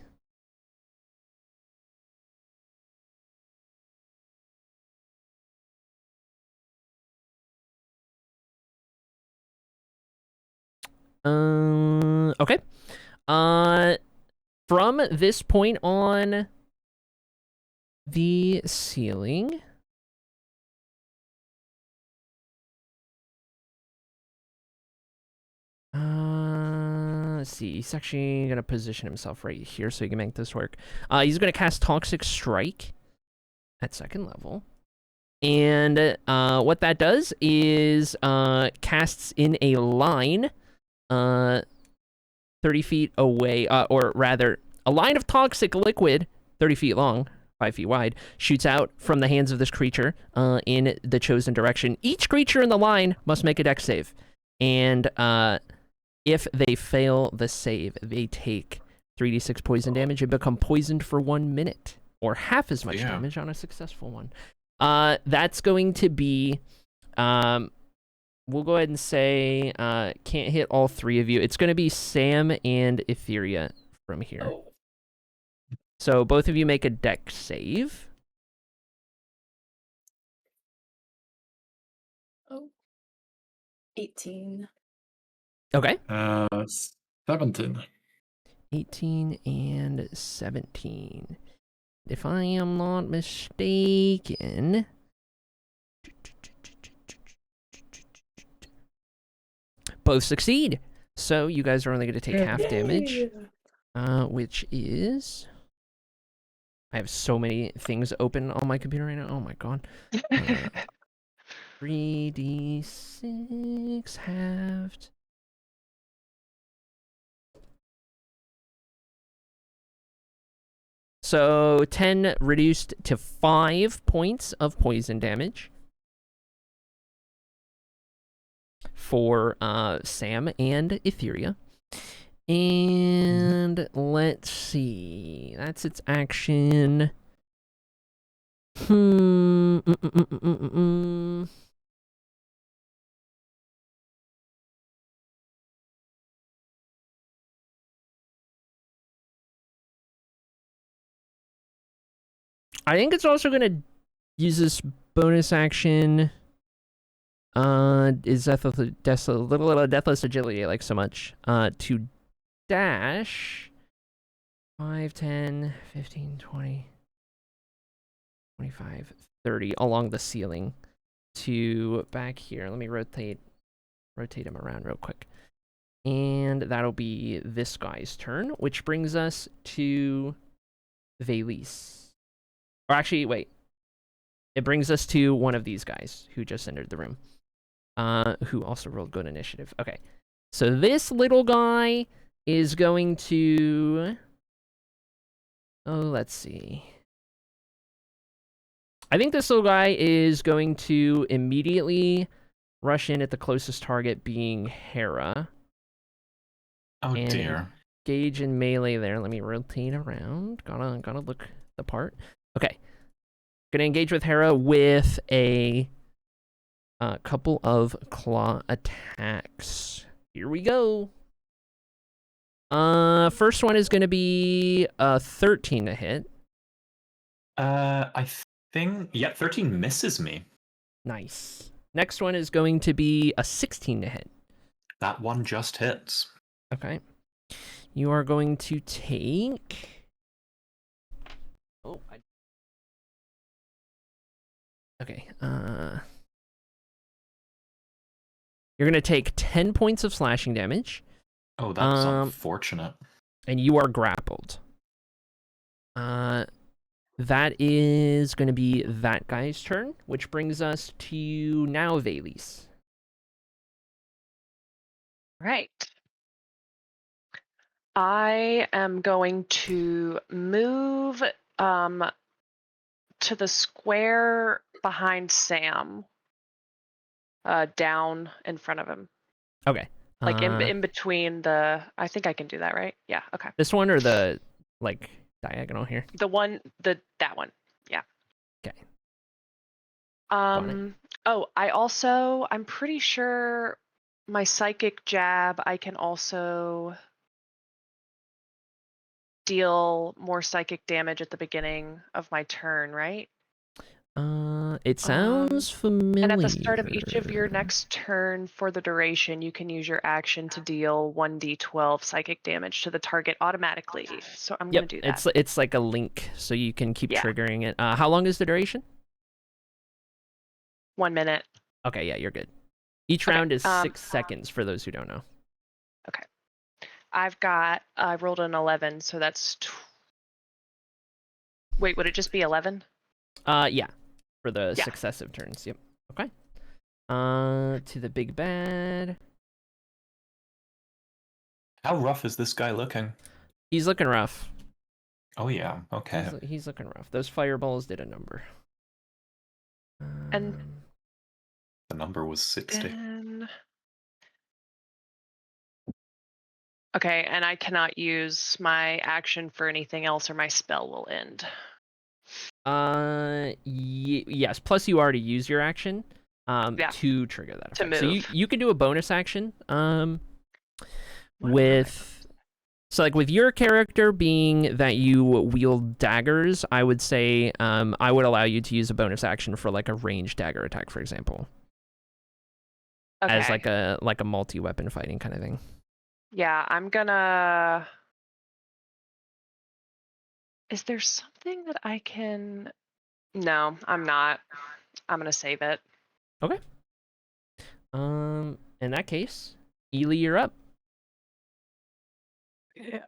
Okay. From this point on the ceiling, let's see. He's actually gonna position himself right here so he can make this work. He's gonna cast Toxic Strike at 2nd level, and what that does is casts in a line, 30 feet away, or rather, a line of toxic liquid, 30 feet long, 5 feet wide, shoots out from the hands of this creature in the chosen direction. Each creature in the line must make a dex save, and if they fail the save, they take 3d6 poison damage and become poisoned for 1 minute, or half as much damage on a successful one. That's going to be, we'll go ahead and say, can't hit all 3 of you. It's going to be Sam and Etheria from here. So both of you make a dex save. 18. Okay. 17. 18 and 17. If I am not mistaken... Both succeed. So you guys are only going to take half damage, which is... I have so many things open on my computer right now. Oh my god. 3d6 halved. So 10 reduced to 5 points of poison damage for Sam and Etheria. And let's see. That's its action. I think it's also going to use this bonus action. Is Deathless Agility, like so much, to dash 5, 10, 15, 20, 25, 30 along the ceiling to back here. Let me rotate him around real quick. And that'll be this guy's turn, which brings us to Valise. Or actually, wait. It brings us to one of these guys who just entered the room. Who also rolled good initiative. Okay. So this little guy is going to... Oh, let's see. I think this little guy is going to immediately rush in at the closest target, being Hera. Oh and dear. Engage in melee there. Let me rotate around. Gotta look the part. Okay. Gonna engage with Hera with a couple of claw attacks. Here we go. First one is gonna be 13 to hit. I think, yeah, 13 misses me. Nice. Next one is going to be a 16 to hit. That one just hits. Okay. You are going to take... Oh, okay, you're going to take 10 points of slashing damage. Oh, that's unfortunate. And you are grappled. That is going to be that guy's turn, which brings us to now Valise. Right. I am going to move to the square behind Sam, down in front of him. Okay. Like in between the... I think I can do that, right? Yeah, okay. This one or the, like, diagonal here? That one. Yeah. Okay. Oh, I'm pretty sure my psychic jab, I can also deal more psychic damage at the beginning of my turn, right? It sounds familiar. And at the start of each of your next turn for the duration, you can use your action to deal 1d12 psychic damage to the target automatically. So I'm going to do that. It's like a link, so you can keep triggering it. How long is the duration? 1 minute. Okay, yeah, you're good. Each round is 6 seconds for those who don't know. Okay. I rolled an 11, so that's... Wait, would it just be 11? Yeah. For the successive turns, yep. Okay. To the big bad. How rough is this guy looking? He's looking rough. Oh yeah, okay. He's looking rough. Those fireballs did a number. And the number was 60. Okay, and I cannot use my action for anything else, or my spell will end. Yes. Plus, you already used your action to trigger that effect. To move. So you can do a bonus action with... So, like, with your character being that you wield daggers, I would say I would allow you to use a bonus action for, like, a ranged dagger attack, for example. Okay. as like a multi-weapon fighting kind of thing. Yeah, I'm gonna. Is there something that I can? No, I'm not. I'm gonna save it. Okay. In that case, Ely, you're up.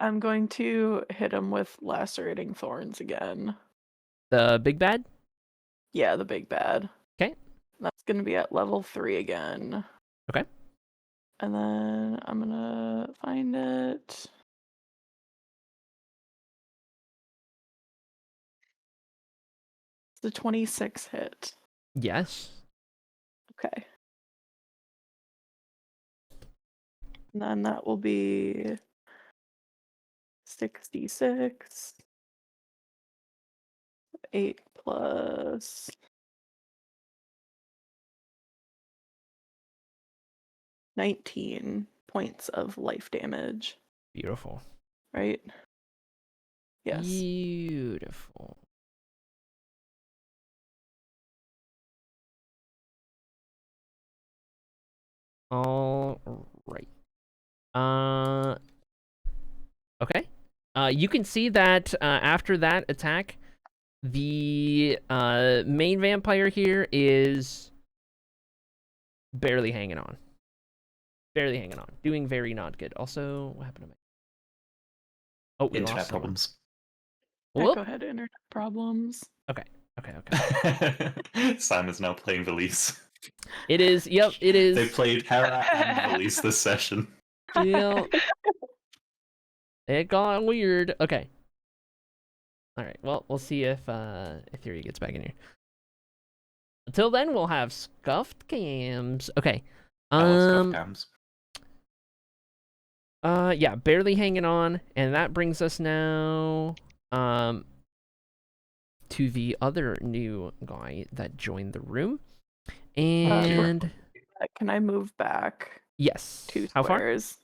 I'm going to hit him with lacerating thorns again. The big bad. Yeah, the big bad. Okay. That's gonna be at level 3 again. Okay. And then I'm gonna find it. It's the 26 hit. Yes. Okay. And then that will be 66. 8 plus 19 points of life damage, Beautiful. right? Yes. Beautiful. All right. Okay. You can see that after that attack, the main vampire here is barely hanging on. Barely hanging on. Doing very not good. Also, what happened to my... Oh, we Internet lost someone. problems. Yeah, Whoop. go ahead, internet problems. Okay. Sam is now playing Valise. It is. Yep, it is. They played Hera and Valise this session. Yeah. It got weird. Okay. All right. Well, we'll see if Theory gets back in here. Until then, we'll have scuffed cams. Okay. Scuff cams. Yeah, barely hanging on, and that brings us now to the other new guy that joined the room. And Can I move back yes. 2 How far? squares?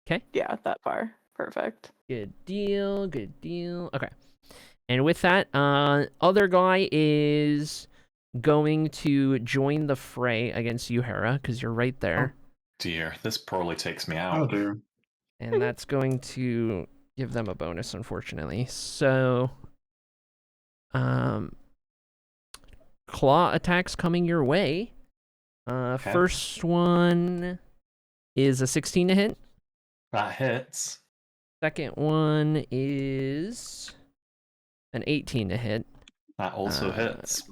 Okay. Yeah, that far. Perfect. Good deal. Good deal. Okay. And with that, other guy is going to join the fray against you, Hera, because you're right there. Dear, this probably takes me Oh out. dear. And that's going to give them a bonus, unfortunately. So, claw attacks coming your way. Okay. First one is a 16 to hit. That hits. Second one is an 18 to hit. That also hits.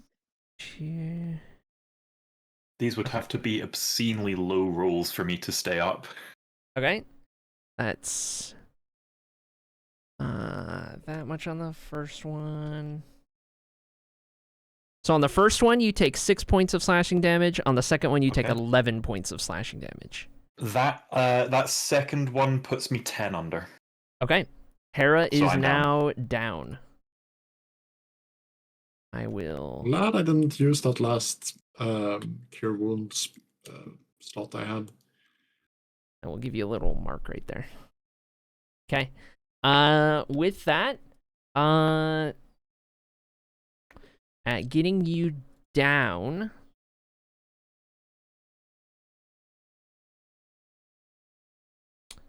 These would have to be obscenely low rolls for me to stay up. Okay. That's that much on the first one. So on the first one, you take 6 points of slashing damage. On the second one, you take 11 points of slashing damage. That second one puts me 10 under. Okay. Hera So is I'm now down. I will... Glad I didn't use that last cure wounds slot I had. I will give you a little mark right there. Okay. With that, at getting you down...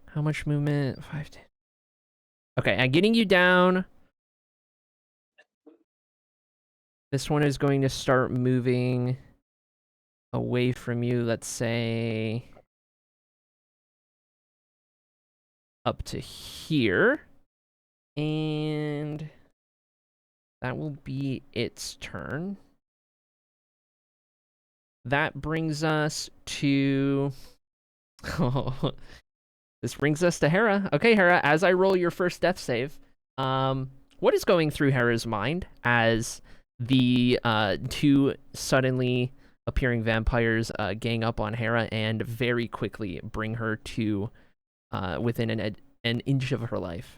How much movement? 5, 10. Okay, at getting you down... This one is going to start moving away from you, let's say... up to here. And... that will be its turn. That brings us to... This brings us to Hera. Okay, Hera, as I roll your first death save, what is going through Hera's mind as the 2 suddenly appearing vampires gang up on Hera and very quickly bring her to within an inch of her life?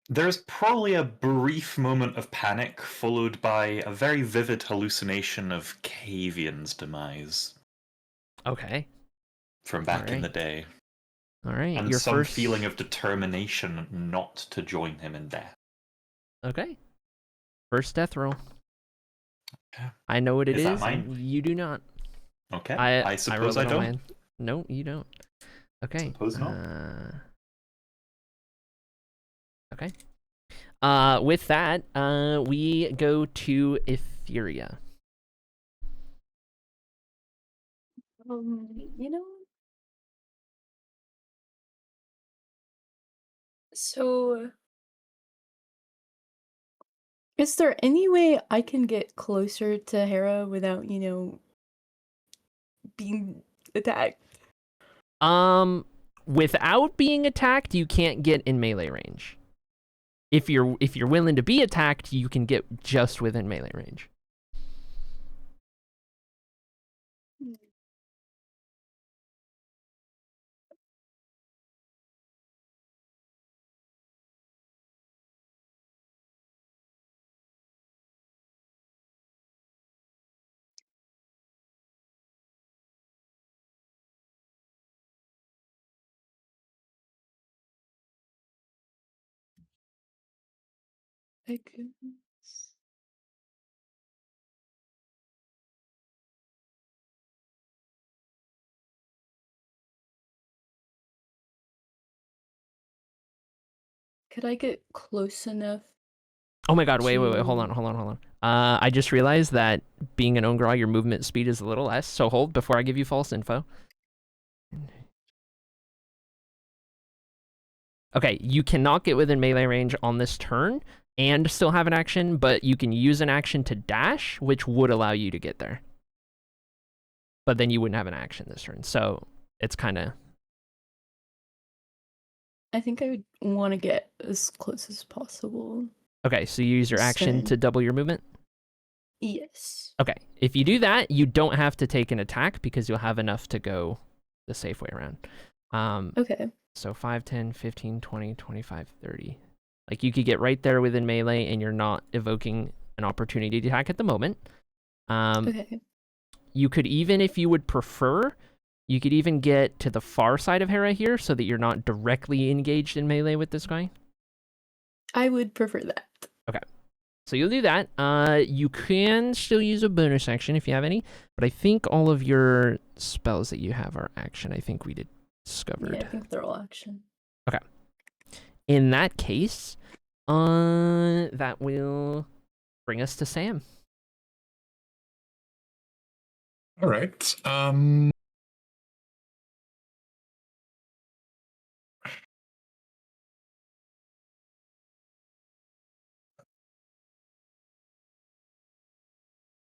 There's probably a brief moment of panic, followed by a very vivid hallucination of Cavian's demise. Okay. From back in the day. Alright, and your some first... feeling of determination not to join him in death. Okay. First death roll. I know what it Is that is. mine? You do not. Okay. I I suppose rolled I it on don't. mine. No, you don't. Okay. Suppose not. Okay. With that, we go to Etheria. You know, so is there any way I can get closer to Hera without, being attacked? Without being attacked, you can't get in melee range. If you're willing to be attacked, you can get just within melee range. My goodness. Could I get close enough? Oh my god, wait, hold on. I just realized that being an Ongra, your movement speed is a little less, so hold before I give you false info. Okay, you cannot get within melee range on this turn and still have an action, but you can use an action to dash, which would allow you to get there. But then you wouldn't have an action this turn, so it's kind of... I think I would want to get as close as possible. Okay, so you use your action to double your movement? Yes. Okay, if you do that, you don't have to take an attack because you'll have enough to go the safe way around. Okay. So 5, 10, 15, 20, 25, 30. Like, you could get right there within melee and you're not evoking an opportunity to attack at the moment. Okay. You could even, if you would prefer, you could even get to the far side of Hera here so that you're not directly engaged in melee with this guy. I would prefer that. Okay. So you'll do that. You can still use a bonus action if you have any, but I think all of your spells that you have are action. I think we discovered. Yeah, I think they're all action. Okay. In that case, that will bring us to Sam. All right.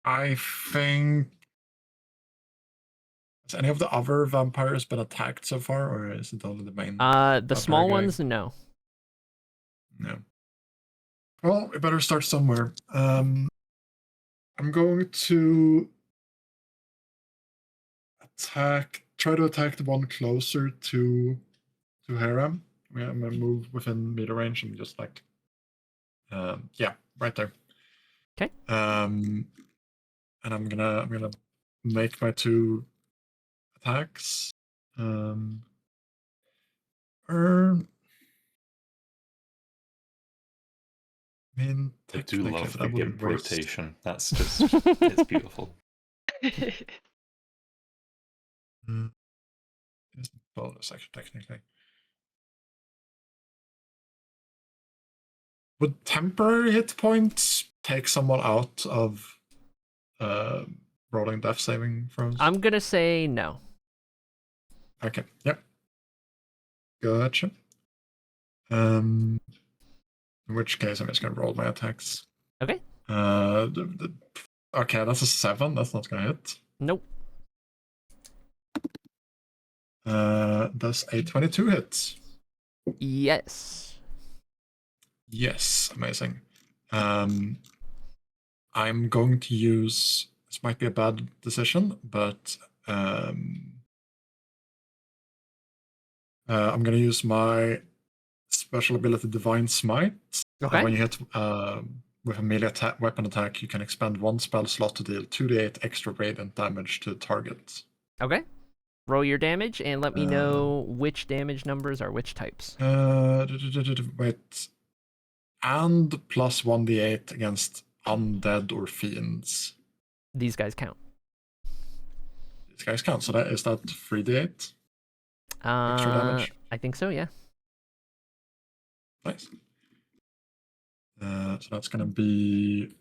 I think... Has any of the other vampires been attacked so far, or is it only the main? The small guy? ones, no. No. Well, we better start somewhere. I'm going to try to attack the one closer to Hera. I'm gonna move within meter range and just like, yeah, right there. Okay. And I'm gonna make my 2 attacks. I mean, I do love the that would GIMP waste. rotation. That's just, it's beautiful. It's a bonus action, technically. Would temporary hit points take someone out of rolling death saving throws? I'm gonna say no. Okay, yep. Gotcha. In which case, I'm just gonna roll my attacks. Okay. Okay, that's a 7. That's not gonna hit. Nope. Does a 22 hit? Yes. Yes, amazing. I'm going to use... This might be a bad decision, but I'm going to use my special ability Divine Smite. Okay. When you hit with a melee weapon attack, you can expend 1 spell slot to deal 2d8 extra radiant damage to the target. Okay. Roll your damage and let me know which damage numbers are which types. Wait. And plus 1d8 against undead or fiends. these guys count. These guys count. So that is that 3d8 extra damage. I think so, yeah. Nice. So that's gonna be.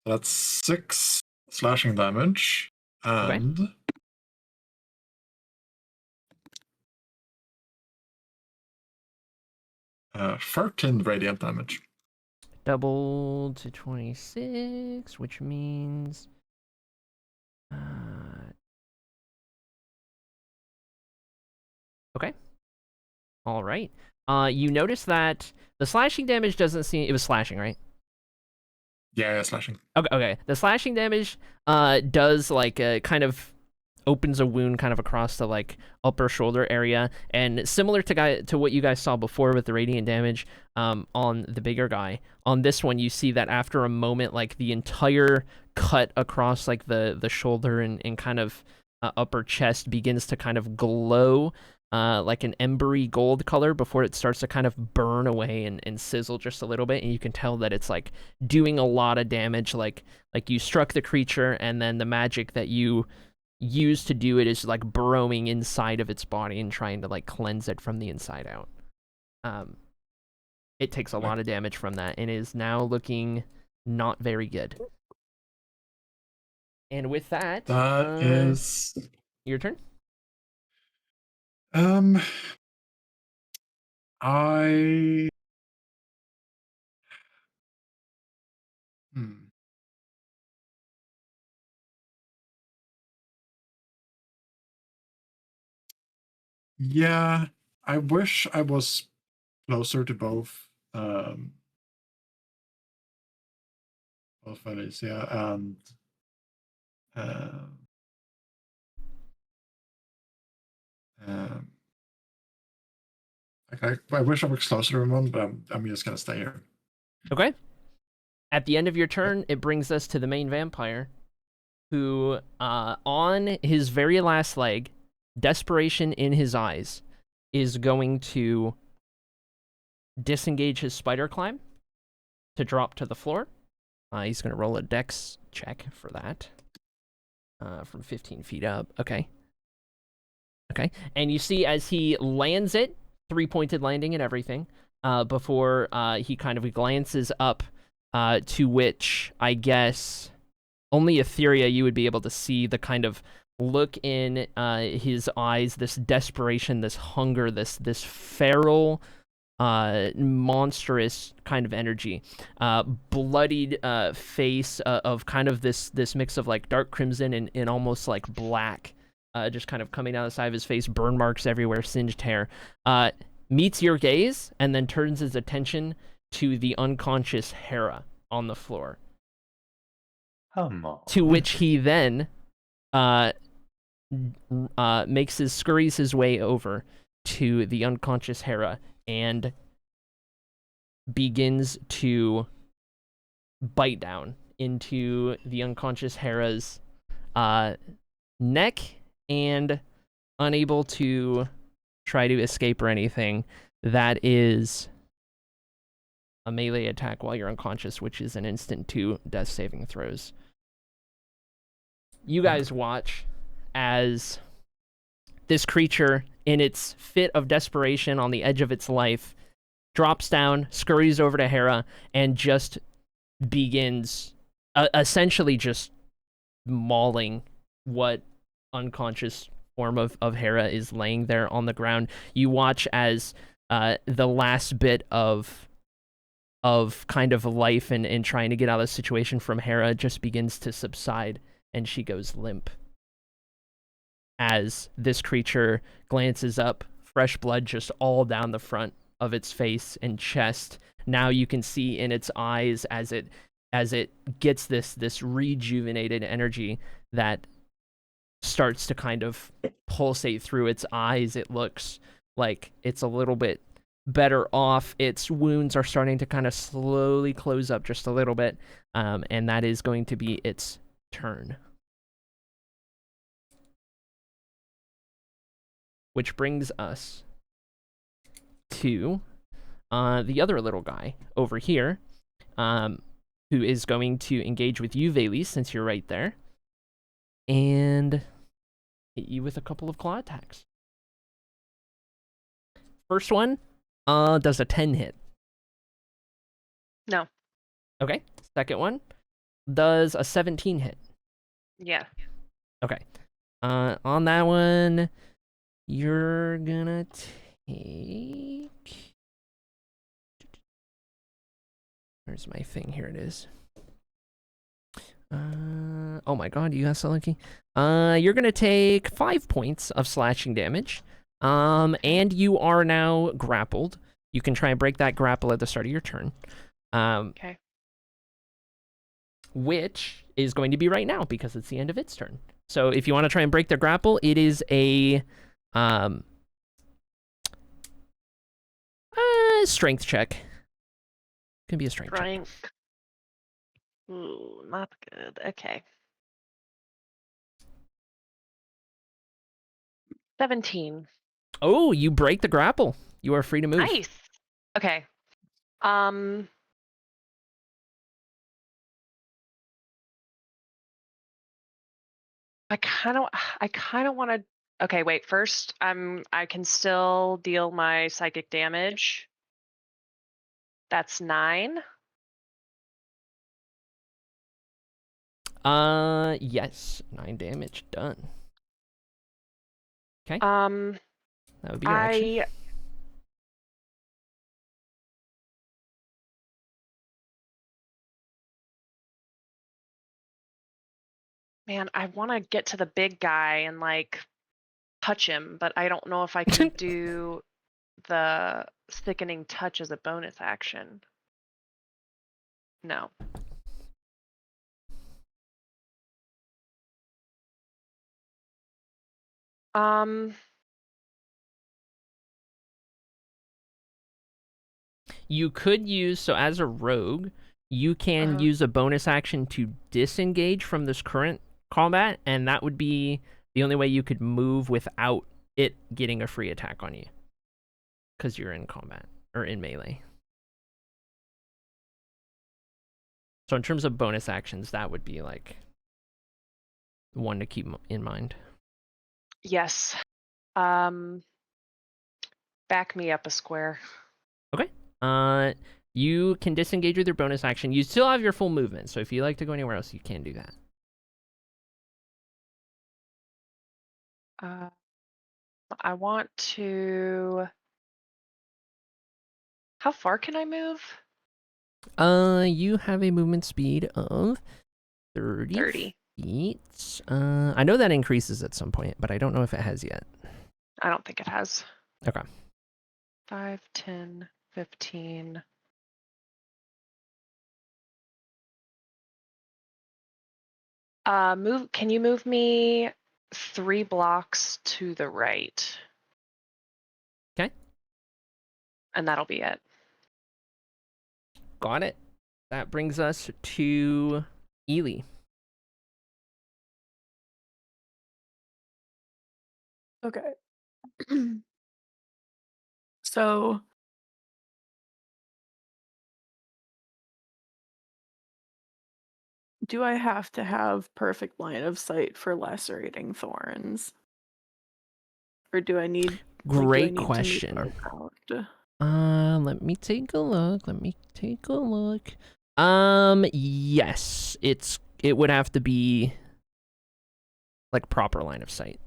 That's 6 slashing damage and 13 radiant damage. Double to 26, which means okay. All right. You notice that the slashing damage doesn't seem. It was slashing, right? Yeah, slashing. Okay. The slashing damage does like kind of opens a wound kind of across the like upper shoulder area, and similar to what you guys saw before with the radiant damage on the bigger guy. On this one, you see that after a moment, like the entire cut across like the shoulder and kind of upper chest begins to kind of glow like an embery gold color before it starts to kind of burn away and sizzle just a little bit, and you can tell that it's like doing a lot of damage, like you struck the creature, and then the magic that you use to do it is like burrowing inside of its body and trying to like cleanse it from the inside out. It takes a lot of damage from that and is now looking not very good. And with that, That is your turn. I. Yeah, I wish I was closer to both Alicia and I wish I was closer to one, but I'm just gonna stay here. Okay. At the end of your turn, it brings us to the main vampire, who, on his very last leg, desperation in his eyes, is going to disengage his spider climb to drop to the floor. He's going to roll a dex check for that. From 15 feet up. Okay. And you see as he lands it, 3-pointed landing and everything, before he kind of glances up, to which, I guess, only Etheria, you would be able to see the kind of look in his eyes, this desperation, this hunger, this feral, monstrous kind of energy, bloodied face of kind of this mix of like dark crimson and almost like black, just kind of coming out of the side of his face, burn marks everywhere, singed hair, meets your gaze and then turns his attention to the unconscious Hera on the floor. Come on. To which he then scurries his way over to the unconscious Hera and begins to bite down into the unconscious Hera's neck, and unable to try to escape or anything, that is a melee attack while you're unconscious, which is an instant 2 death saving throws. You guys watch as this creature, in its fit of desperation on the edge of its life, drops down, scurries over to Hera, and just begins essentially just mauling what unconscious form of Hera is laying there on the ground. You watch as the last bit of kind of life and trying to get out of the situation from Hera just begins to subside, and she goes limp. As this creature glances up, fresh blood just all down the front of its face and chest. Now you can see in its eyes as it gets this rejuvenated energy that starts to kind of pulsate through its eyes. It looks like it's a little bit better off. Its wounds are starting to kind of slowly close up just a little bit, and that is going to be its turn. Which brings us to the other little guy over here, who is going to engage with you, Vayli, since you're right there, and hit you with a couple of claw attacks. First one does a 10 hit. No. Okay. Second one does a 17 hit. Yeah. Okay. On that one, you're gonna take... Where's my thing? Here it is. Oh my god, you got so lucky. You're gonna take 5 points of slashing damage. And you are now grappled. You can try and break that grapple at the start of your turn. Okay. Which is going to be right now because it's the end of its turn. So if you want to try and break the grapple, it is a strength check. Can be a strength check. Strength. Ooh, not good. Okay. 17. Oh, you break the grapple. You are free to move. Nice. Okay. I kind of want to. Okay, wait. First, I can still deal my psychic damage. That's 9. Yes, 9 damage done. Okay. That would be your action. Man, I want to get to the big guy and like touch him, but I don't know if I can do the thickening touch as a bonus action. No. You could use, so as a rogue, you can use a bonus action to disengage from this current combat, and that would be the only way you could move without it getting a free attack on you. Because you're in combat, or in melee. So in terms of bonus actions, that would be like one to keep in mind. Yes. Back me up a square. Okay. You can disengage with your bonus action. You still have your full movement, so if you like to go anywhere else, you can do that. I want to... How far can I move? You have a movement speed of 30 feet. I know that increases at some point, but I don't know if it has yet. I don't think it has. Okay. 5, 10, 15. Can you move me 3 blocks to the right? Okay. And that'll be it. Got it. That brings us to Ely. Okay. So do I have to have perfect line of sight for lacerating thorns? Or do I need Great question. Let me take a look. Yes, it would have to be like proper line of sight.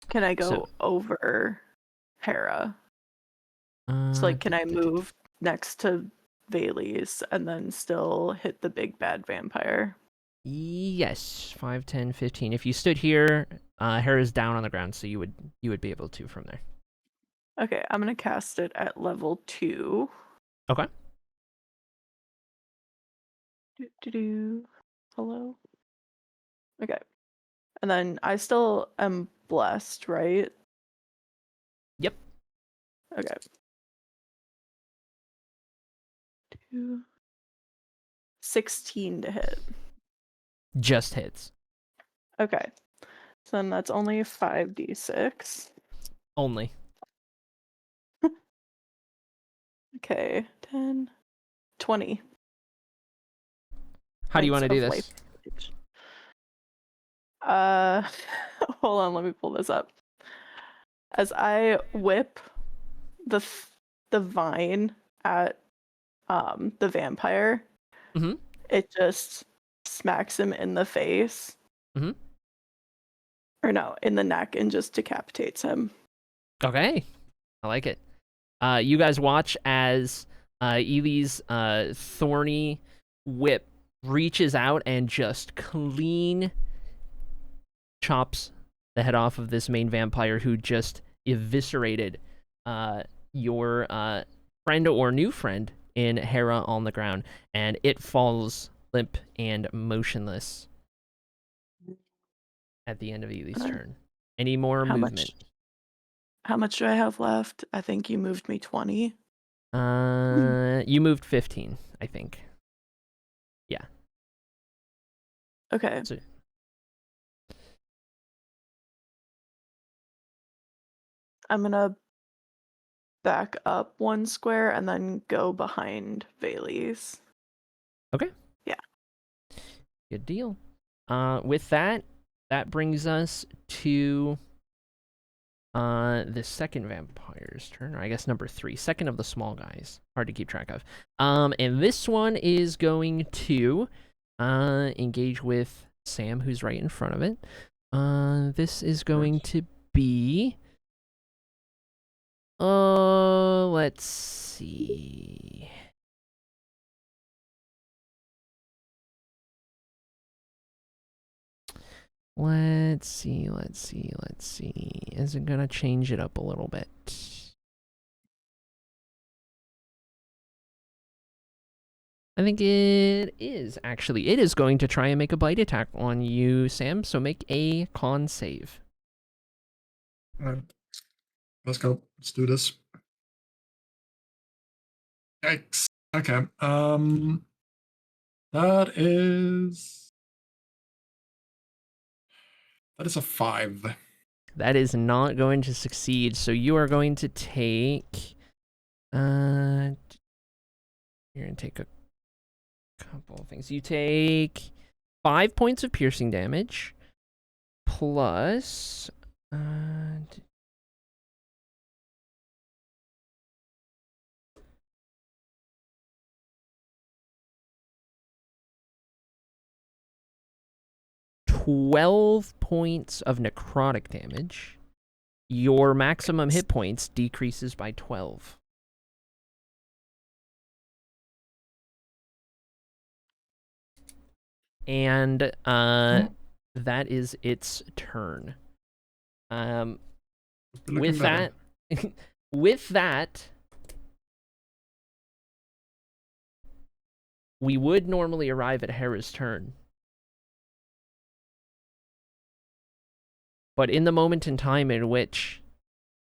Can I go over Hera? So like, can I move next to Vayli's and then still hit the big bad vampire? Yes, 5, 10, 15. If you stood here, Hera's down on the ground, so you would be able to from there. Okay, I'm gonna cast it at level 2. Okay. Hello? Okay. And then I still am blessed, right? Yep. Okay. 16 to hit. Just hits. Okay. So then that's only 5d6. Only. Okay, 10, 20. How do you want to points do of this? life damage. Hold on, let me pull this up. As I whip the vine at the vampire, Mhm. it just smacks him in the face. Mhm. Or no, in the neck, and just decapitates him. Okay, I like it. You guys watch as Ely's thorny whip reaches out and just clean chops the head off of this main vampire who just eviscerated your friend or new friend in Hera on the ground, and it falls limp and motionless at the end of Ely's turn. Any more How movement? How much do I have left? I think you moved me 20. You moved 15, I think. Yeah. Okay. So, I'm gonna back up 1 square and then go behind Vaylis. okay. Yeah. Good deal. With that brings us to the second vampire's turn, or I guess number 3, second of the small guys. Hard to keep track of. And this one is going to engage with Sam, who's right in front of it. This is going to be let's see. Let's see. Is it gonna change it up a little bit? I think it is, actually. It is going to try and make a bite attack on you, Sam, so make a con save. Alright. Let's go. Let's do this. Yikes. Okay. That is a 5. That is not going to succeed, so you are going to take... you're going to take a couple of things. You take 5 points of piercing damage, plus... 12 points of necrotic damage. Your maximum hit points decreases by 12. And that is its turn. With that, with that, we would normally arrive at Hera's turn. But in the moment in time in which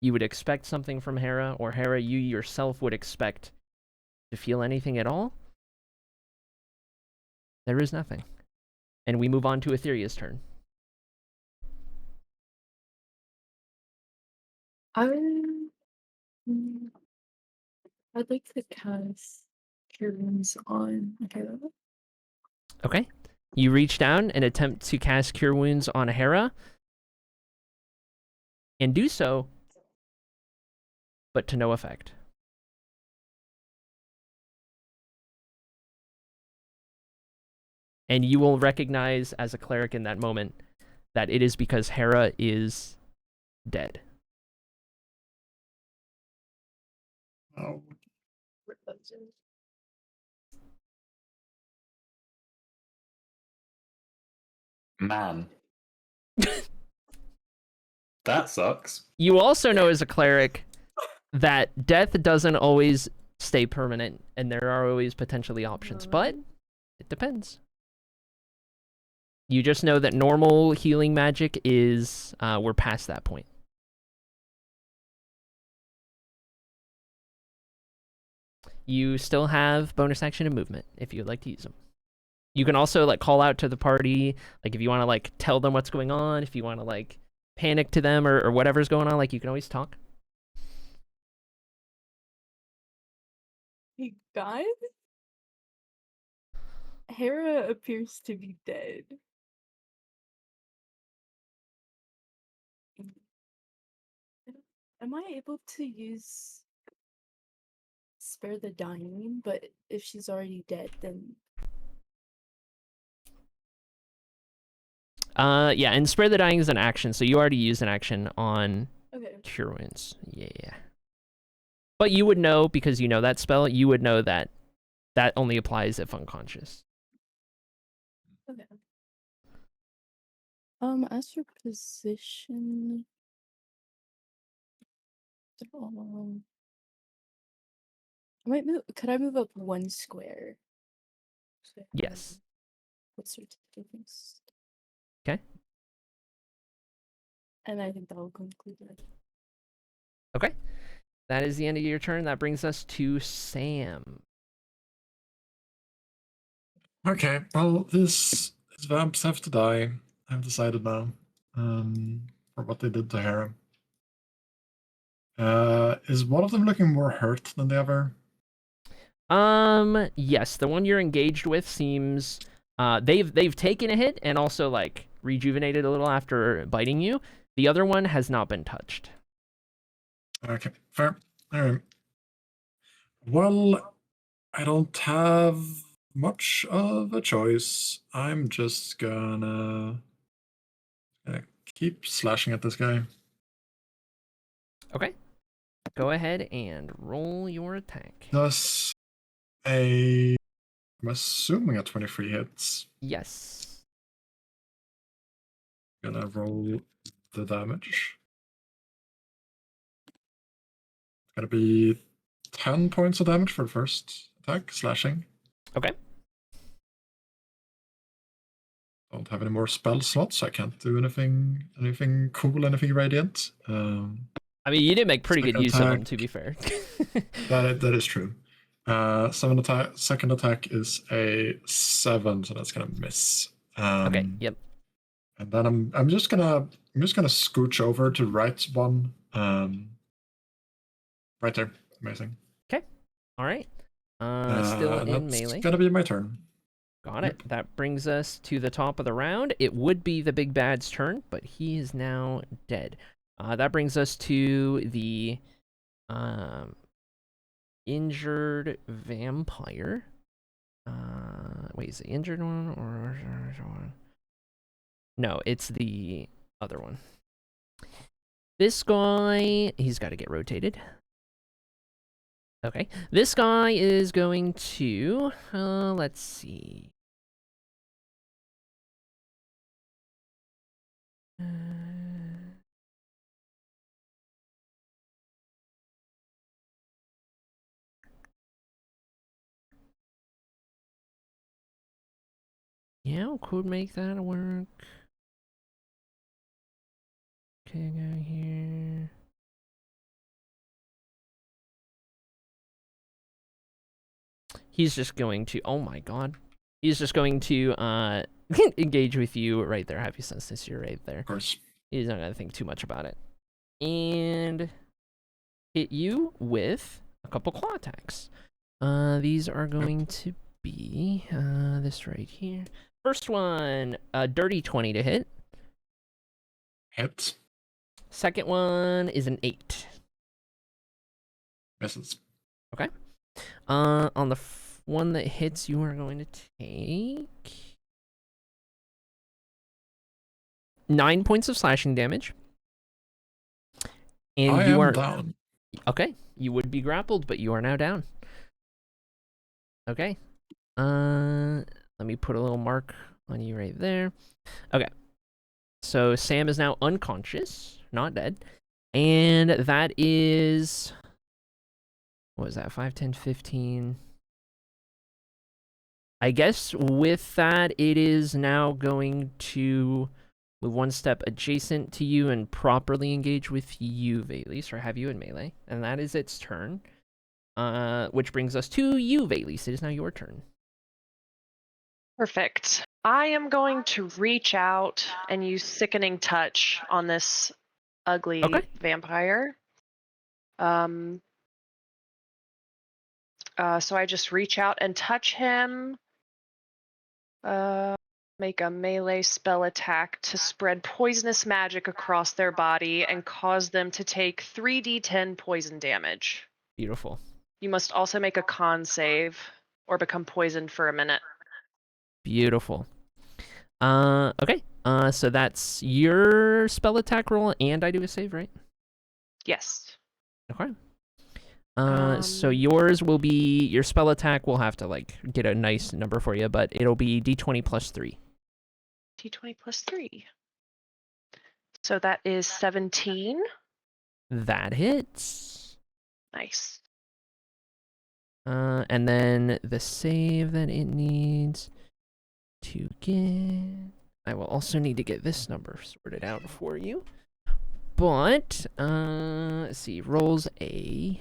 you would expect something from Hera, or Hera, you yourself would expect to feel anything at all, there is nothing. And we move on to Etheria's turn. I'd like to cast Cure Wounds on Hera. Okay. You reach down and attempt to cast Cure Wounds on Hera, and do so, but to no effect. And you will recognize as a cleric in that moment that it is because Hera is dead. Oh. Man. That sucks. You also know as a cleric that death doesn't always stay permanent, and there are always potentially options, but it depends. You just know that normal healing magic is, we're past that point. You still have bonus action and movement if you'd like to use them. You can also like call out to the party, like if you want to like tell them what's going on, if you want to like panic to them or whatever's going on, like you can always talk. Hey, God? Hera appears to be dead. Am I able to use Spare the Dying? But if she's already dead, then... Yeah, and Spare the Dying is an action, so you already used an action on Okay. Cure Wounds. Yeah. But you would know, because you know that spell, you would know that that only applies if unconscious. Okay. As for position... I might move... Could I move up 1 square? Yes. What's your difference? Okay. And I think that will conclude it. Okay. That is the end of your turn. That brings us to Sam. Okay, well, these vamps have to die. I've decided now. For what they did to Hera. Is one of them looking more hurt than the other? Yes, the one you're engaged with seems they've taken a hit and also like rejuvenated a little after biting you. The other one has not been touched. Okay, fair. Alright. Well, I don't have much of a choice. I'm just gonna keep slashing at this guy. Okay. Go ahead and roll your attack. Does I'm assuming a 23 hits. Yes. Gonna roll the damage. It's gonna be 10 points of damage for the first attack, slashing. Okay. Don't have any more spell slots, so I can't do anything cool, anything radiant. I mean, you did make pretty good use of them, to be fair. That is true. Second attack is a 7, so that's gonna miss. Okay. Yep. And then I'm just gonna scooch over to right one. Right there. Amazing. Okay. All right. Still in that's melee. gonna be my turn. Got it. That brings us to the top of the round. It would be the big bad's turn, but he is now dead. That brings us to the injured vampire. Wait, is it injured one or one? No, it's the other one. This guy, he's got to get rotated. Okay, this guy is going to, let's see. Yeah, could make that work. Okay, go here. He's just going to, oh my god. He's just going to engage with you right there. Happy sense since you're right there. Of course. He's not going to think too much about it. And hit you with a couple claw attacks. These are going to be this right here. First one, a dirty 20 to hit. Hit. Second one is an 8. Misses. Okay. On the one that hits, you are going to take 9 points of slashing damage. And I you am are down. okay. You would be grappled, but you are now down. Okay. Let me put a little mark on you right there. Okay. So Sam is now unconscious, not dead. And that is, what was that? 5, 10, 15. I guess with that, it is now going to move one step adjacent to you and properly engage with you, Valis, or have you in melee. And that is its turn. Which brings us to you, Valis. It is now your turn. Perfect. I am going to reach out and use Sickening Touch on this ugly Okay. vampire. So I just reach out and touch him. Make a melee spell attack to spread poisonous magic across their body and cause them to take 3d10 poison damage. Beautiful. You must also make a con save or become poisoned for a minute. Beautiful. Okay. So that's your spell attack roll, and I do a save, right? Yes. Okay. So Um, yours will be your spell attack. We'll have to like get a nice number for you, but it'll be d20 plus 3. d20 plus 3. So that is 17. That hits. Nice. And then the save that it needs to get. I will also need to get this number sorted out for you. But let's see. Rolls a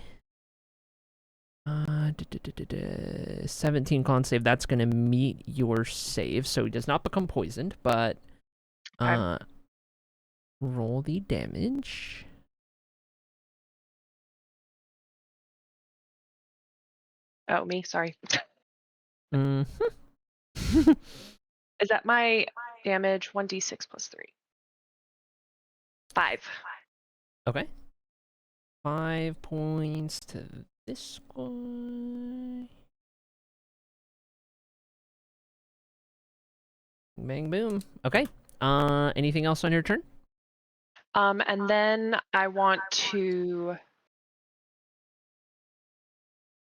17 con save. That's gonna meet your save, so he does not become poisoned. But roll the damage. Oh, me. Sorry. Mm-hmm. Is that my damage? 1d6 plus 3. 5. Okay. 5 points to this guy. Bang boom. Okay. Anything else on your turn? And then I want to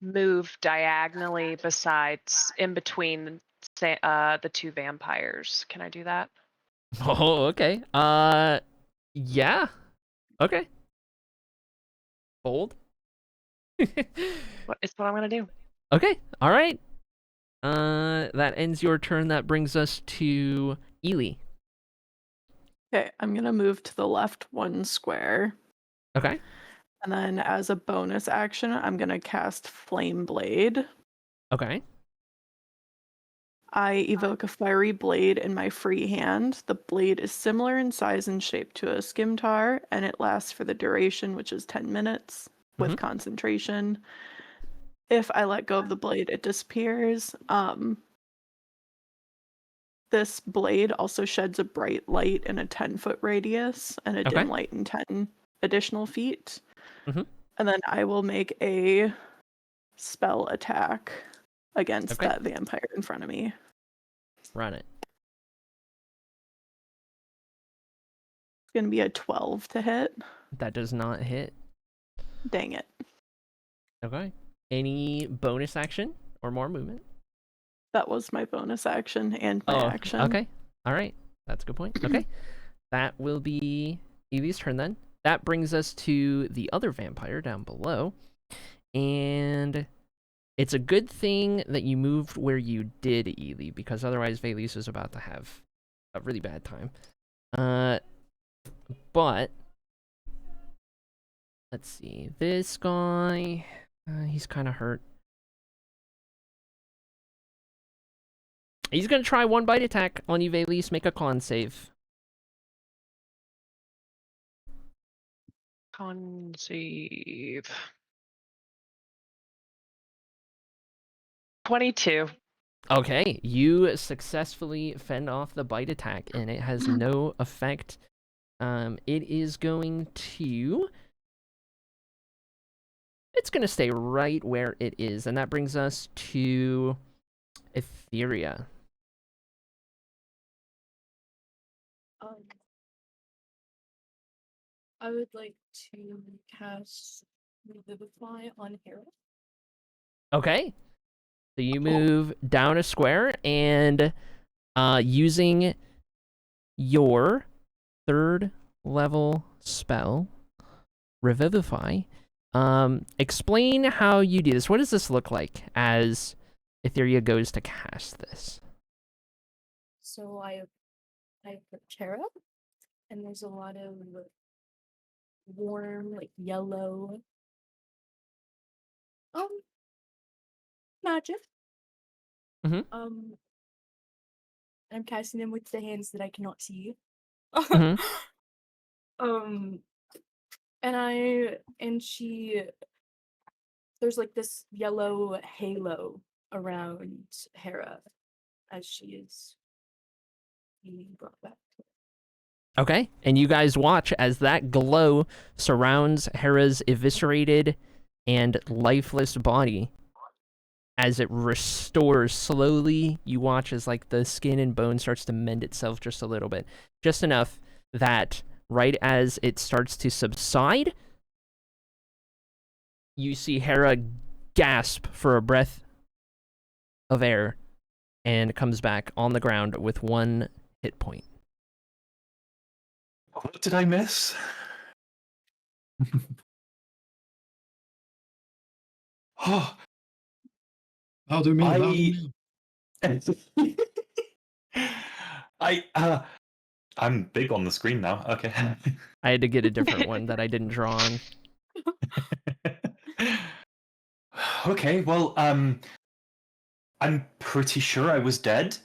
move diagonally besides in between the two vampires. Can I do that? Oh, okay. Yeah. Okay. Bold. It's what I'm gonna do. Okay. All right. That ends your turn. That brings us to Ely. Okay, I'm gonna move to the left 1 square. Okay. And then as a bonus action, I'm gonna cast Flame Blade. Okay. I evoke a fiery blade in my free hand. The blade is similar in size and shape to a scimitar, and it lasts for the duration, which is 10 minutes with concentration. If I let go of the blade, it disappears. This blade also sheds a bright light in a 10-foot radius and a dim light in 10 additional feet. And then I will make a spell attack against that vampire in front of me. Run it. It's going to be a 12 to hit. That does not hit. Dang it. Okay. Any bonus action or more movement? That was my bonus action and my action. Okay. All right. That's a good point. Okay. That will be Evie's turn then. That brings us to the other vampire down below. And it's a good thing that you moved where you did, Ely, because otherwise Valis is about to have a really bad time. But let's see. This guy, he's kind of hurt. He's going to try one bite attack on you, Valis. Make a con save. Con save. 22. Okay, you successfully fend off the bite attack, and it has no effect. It is going to... It's going to stay right where it is, and that brings us to Etheria. I would like to cast Revivify on Harold. Okay. So you move down a square, and using your 3rd level spell, Revivify, explain how you do this. What does this look like as Etheria goes to cast this? So I put Cherub, and there's a lot of warm, like yellow magic. I'm casting them with the hands that I cannot see. And she there's like this yellow halo around Hera as she is being brought back. Okay, and you guys watch as that glow surrounds Hera's eviscerated and lifeless body. As it restores slowly, you watch as like the skin and bone starts to mend itself just a little bit. Just enough that right as it starts to subside, you see Hera gasp for a breath of air and comes back on the ground with 1 hit point. What did I miss? Oh, How do you mean? How do you mean? I'm big on the screen now. Okay. I had to get a different one that I didn't draw on. Okay, well, I'm pretty sure I was dead.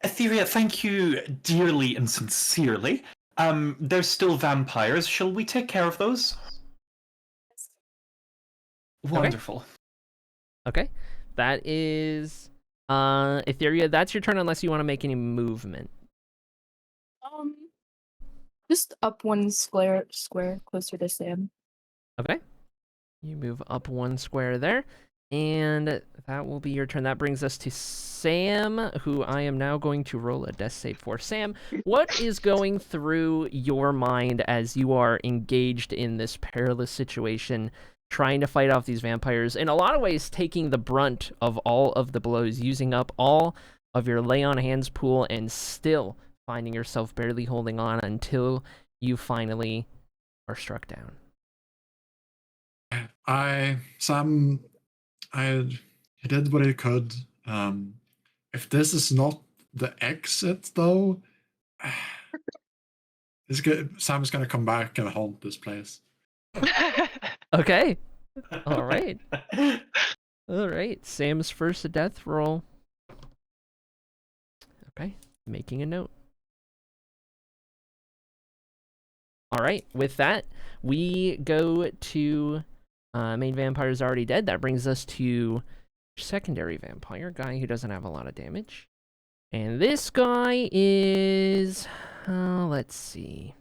Etheria, thank you dearly and sincerely. There's still vampires. Shall we take care of those? Wonderful. Okay, that is Etheria. That's your turn unless you want to make any movement. Just up 1 square closer to Sam. Okay, you move up 1 square there, and that will be your turn. That brings us to Sam, who I am now going to roll a death save for. Sam, what is going through your mind as you are engaged in this perilous situation, trying to fight off these vampires, in a lot of ways taking the brunt of all of the blows, using up all of your lay on hands pool, and still finding yourself barely holding on until you finally are struck down? He did what he could. If this is not the exit, though, Sam's gonna come back and haunt this place. Okay. All right. All right. Sam's first death roll. Okay. Making a note. All right. With that, we go to main vampire's already dead. That brings us to secondary vampire, guy who doesn't have a lot of damage. And this guy is, let's see.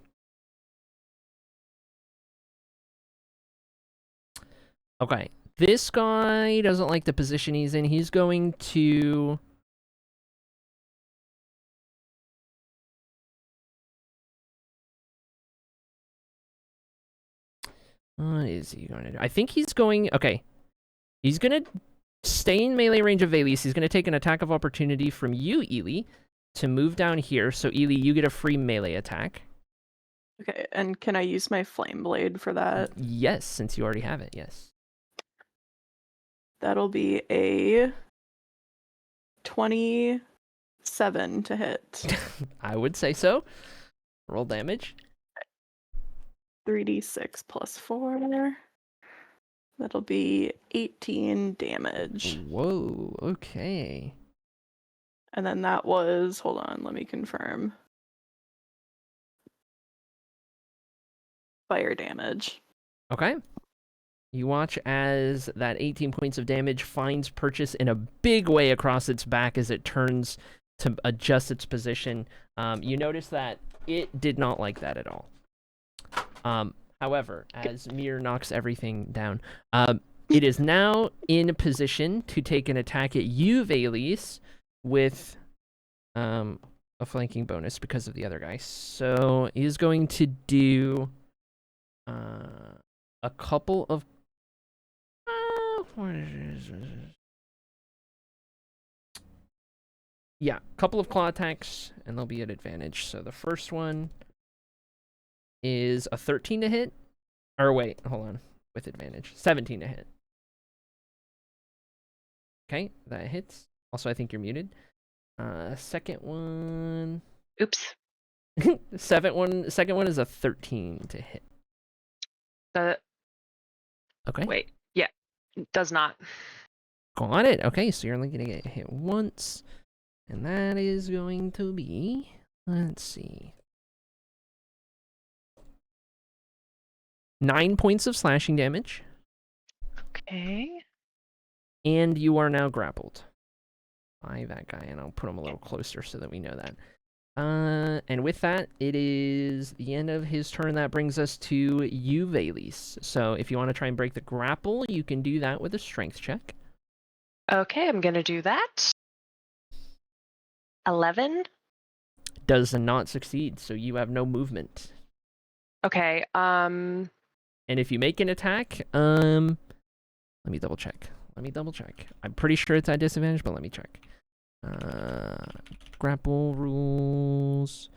Okay, this guy doesn't like the position he's in. He's going to... What is he going to do? I think he's going... Okay. He's going to stay in melee range of Valis. He's going to take an attack of opportunity from you, Ely, to move down here. So, Ely, you get a free melee attack. Okay, and can I use my flame blade for that? Yes, since you already have it, yes. That'll be a 27 to hit. I would say so. Roll damage. 3d6 plus 4. That'll be 18 damage. Whoa, okay. And then that was, hold on, let me confirm. Fire damage. Okay. You watch as that 18 points of damage finds purchase in a big way across its back as it turns to adjust its position. You notice that it did not like that at all. However, as Mir knocks everything down, it is now in position to take an attack at you, Valis, with a flanking bonus because of the other guy. So he's going to do a couple of... Yeah, a couple of claw attacks, and they'll be at advantage. So the first one is a 13 to hit. Or wait, hold on. With advantage. 17 to hit. Okay, that hits. Also, I think you're muted. Second one... Oops. Second one is a 13 to hit. Okay. Wait. Yeah. Does not. Got it. Okay, so you're only going to get hit once. And that is going to be... Let's see. 9 points of slashing damage. Okay. And you are now grappled by that guy, and I'll put him a little closer so that we know that. And with that, it is the end of his turn. That brings us to you, Valise. So if you want to try and break the grapple, you can do that with a strength check. Okay, I'm gonna do that. 11. Does not succeed, so you have no movement. Okay. And if you make an attack, let me double check. I'm pretty sure it's at disadvantage, but let me check. Grapple rules.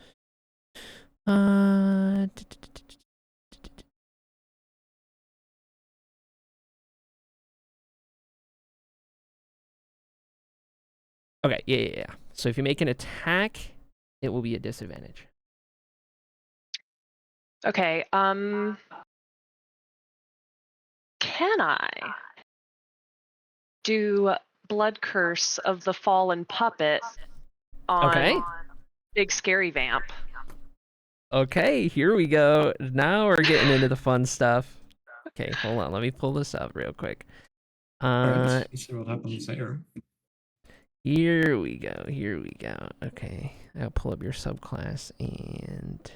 Okay, yeah. So if you make an attack, it will be a disadvantage. Okay. Can I do Blood Curse of the Fallen Puppet on Okay. Big Scary Vamp? Okay, here we go. Now we're getting into the fun stuff. Okay, hold on. Let me pull this up real quick. Alright, let's see what happens here. Here we go. Okay, I'll pull up your subclass and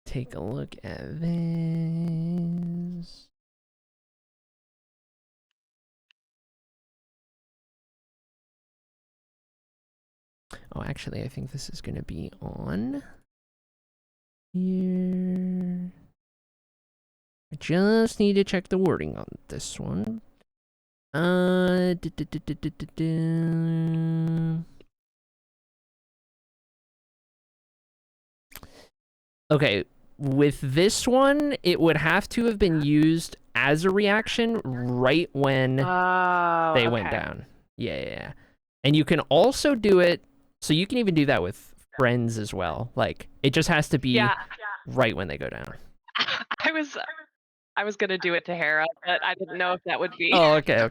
take a look at this. Oh, actually, I think this is going to be on here. I just need to check the wording on this one. Okay, with this one, it would have to have been used as a reaction right when they went down. Yeah. And you can also do it, so you can even do that with friends as well. Like, it just has to be right when they go down. I was gonna do it to Hera, but I didn't know if that would be. Oh, okay.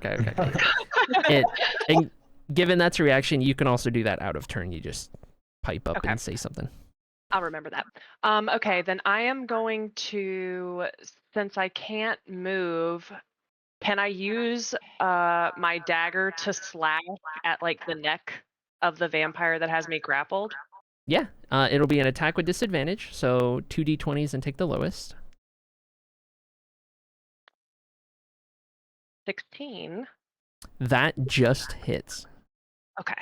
And given that's a reaction, you can also do that out of turn. You just pipe up and say something. I'll remember that. Okay, then I am going to, since I can't move, can I use my dagger to slash at like the neck of the vampire that has me grappled? Yeah, it'll be an attack with disadvantage, so 2d20s and take the lowest. 16. That just hits. Okay.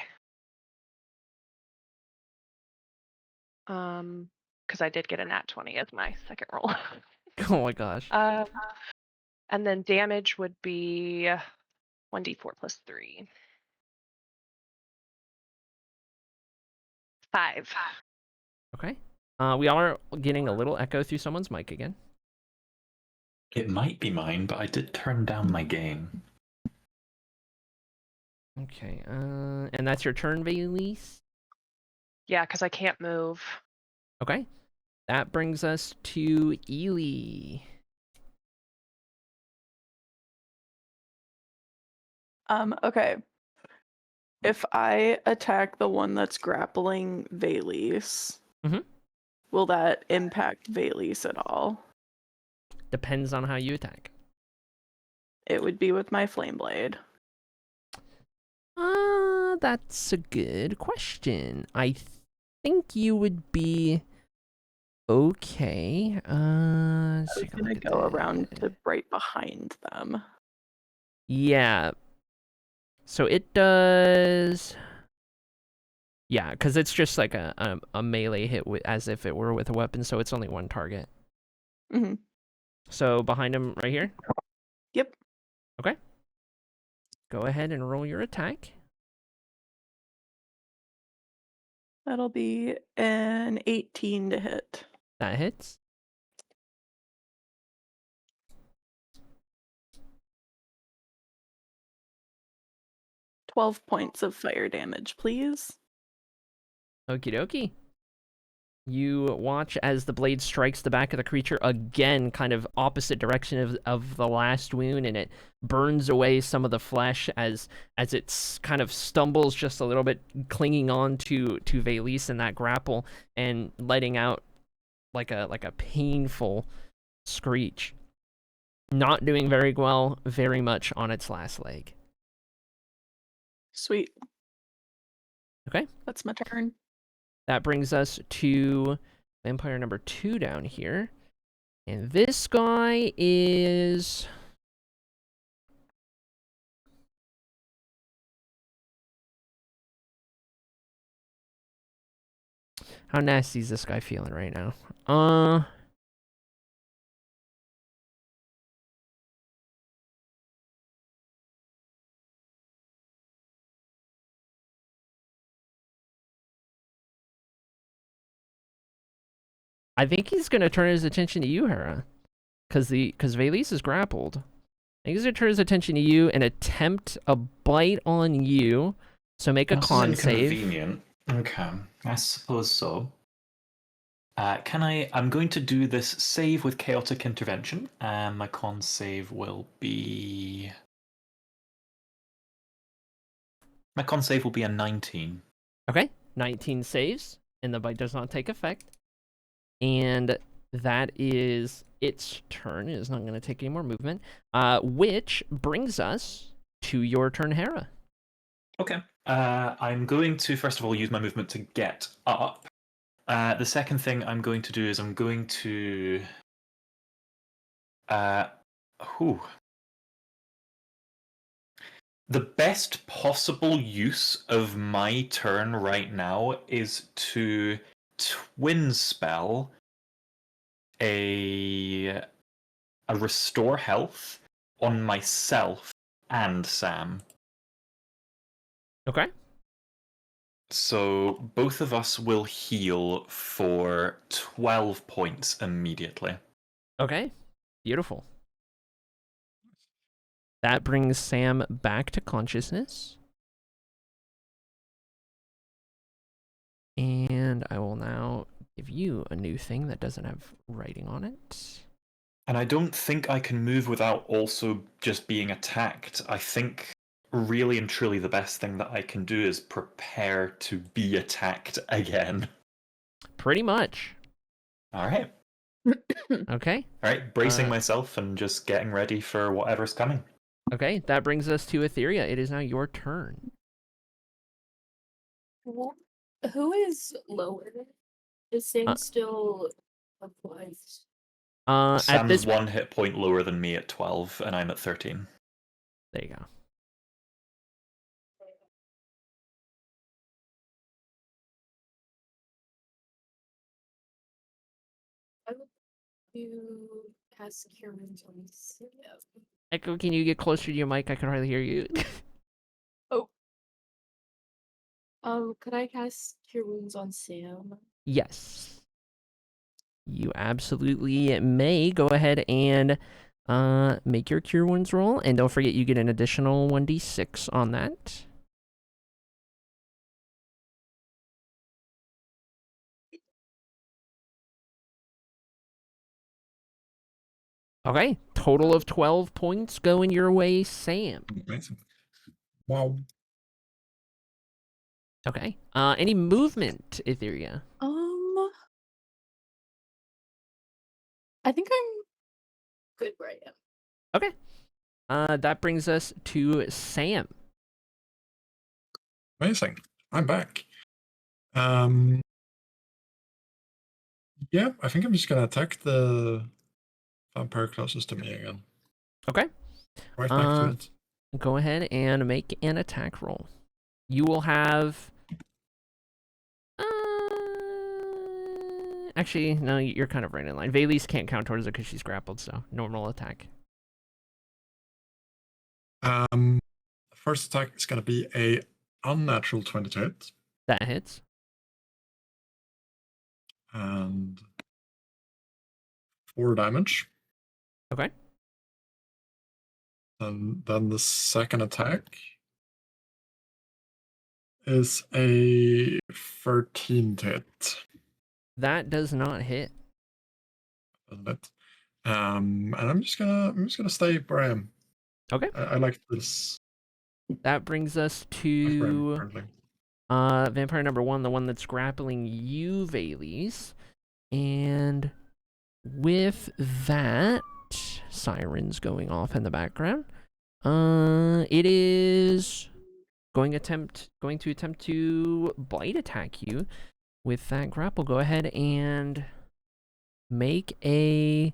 Because I did get a nat 20 as my second roll. Oh my gosh. And then damage would be 1d4 plus 3. 5. Okay. We are getting a little echo through someone's mic again. It might be mine, but I did turn down my gain. Okay. And that's your turn, Valise? Yeah, because I can't move. Okay. That brings us to Ely. Okay. If I attack the one that's grappling Valise, will that impact Valise at all? Depends on how you attack. It would be with my flame blade. That's a good question. I think you would be okay. I'm gonna go around to right behind them. Yeah. So it does. Yeah, because it's just like a melee hit as if it were with a weapon, so it's only one target. Mm-hmm. So behind him right here? Yep. Okay. Go ahead and roll your attack. That'll be an 18 to hit. That hits. $12 points of fire damage, please. Okie dokie. You watch as the blade strikes the back of the creature again, kind of opposite direction of the last wound, and it burns away some of the flesh as it kind of stumbles just a little bit, clinging on to Valise and that grapple, and letting out like a painful screech. not doing very well, very much on its last leg. Sweet. Okay. That's my turn. That brings us to vampire number 2 down here. And this guy is... How nasty is this guy feeling right now? I think he's gonna turn his attention to you, Hera, because Valis is grappled. I think he's gonna turn his attention to you and attempt a bite on you. So make a con save. Inconvenient. Okay, I suppose so. I'm going to do this save with chaotic intervention, and my con save will be. My con save will be a 19. Okay, 19 saves, and the bite does not take effect. And that is its turn. It is not going to take any more movement, which brings us to your turn, Hera. Okay. I'm going to, first of all, use my movement to get up. The second thing I'm going to do is I'm going to... The best possible use of my turn right now is to twin spell a restore health on myself and Sam. Okay. So both of us will heal for 12 points immediately. Okay. Beautiful. That brings Sam back to consciousness. And I will now give you a new thing that doesn't have writing on it. And I don't think I can move without also just being attacked. I think really and truly the best thing that I can do is prepare to be attacked again. Pretty much. All right. Okay. All right, bracing myself and just getting ready for whatever's coming. Okay, that brings us to Etheria. It is now your turn. Who is lower? Is Sam still alive? At Sam's this 1 hit point lower than me at 12, and I'm at 13. There you go. I would do cast Cure Wounds on Sam. Echo, can you get closer to your mic? I can hardly hear you. Could I cast Cure Wounds on Sam? Yes. You absolutely may. Go ahead and make your Cure Wounds roll. And don't forget you get an additional 1d6 on that. Okay, total of 12 points going your way, Sam. Amazing. Wow. Okay. Any movement, Etheria? I think I'm good where I am. Okay. That brings us to Sam. Amazing. I'm back. Yeah, I think I'm just gonna attack the vampire closest to me again. Okay. Right back to it. Go ahead and make an attack roll. You will have... Actually, no, you're kind of right in line. Valis can't count towards it because she's grappled, so normal attack. First attack is gonna be a unnatural 20 to hit. That hits. And 4 damage. Okay. And then the second attack is a 13 to hit. That does not hit. Doesn't it? And I'm just gonna stay where I am. Okay. I like this. That brings us to vampire number 1, the one that's grappling you, Valis. And with that, sirens going off in the background. It is going to attempt to bite attack you with that grapple. Go ahead and make a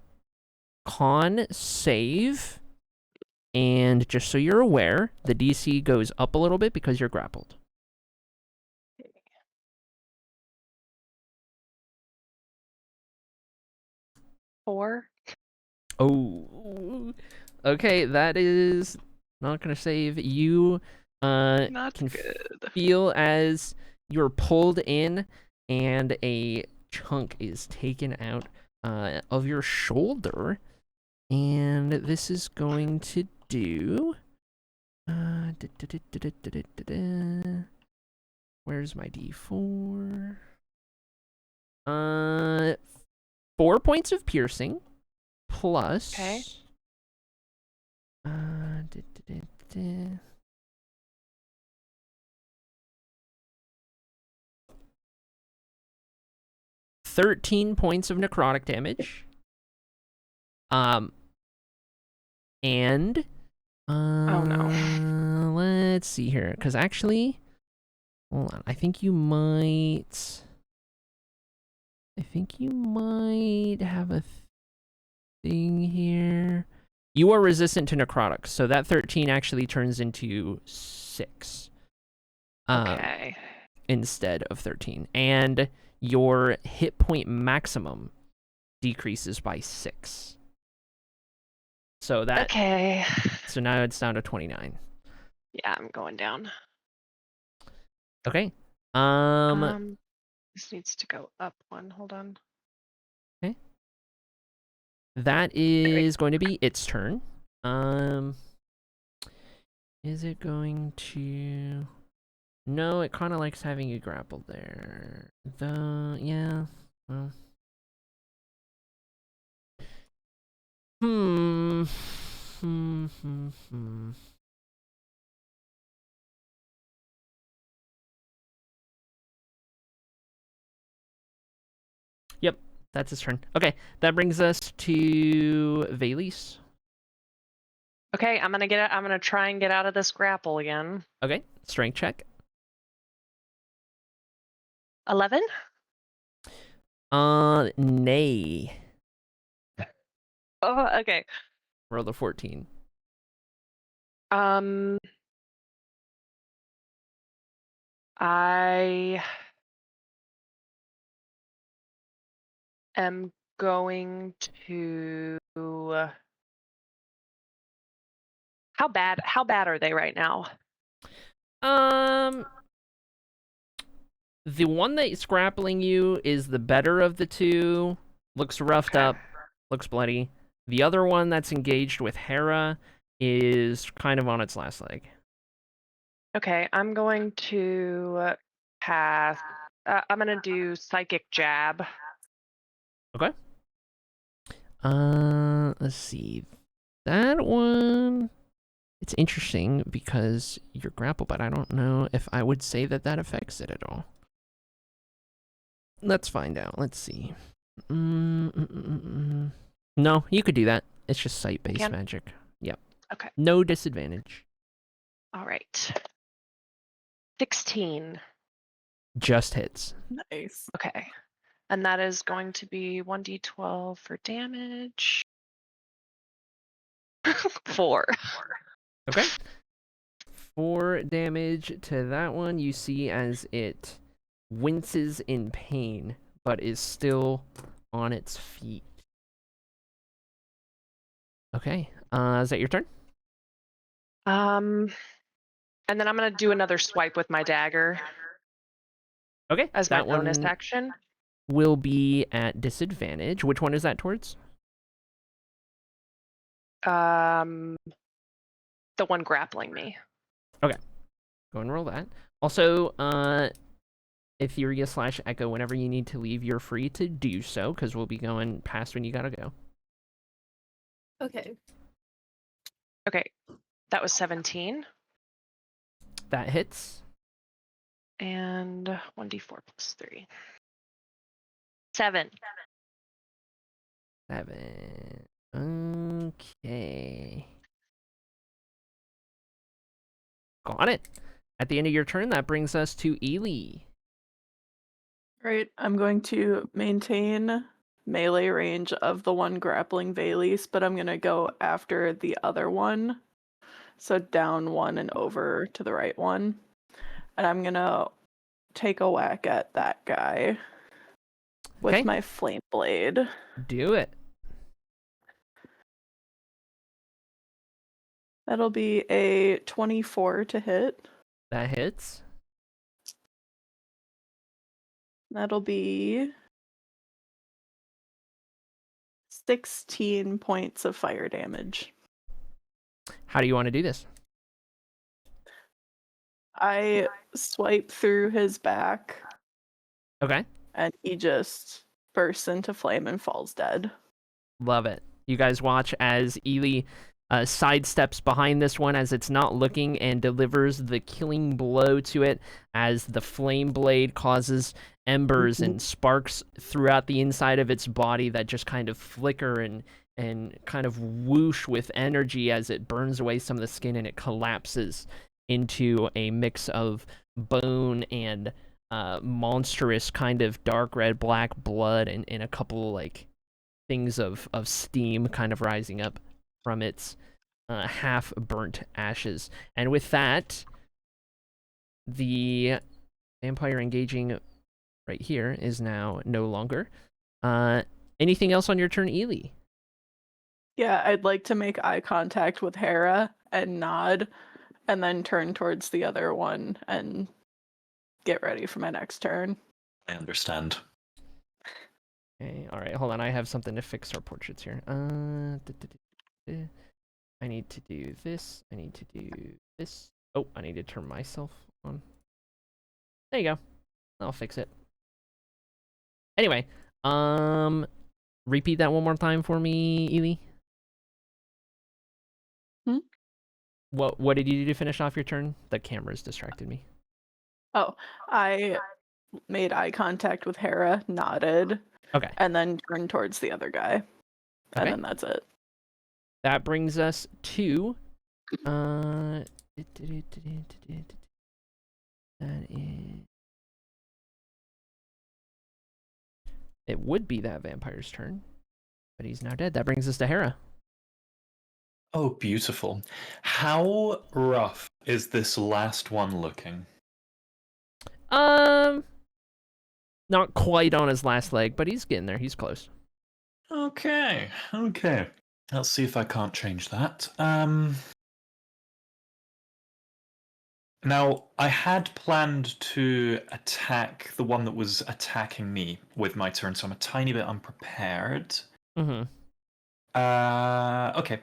con save. And just so you're aware, the DC goes up a little bit because you're grappled. Four. Oh, okay, that is not gonna save. You Not can good. feel as you're pulled in and a chunk is taken out of your shoulder, and this is going to do where's my D4? 4 points of piercing plus. Okay. 13 points of necrotic damage. And Oh no. Let's see here, because actually, hold on. I think you might have a thing here. You are resistant to necrotics, so that 13 actually turns into 6. Okay. Instead of 13. And your hit point maximum decreases by 6. So that Okay. So now it's down to 29. Yeah, I'm going down. Okay. This needs to go up one. Hold on. That is going to be its turn. Is it going to? No, it kind of likes having you grappled there. Yeah. Well. Yep, that's his turn. Okay, that brings us to Valise. Okay, I'm gonna try and get out of this grapple again. Okay, strength check. 11? Nay. Oh, okay. Roll a 14. I am going to. How bad are they right now? The one that's grappling you is the better of the two. Looks roughed up, looks bloody. The other one that's engaged with Hera is kind of on its last leg. Okay, I'm going to pass. I'm gonna do psychic jab. Okay. Let's see. That one, it's interesting because you're grappled, but I don't know if I would say that that affects it at all. Let's find out. Let's see. No, you could do that. It's just sight-based magic. Yep. Okay. No disadvantage. All right. 16. Just hits. Nice. Okay. And that is going to be 1d12 for damage. 4. Okay. 4 damage to that one. You see as it winces in pain, but is still on its feet. Okay. Is that your turn? And then I'm gonna do another swipe with my dagger Okay. as my that bonus one action. will be at disadvantage. Which one is that towards? The one grappling me. Okay. Go and roll that. Also, Etheria / Echo, whenever you need to leave, you're free to do so, because we'll be going past when you gotta go. Okay. Okay. That was 17. That hits. And 1d4 plus 3. 7. 7. Okay. Got it. At the end of your turn, that brings us to Ely. Right, I'm going to maintain melee range of the one grappling Valise, but I'm gonna go after the other one. So down one and over to the right one. And I'm gonna take a whack at that guy with Okay. my flame blade. Do it. That'll be a 24 to hit. That hits. That'll be 16 points of fire damage. How do you want to do this? I swipe through his back Okay. and he just bursts into flame and falls dead. Love it. You guys watch as Ely sidesteps behind this one as it's not looking and delivers the killing blow to it as the flame blade causes embers and sparks throughout the inside of its body that just kind of flicker and kind of whoosh with energy as it burns away some of the skin and it collapses into a mix of bone and monstrous kind of dark red black blood and a couple like things of steam kind of rising up from its half burnt ashes. And with that, the vampire engaging right here is now no longer. Anything else on your turn, Ely? Yeah, I'd like to make eye contact with Hera and nod, and then turn towards the other one and get ready for my next turn. I understand. Okay, all right, hold on. I have something to fix our portraits here. I need to do this. I need to do this. Oh, I need to turn myself on. There you go. I'll fix it. Anyway, repeat that one more time for me, Ely. What did you do to finish off your turn? The cameras distracted me. Oh, I made eye contact with Hera, nodded, Okay. and then turned towards the other guy. And Okay. then that's it. That brings us to that is it would be that vampire's turn, but he's now dead. That brings us to Hera. Oh, beautiful. How rough is this last one looking? Not quite on his last leg, but he's getting there. He's close. Okay. Let's see if I can't change that. Now, I had planned to attack the one that was attacking me with my turn, so I'm a tiny bit unprepared. Mm-hmm. Okay.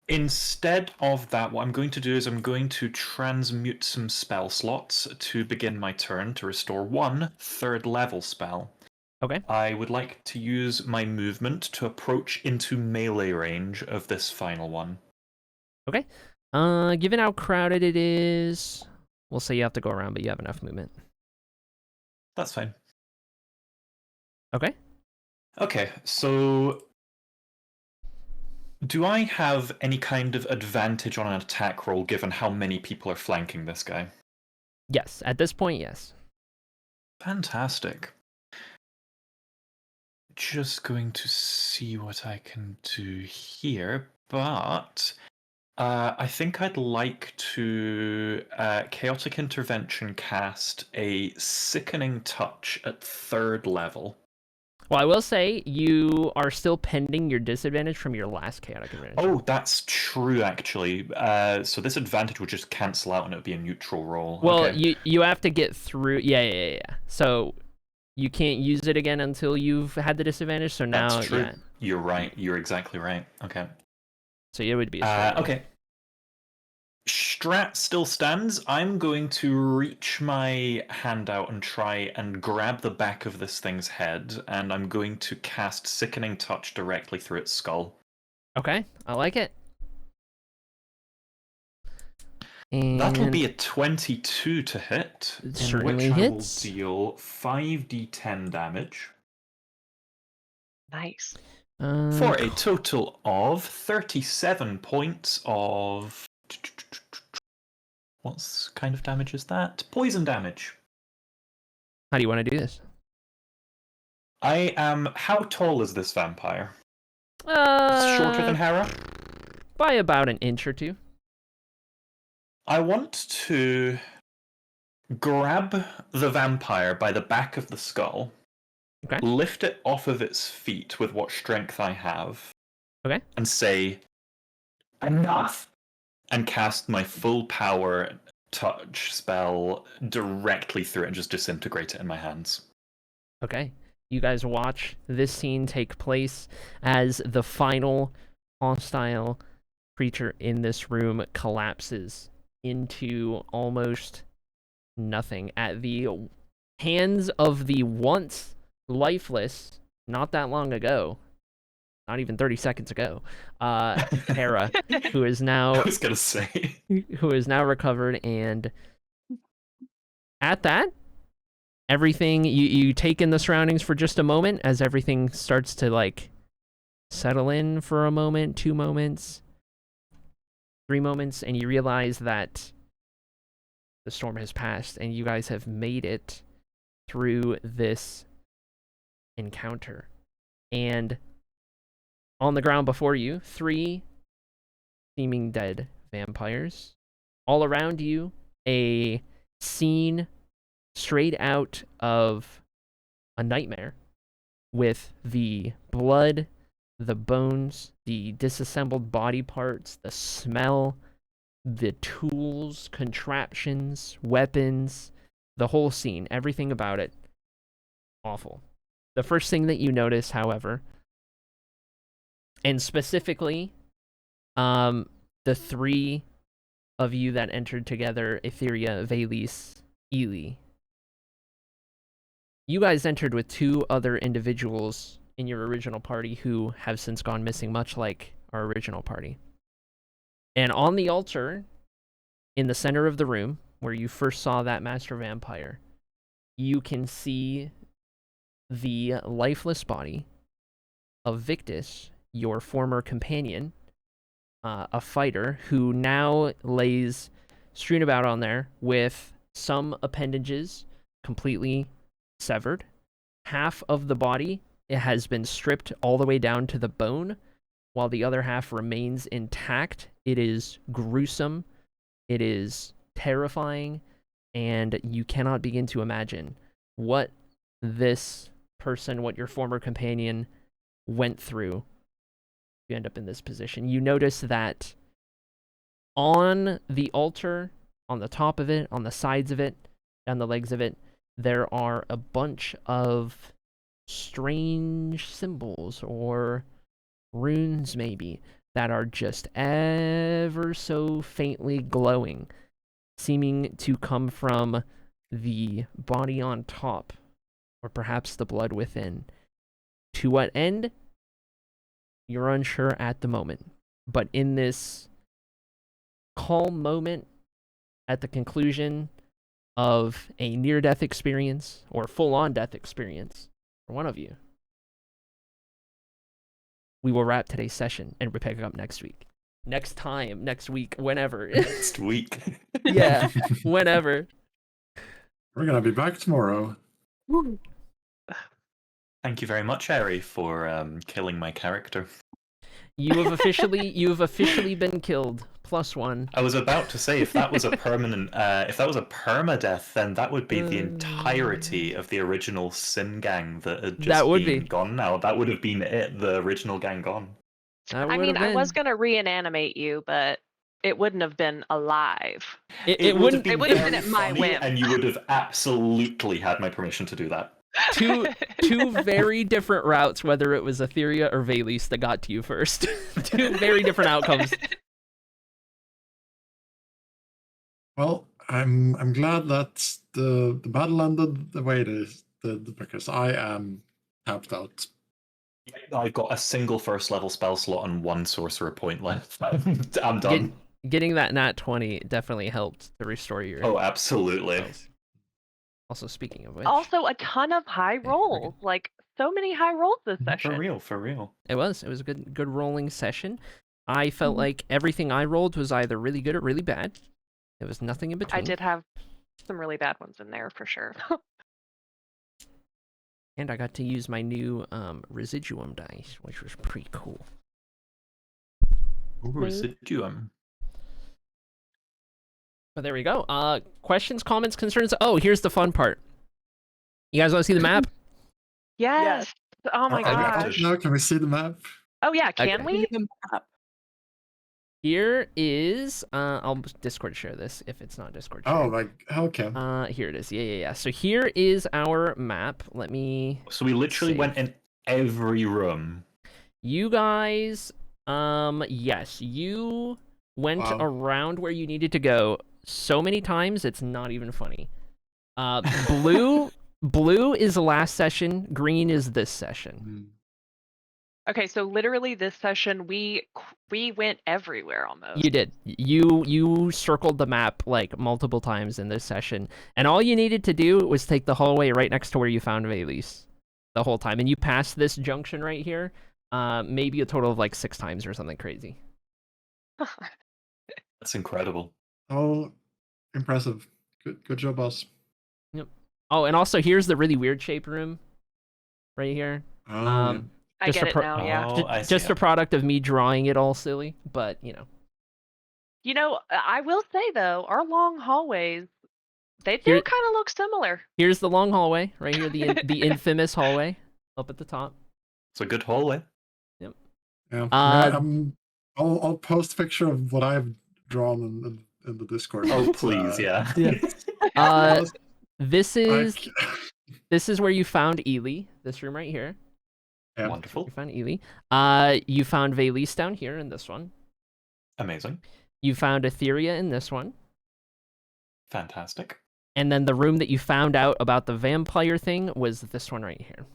Instead of that, what I'm going to do is I'm going to transmute some spell slots to begin my turn to restore one third level spell. Okay. I would like to use my movement to approach into melee range of this final one. Okay. Given how crowded it is, we'll say you have to go around, but you have enough movement. That's fine. Okay. Okay, so do I have any kind of advantage on an attack roll given how many people are flanking this guy? Yes. At this point, yes. Fantastic. Just going to see what I can do here, but I think I'd like to Chaotic Intervention cast a Sickening Touch at 3rd level. Well, I will say you are still pending your disadvantage from your last chaotic advantage. Oh, that's true, actually. So this advantage would just cancel out and it would be a neutral roll. Well, okay. you have to get through. Yeah. So you can't use it again until you've had the disadvantage. So now, That's true. yeah. You're right. You're exactly right. Okay. So it would be a straight roll. Okay. Strat still stands. I'm going to reach my hand out and try and grab the back of this thing's head, and I'm going to cast Sickening Touch directly through its skull. Okay, I like it. And that'll be a 22 to hit, it in certainly which hits. I will deal 5d10 damage. Nice. For a total of 37 points of... What kind of damage is that? Poison damage. How do you want to do this? I am... How tall is this vampire? Shorter than Hera? By about an inch or two. I want to grab the vampire by the back of the skull, Okay. lift it off of its feet with what strength I have, Okay. and say, enough! And cast my full power touch spell directly through it and just disintegrate it in my hands. Okay. You guys watch this scene take place as the final hostile creature in this room collapses into almost nothing at the hands of the once lifeless, not that long ago, not even 30 seconds ago, Hera, who is I now was gonna say. recovered, and at that, everything you take in the surroundings for just a moment as everything starts to like settle in for a moment, 2 moments, 3 moments, and you realize that the storm has passed and you guys have made it through this encounter. And on the ground before you, 3 seeming dead vampires. All around you, a scene straight out of a nightmare with the blood, the bones, the disassembled body parts, the smell, the tools, contraptions, weapons, the whole scene, everything about it. Awful. The first thing that you notice, however, and specifically, the 3 of you that entered together, Etheria, Valis, Ely, you guys entered with 2 other individuals in your original party who have since gone missing, much like our original party. And on the altar, in the center of the room, where you first saw that master vampire, you can see the lifeless body of Victus, your former companion, a fighter, who now lays strewn about on there with some appendages completely severed. Half of the body, it has been stripped all the way down to the bone, while the other half remains intact. It is gruesome, it is terrifying, and you cannot begin to imagine what this person, what your former companion went through to end up in this position. You notice that on the altar, on the top of it, on the sides of it, down the legs of it, there are a bunch of strange symbols or runes maybe that are just ever so faintly glowing, seeming to come from the body on top, or perhaps the blood within. To what end? You're unsure at the moment. But in this calm moment at the conclusion of a near-death experience, or full-on death experience, for one of you, we will wrap today's session and we'll pick it up next week. Next time, next week, whenever. Next week. Yeah, whenever. We're gonna be back tomorrow. Thank you very much, Eri, for killing my character. You have officially been killed. +1. I was about to say, if that was a permanent, if that was a permadeath, then that would be the entirety of the original Sin gang that had just gone now. That would have been it, the original gang gone. I mean, I was gonna reanimate you, but it wouldn't have been alive. It wouldn't have been at my whim. And you would have absolutely had my permission to do that. Two very different routes, whether it was Etheria or Valis that got to you first. 2 very different outcomes. Well, I'm glad that the battle ended the way it is, because I am tapped out. I've got a single first level spell slot and 1 sorcerer point left. I'm done. Getting that nat 20 definitely helped to restore your... Oh, absolutely. spells. Also, speaking of which... Also, a ton of high rolls, like so many high rolls this session. For real, for real. It was a good rolling session. I felt Mhm. like everything I rolled was either really good or really bad. There was nothing in between. I did have some really bad ones in there for sure. And I got to use my new residuum dice, which was pretty cool. Ooh, residuum. But there we go. Questions, comments, concerns? Oh, here's the fun part. You guys want to see the map? Yes. Oh my Oh, gosh. now can we see the map? Oh yeah, can Okay. we? The map. Here is I'll Discord share this if it's not Discord share. Oh, like okay. Here it is. Yeah. So here is our map. Let me. So we literally save. went in every room. You guys, yes, you went Wow. around where you needed to go so many times it's not even funny. Blue is the last session. Green is this session. Hmm. Okay, so literally this session we went everywhere almost. You did. You circled the map like multiple times in this session, and all you needed to do was take the hallway right next to where you found Valise the whole time, and you passed this junction right here, maybe a total of like 6 times or something crazy. That's incredible. Oh, impressive. Good job, boss. Oh, and also here's the really weird shape room, right here. Oh, yeah. I just get a it pro- now, yeah. Oh, I see Just a it. product of me drawing it all silly, but you know. You know, I will say though, our long hallways, they do Here- kind of look similar. Here's the long hallway right here, the infamous hallway up at the top. It's a good hallway. Yeah. I'll post a picture of what I've drawn in the Discord. Oh, but, please, yeah. This is where you found Ely. This room right here. Yeah. Wonderful. You found Ely. You found Valise down here in this one. Amazing. You found Etheria in this one. Fantastic. And then the room that you found out about the vampire thing was this one right here.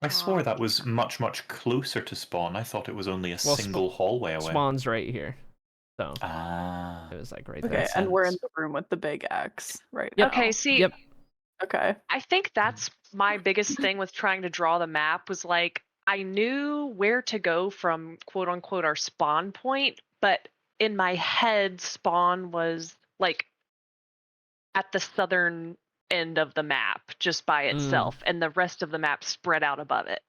I swore that was much, much closer to spawn. I thought it was only a single hallway away. Spawn's right here. So Ah. it was like right Okay, there. and we're in sense. the room with the big axe right Yep. now. Okay, see, Yep. Okay. I think that's my biggest thing with trying to draw the map was like I knew where to go from quote unquote our spawn point, but in my head spawn was like at the southern end of the map just by itself and the rest of the map spread out above it.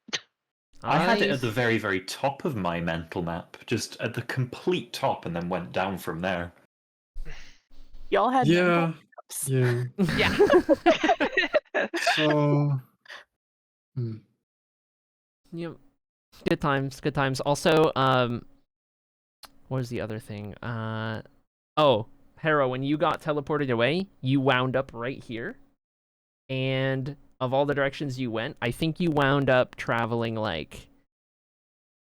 I had it at the very, very top of my mental map, just at the complete top, and then went down from there. Y'all had Yeah. maps. Yeah. Yeah. So. Yep. Good times, good times. Also, what was the other thing? Oh, Hera, when you got teleported away, you wound up right here. And of all the directions you went, I think you wound up traveling like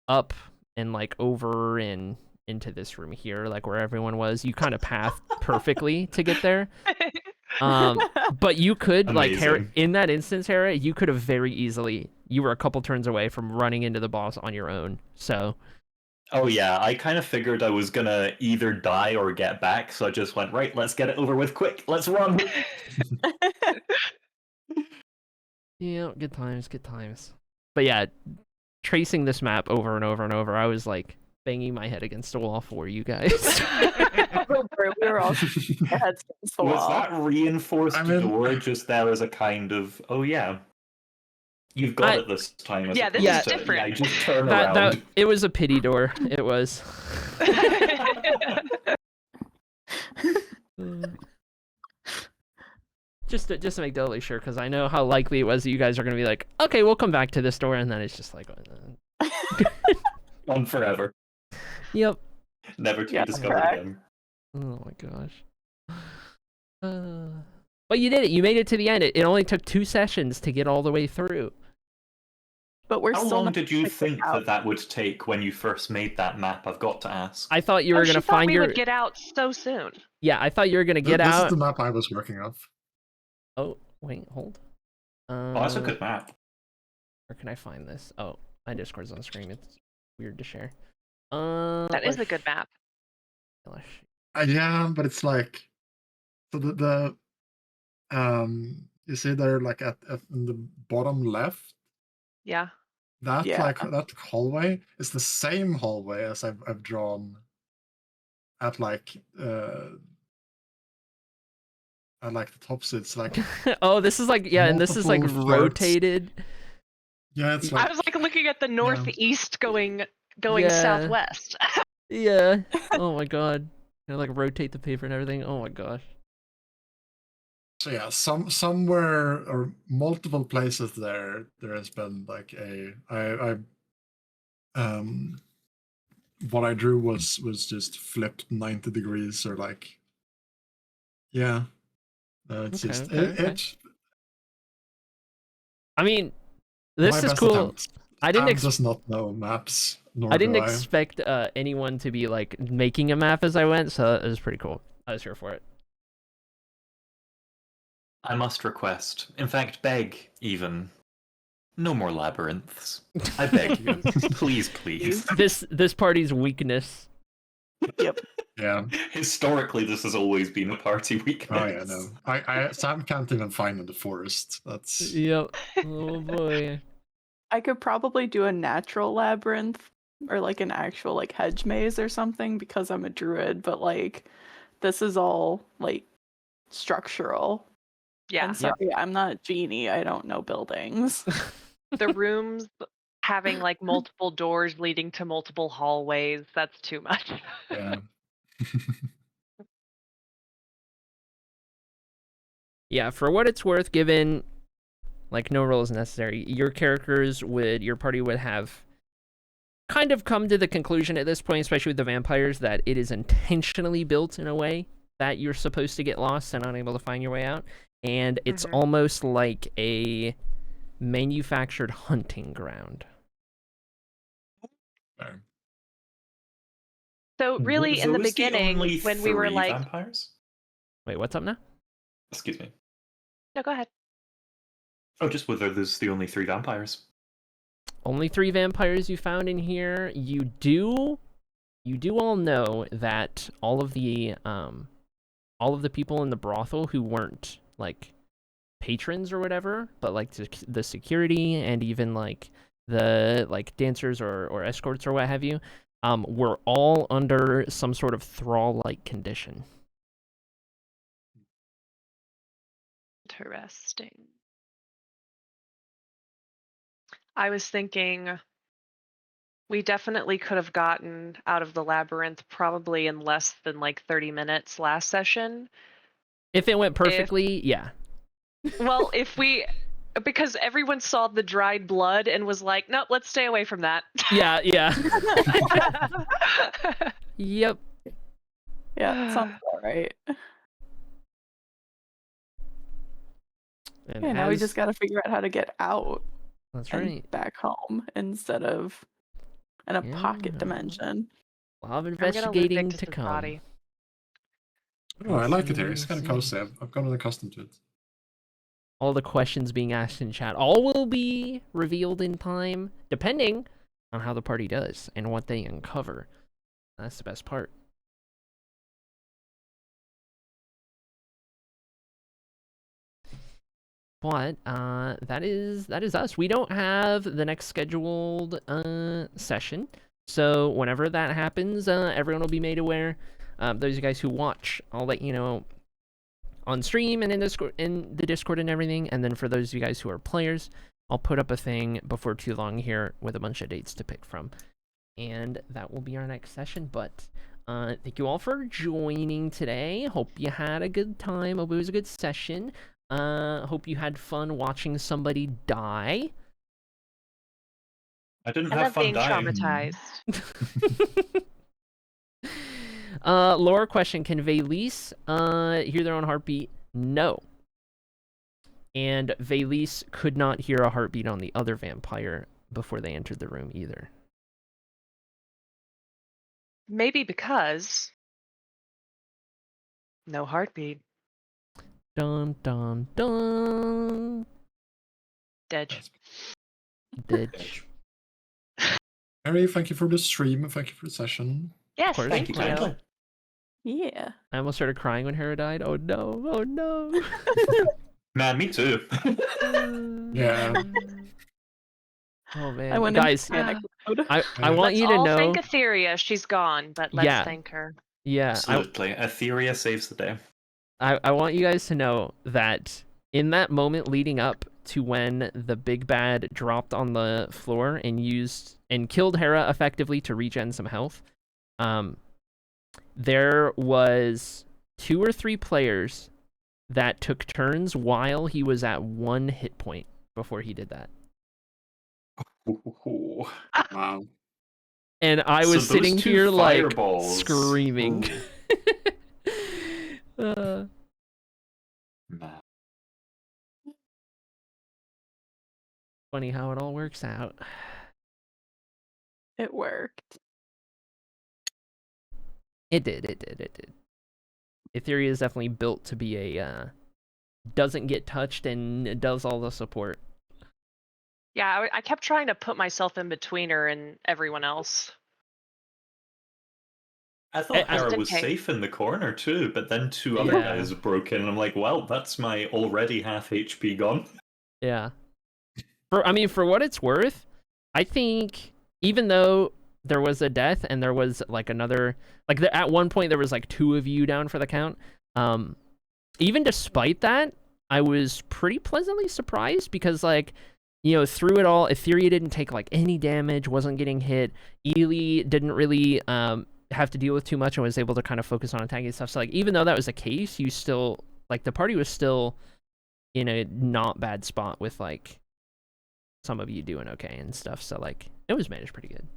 up and like over and into this room here, like where everyone was. You kind of pathed perfectly to get there. But you could like Amazing. in that instance, Hera, you could have very easily. You were a couple turns away from running into the boss on your own. So. Oh yeah, I kind of figured I was gonna either die or get back, so I just went, right, let's get it over with quick, let's run! Yeah, good times, good times. But yeah, tracing this map over and over and over, I was like banging my head against the wall for you guys. We were all our heads against the Was wall. that reinforced I mean- door just there as a kind of, oh yeah, you've got it this time as Yeah, this is opposed to, different. yeah, just turn that around. it was a pity door. It was. Just to make doubly sure, because I know how likely it was that you guys are going to be like, okay, we'll come back to this door, and then it's just like, On forever. yep. Never to Yeah, be discovered correct. again. Oh my gosh. But you did it. You made it to the end. It only took 2 sessions to get all the way through. But we're How still long not did you figured think out. that would take when you first made that map? I've got to ask. I thought you were she going to thought find we your. would get out so soon. Yeah, I thought you were going to get This out. is the map I was working off. Oh, wait, hold. Oh, that's a good map. Where can I find this? Oh, my Discord's on screen. It's weird to share. That is a good map. Yeah, but it's like so the you see there, like at in the bottom left, Yeah. that Yeah. that hallway is the same hallway as I've drawn at like the top. So it's like Oh, this is like, yeah, and this is like multiple flirts. rotated. Yeah, it's I like was like looking at the northeast going Yeah. southwest. Yeah. Oh my god. Like rotate the paper and everything. Oh my gosh. so yeah, somewhere or multiple places there has been like what I drew was just flipped 90 degrees or like it's Okay, just okay. it's I mean, my this is best cool. attempt. I didn't Sam does not know maps, nor I didn't do I. expect anyone to be like making a map as I went, so it was pretty cool. I was here for it. I must request, in fact, beg even, no more labyrinths. I beg you, please, please. This party's weakness. Yep. Yeah. Historically, this has always been a party weakness. Oh yeah, no. I Sam can't even find in the forest. That's Yep. Oh boy. I could probably do a natural labyrinth or like an actual like hedge maze or something because I'm a druid, but like this is all like structural. Yeah. And sorry, I'm not Genie. I don't know buildings. The rooms having like multiple doors leading to multiple hallways, that's too much. yeah. Yeah, for what it's worth, given like no roll is necessary, your party would have kind of come to the conclusion at this point, especially with the vampires, that it is intentionally built in a way that you're supposed to get lost and unable to find your way out. And it's almost like a manufactured hunting ground. So really, in the Those beginning, only when we were 3 like, vampires? Wait, what's up now? Excuse me. no, go ahead. Oh, just whether there's the only 3 vampires. Only 3 vampires you found in here. You do all know that all of the people in the brothel who weren't like patrons or whatever, but like the security and even like the like dancers or escorts or what have you, were all under some sort of thrall-like condition. Interesting. I was thinking we definitely could have gotten out of the labyrinth probably in less than like 30 minutes last session. If it went perfectly, yeah. Well, because everyone saw the dried blood and was like, nope, let's stay away from that. Yeah. Yep. Yeah, sounds all right. And Yeah, now we just got to figure out how to get out. That's and right. back home instead of in a pocket Yeah. dimension. A lot of I'm gonna loot investigating to Victus's come. body. Oh, I like it here. It's Let's kind of see. cozy. I've gotten accustomed to it. All the questions being asked in chat, all will be revealed in time, depending on how the party does and what they uncover. That's the best part. But that is us. We don't have the next scheduled session, so whenever that happens, everyone will be made aware. Those of you guys who watch, I'll let you know on stream and in the Discord and everything. And then for those of you guys who are players, I'll put up a thing before too long here with a bunch of dates to pick from, and that will be our next session. But thank you all for joining today. Hope you had a good time. Hope it was a good session. Hope you had fun watching somebody die. I didn't I have love fun being dying. traumatized. Laura question, can Valis hear their own heartbeat? No. And Valis could not hear a heartbeat on the other vampire before they entered the room either. Maybe because no heartbeat. Dun dun dun. Dead. Ditch. Harry, thank you for the stream and thank you for the session. Yes, course. thank Thank you you. kindly. Yeah. I almost started crying when Hera died. Oh no, oh no. Man, me too. Yeah. Oh I man, went guys, into panic mode. I want Let's you to all know. thank Etheria. She's gone, but let's Yeah. thank her. Yeah, Absolutely. Etheria saves the day. I want you guys to know that in that moment leading up to when the big bad dropped on the floor and killed Hera effectively to regen some health, there was 2 or 3 players that took turns while he was at 1 hit point before he did that. Ooh. Wow. And I So was those sitting 2 here like fireballs. screaming. Ooh. Man. Funny how it all works out. It worked. It did. Etheria is definitely built to be a doesn't get touched and does all the support. Yeah, I kept trying to put myself in between her and everyone else. I thought I- Hera Just in was case. safe in the corner too, but then 2 other Yeah. guys broke in, and I'm like, well, that's my already half HP gone. Yeah. For what it's worth, I think even though there was a death and there was like another, like at one point there was like 2 of you down for the count. Even despite that, I was pretty pleasantly surprised because like, through it all, Etheria didn't take like any damage, wasn't getting hit. Ely didn't really have to deal with too much and was able to kind of focus on attacking stuff. So like, even though that was the case, you still like the party was still in a not bad spot with like some of you doing okay and stuff. So like, it was managed pretty good.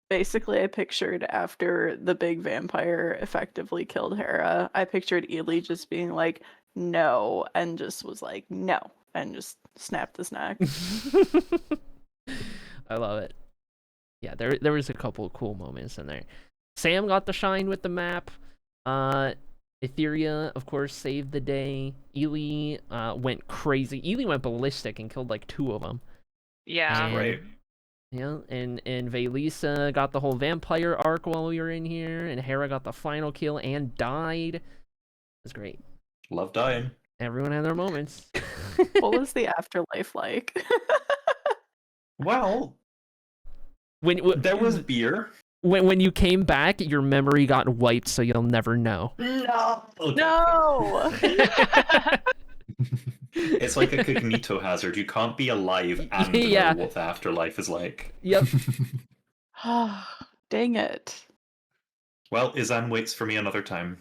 Basically, I pictured after the big vampire effectively killed Hera, I pictured Ely just being like, no, and just was like, no, and just snapped his neck. I love it. Yeah, there was a couple of cool moments in there. Sam got the shine with the map. Etheria, of course, saved the day. Ely went crazy. Ely went ballistic and killed like 2 of them. Yeah. And, Right. Yeah, and Velisa got the whole vampire arc while we were in here, and Hera got the final kill and died. It was great. Love dying. Everyone had their moments. What was the afterlife like? Well, when there was beer. when you came back, your memory got wiped, so you'll never know. No. Okay. No! It's like a cognito hazard. You can't be alive and Yeah. know what the afterlife is like. Yep. Dang it. Well, Izan waits for me another time.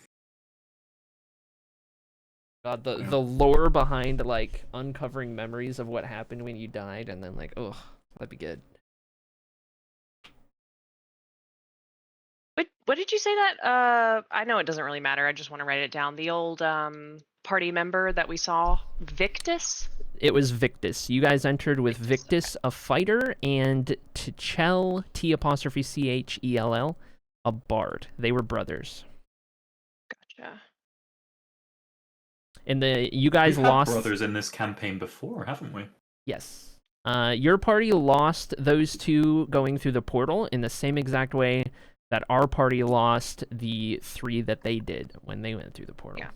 God, the lore behind like uncovering memories of what happened when you died, and then like, oh, that'd be good. What did you say that? I know it doesn't really matter. I just want to write it down. The old party member that we saw, Victus? It was Victus. You guys entered with Victus, a fighter, and Tchell, T'Chell, a bard. They were brothers. Gotcha. And you guys We've had lost. brothers in this campaign before, haven't we? Yes. Your party lost those 2 going through the portal in the same exact way that our party lost the 3 that they did when they went through the portal. Yeah.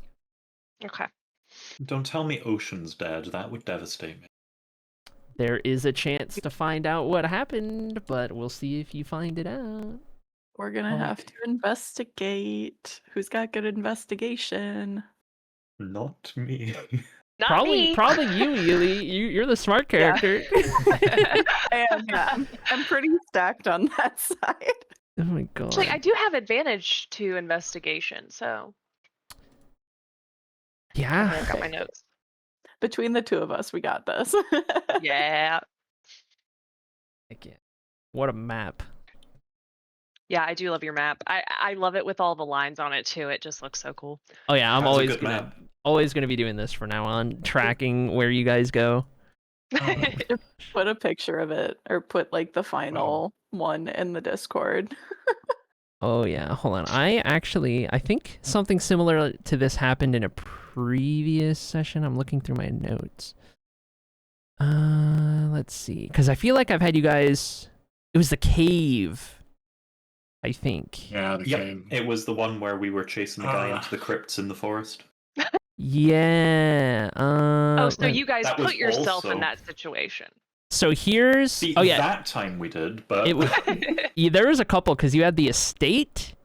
Okay. Don't tell me Ocean's dead. That would devastate me. There is a chance to find out what happened, but we'll see if you find it out. We're gonna have to investigate. Who's got good investigation? Not me. Not me. Probably you, Ely. You're the smart character. I am, yeah. I'm pretty stacked on that side. Oh my god. Actually, I do have advantage to investigation, so Yeah. I've got my notes. Between the 2 of us, we got this. Yeah. Heck yeah. What a map. Yeah, I do love your map. I love it with all the lines on it too. It just looks so cool. Oh yeah, I'm That's a always good gonna map. be doing this from now on, tracking where you guys go. Put a picture of it, or put like the final one in the Discord. Oh yeah, hold on. I think something similar to this happened in a previous session. I'm looking through my notes. Let's see, because I feel like I've had you guys. It was the cave, I think. Yeah, the Yep, game. it was the one where we were chasing the guy into the crypts in the forest. Yeah. Oh, so you guys That was put yourself in also- that situation. So here's. See, Oh yeah. that time we did, but It was. Yeah, there was a couple because you had the estate.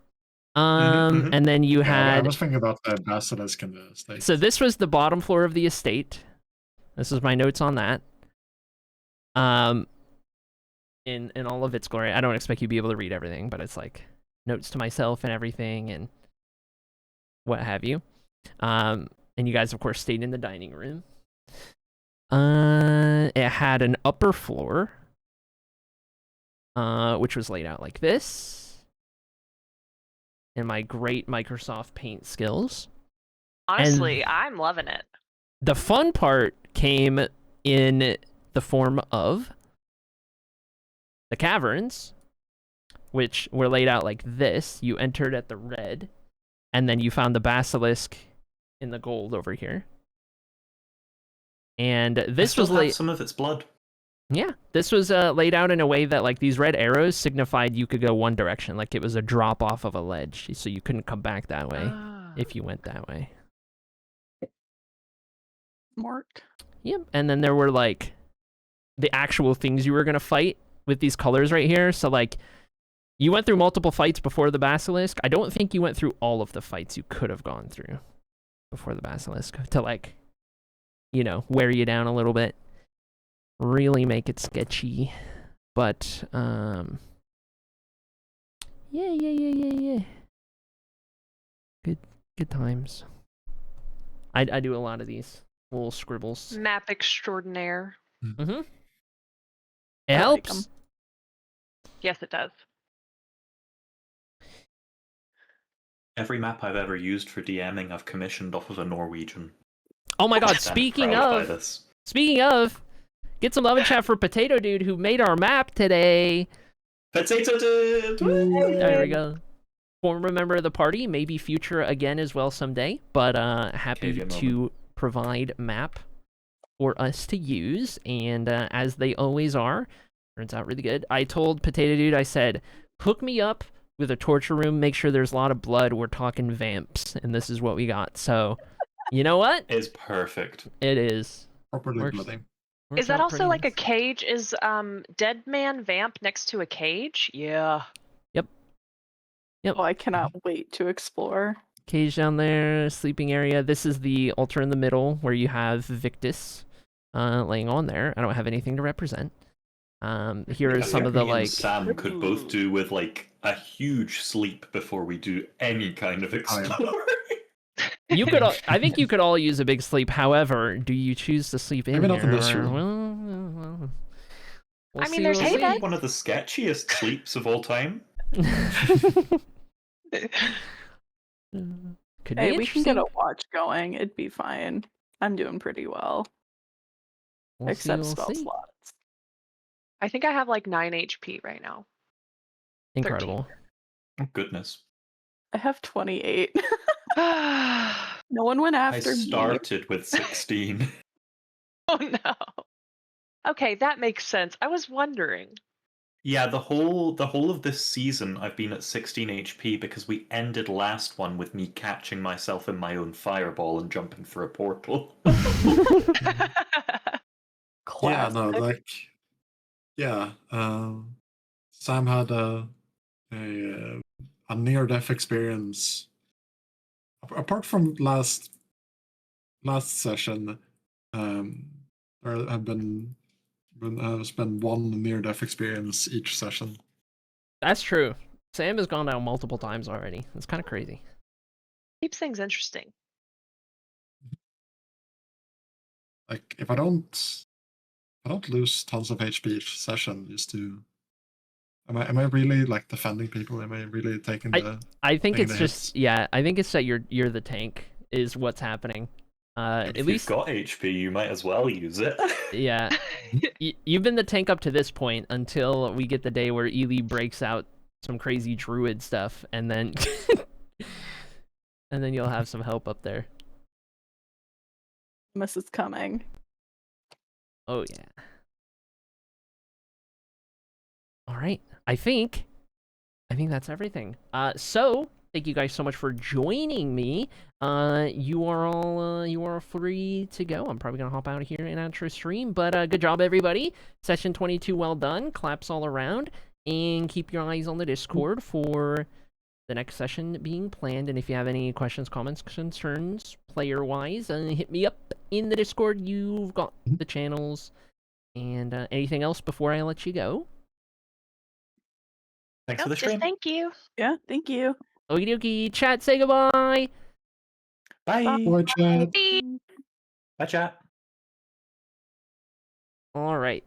mhm. And then you Yeah, I had. was thinking about the basilisk and the snake. So this was the bottom floor of the estate. This is my notes on that. In all of its glory. I don't expect you to be able to read everything, but it's like notes to myself and everything and what have you. And you guys, of course, stayed in the dining room. It had an upper floor, which was laid out like this. And my great Microsoft Paint skills. Honestly, I'm loving it. The fun part came in the form of the caverns, which were laid out like this. You entered at the red, and then you found the basilisk in the gold over here. And this was laid. Some of its blood. Yeah, this was laid out in a way that like these red arrows signified you could go one direction, like it was a drop off of a ledge, so you couldn't come back that way if you went that way. Smart. Yep, and then there were like the actual things you were gonna fight with these colors right here. So like you went through multiple fights before the basilisk. I don't think you went through all of the fights you could have gone through before the basilisk to like, you know, wear you down a little bit, really make it sketchy. But yeah. Good times. I do a lot of these little scribbles. Map extraordinaire. Mm-hmm. It I like helps. 'em. Yes, it does. Every map I've ever used for DMing, I've commissioned off of a Norwegian. Oh my god, Stand speaking proud by this. get some love and chat for Potato Dude who made our map today. Potato Dude! There we go. Former member of the party, maybe future again as well someday, but happy Caveat to provide map for us to use, and as they always are, turns out really good. I told Potato Dude, I said, hook me up with a torture room, make sure there's a lot of blood, we're talking vamps, and this is what we got. So, you know what? Is perfect. It is. Properly Works. bloody. Works Is that out also pretty like a nice. cage? Is Dead Man Vamp next to a cage? Yeah. Yep. Oh, I cannot wait to explore. Cage down there, sleeping area. This is the altar in the middle where you have Victus laying on there. I don't have anything to represent. Here are I some think of the me and like. Sam could both do with like a huge sleep before we do any kind of exploring. You could. I think you could all use a big sleep. However, do you choose to sleep in Maybe not in here? this or- room. Well, I mean, see, there's we'll hay see. beds. One of the sketchiest sleeps of all time. Could Hey, be we can get a interesting. watch going. It'd be fine. I'm doing pretty well, We'll see, except we'll spell see. slots. I think I have like 9 HP right now. Incredible. Oh, goodness. I have 28. Oh No one went I after me. started with 16. no. Okay, that makes sense. I was wondering. Yeah, the whole of this season I've been at 16 HP because we ended last one with me catching myself in my own fireball and jumping through a portal. Yeah, Classic. no, like, yeah. Sam had a near-death experience. Apart from last session, there have been one near-death experience each session. That's true. Sam has gone down multiple times already. It's kind of crazy. Keeps things interesting. Like, if I don't lose tons of HP each session, just to am I really like defending people? Am I really taking the? I think taking it's the just hits? yeah. I think it's that you're the tank is what's happening. If At least you've got HP, you might as well use it. yeah. You've been the tank up to this point until we get the day where Ely breaks out some crazy druid stuff, and then and then you'll have some help up there. Miss is coming. Oh yeah. All right. I think that's everything. So Thank you guys so much for joining me. You are all free to go. I'm probably gonna hop out of here and outro stream, but good job, everybody. Session 22, well done. Claps all around, and keep your eyes on the Discord for the next session being planned. And if you have any questions, comments, concerns, player-wise, hit me up in the Discord. You've got the channels. And anything else before I let you go? Thanks for Nope, the just stream. thank you. Yeah, thank you. Okie dokie. Chat, say goodbye. Bye. Bye, chat. Bye, chat. All right.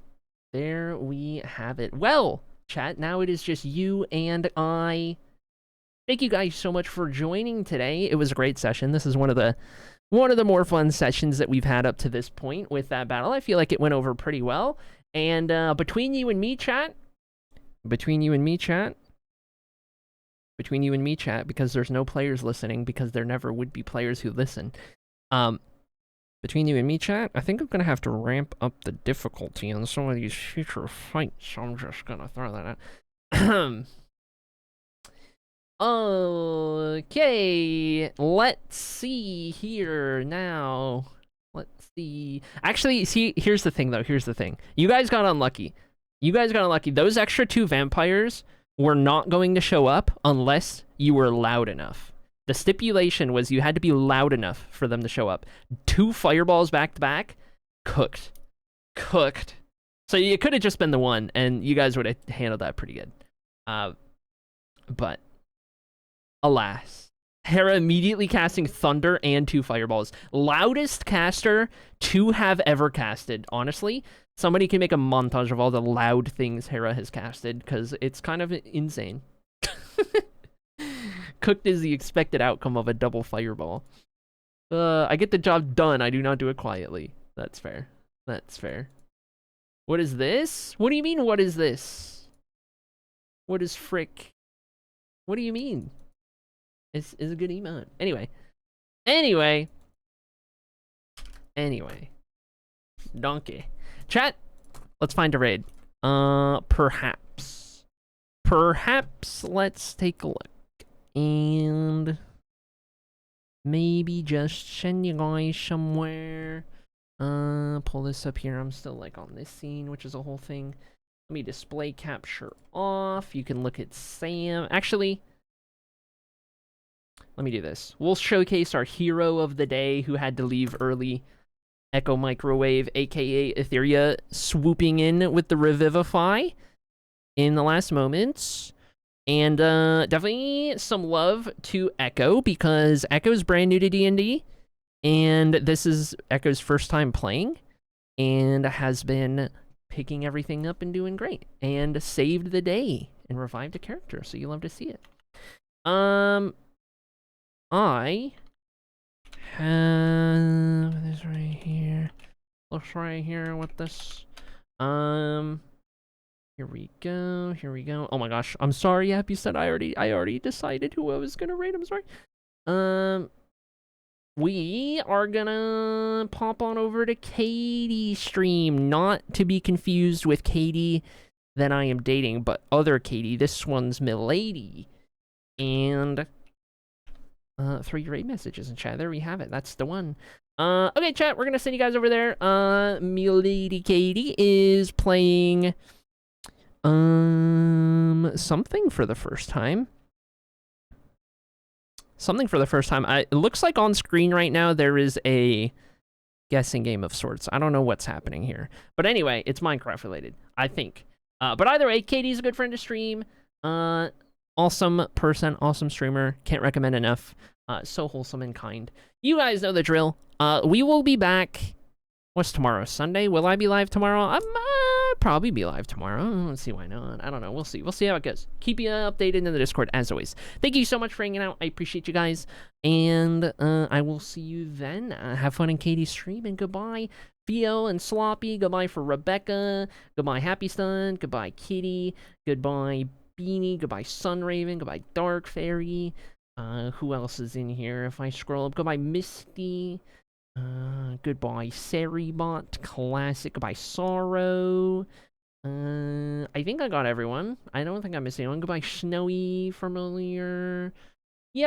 There we have it. Well, chat, now it is just you and I. Thank you guys so much for joining today. It was a great session. This is one of the more fun sessions that we've had up to this point with that battle. I feel like it went over pretty well. And between you and me, chat, because there's no players listening, because there never would be players who listen. Between you and me, chat, I think I'm going to have to ramp up the difficulty on some of these future fights, so I'm just going to throw that out. Okay, let's see here now. Let's see. Actually, see, here's the thing, though. Here's the thing. You guys got unlucky. Those extra 2 vampires were not going to show up unless you were loud enough. The stipulation was you had to be loud enough for them to show up. 2 fireballs back to back, cooked. So you could have just been the one, and you guys would have handled that pretty good. But alas, Hera immediately casting Thunder and 2 fireballs. Loudest caster to have ever casted. Honestly, somebody can make a montage of all the loud things Hera has casted, because it's kind of insane. Cooked is the expected outcome of a double fireball. I get the job done. I do not do it quietly. That's fair. What is this? What do you mean, what is this? What is frick? What do you mean? It's a good emote. Anyway. Donkey. Chat, let's find a raid. Perhaps let's take a look. And maybe just send you guys somewhere. Pull this up here. I'm still like on this scene, which is a whole thing. Let me display capture off. You can look at Sam. Actually, let me do this. We'll showcase our hero of the day who had to leave early. Echo Microwave, aka Etheria, swooping in with the Revivify in the last moments. And definitely some love to Echo, because Echo's brand new to D&D. And this is Echo's first time playing. And has been picking everything up and doing great. And saved the day and revived a character. So you love to see it. I have this right here. Looks right here with this. Here we go. Oh my gosh. I'm sorry, App. You said I already decided who I was gonna rate. I'm sorry. We are gonna pop on over to Katie's stream. Not to be confused with Katie that I am dating, but other Katie. This one's Milady. And 3 raid messages in chat. There we have it. That's the one. Okay, chat, we're gonna send you guys over there. Milady Katie is playing something for the first time. It looks like on screen right now there is a guessing game of sorts. I don't know what's happening here. But anyway, it's Minecraft related, I think. But either way, Katie's a good friend to stream. Awesome person, awesome streamer. Can't recommend enough. So wholesome and kind. You guys know the drill. We will be back. What's tomorrow? Sunday? Will I be live tomorrow? I might probably be live tomorrow. Let's see why not. I don't know. We'll see. We'll see how it goes. Keep you updated in the Discord as always. Thank you so much for hanging out. I appreciate you guys. And I will see you then. Have fun in Katie's stream. And goodbye, Theo and Sloppy. Goodbye for Rebecca. Goodbye, Happy Stun. Goodbye, Kitty. Goodbye, Beanie. Goodbye, Sunraven. Goodbye, Dark Fairy. Who else is in here? If I scroll up, goodbye, Misty. Goodbye, Saribot. Classic. Goodbye, Sorrow. I think I got everyone. I don't think I'm missing anyone. Goodbye, Snowy from earlier.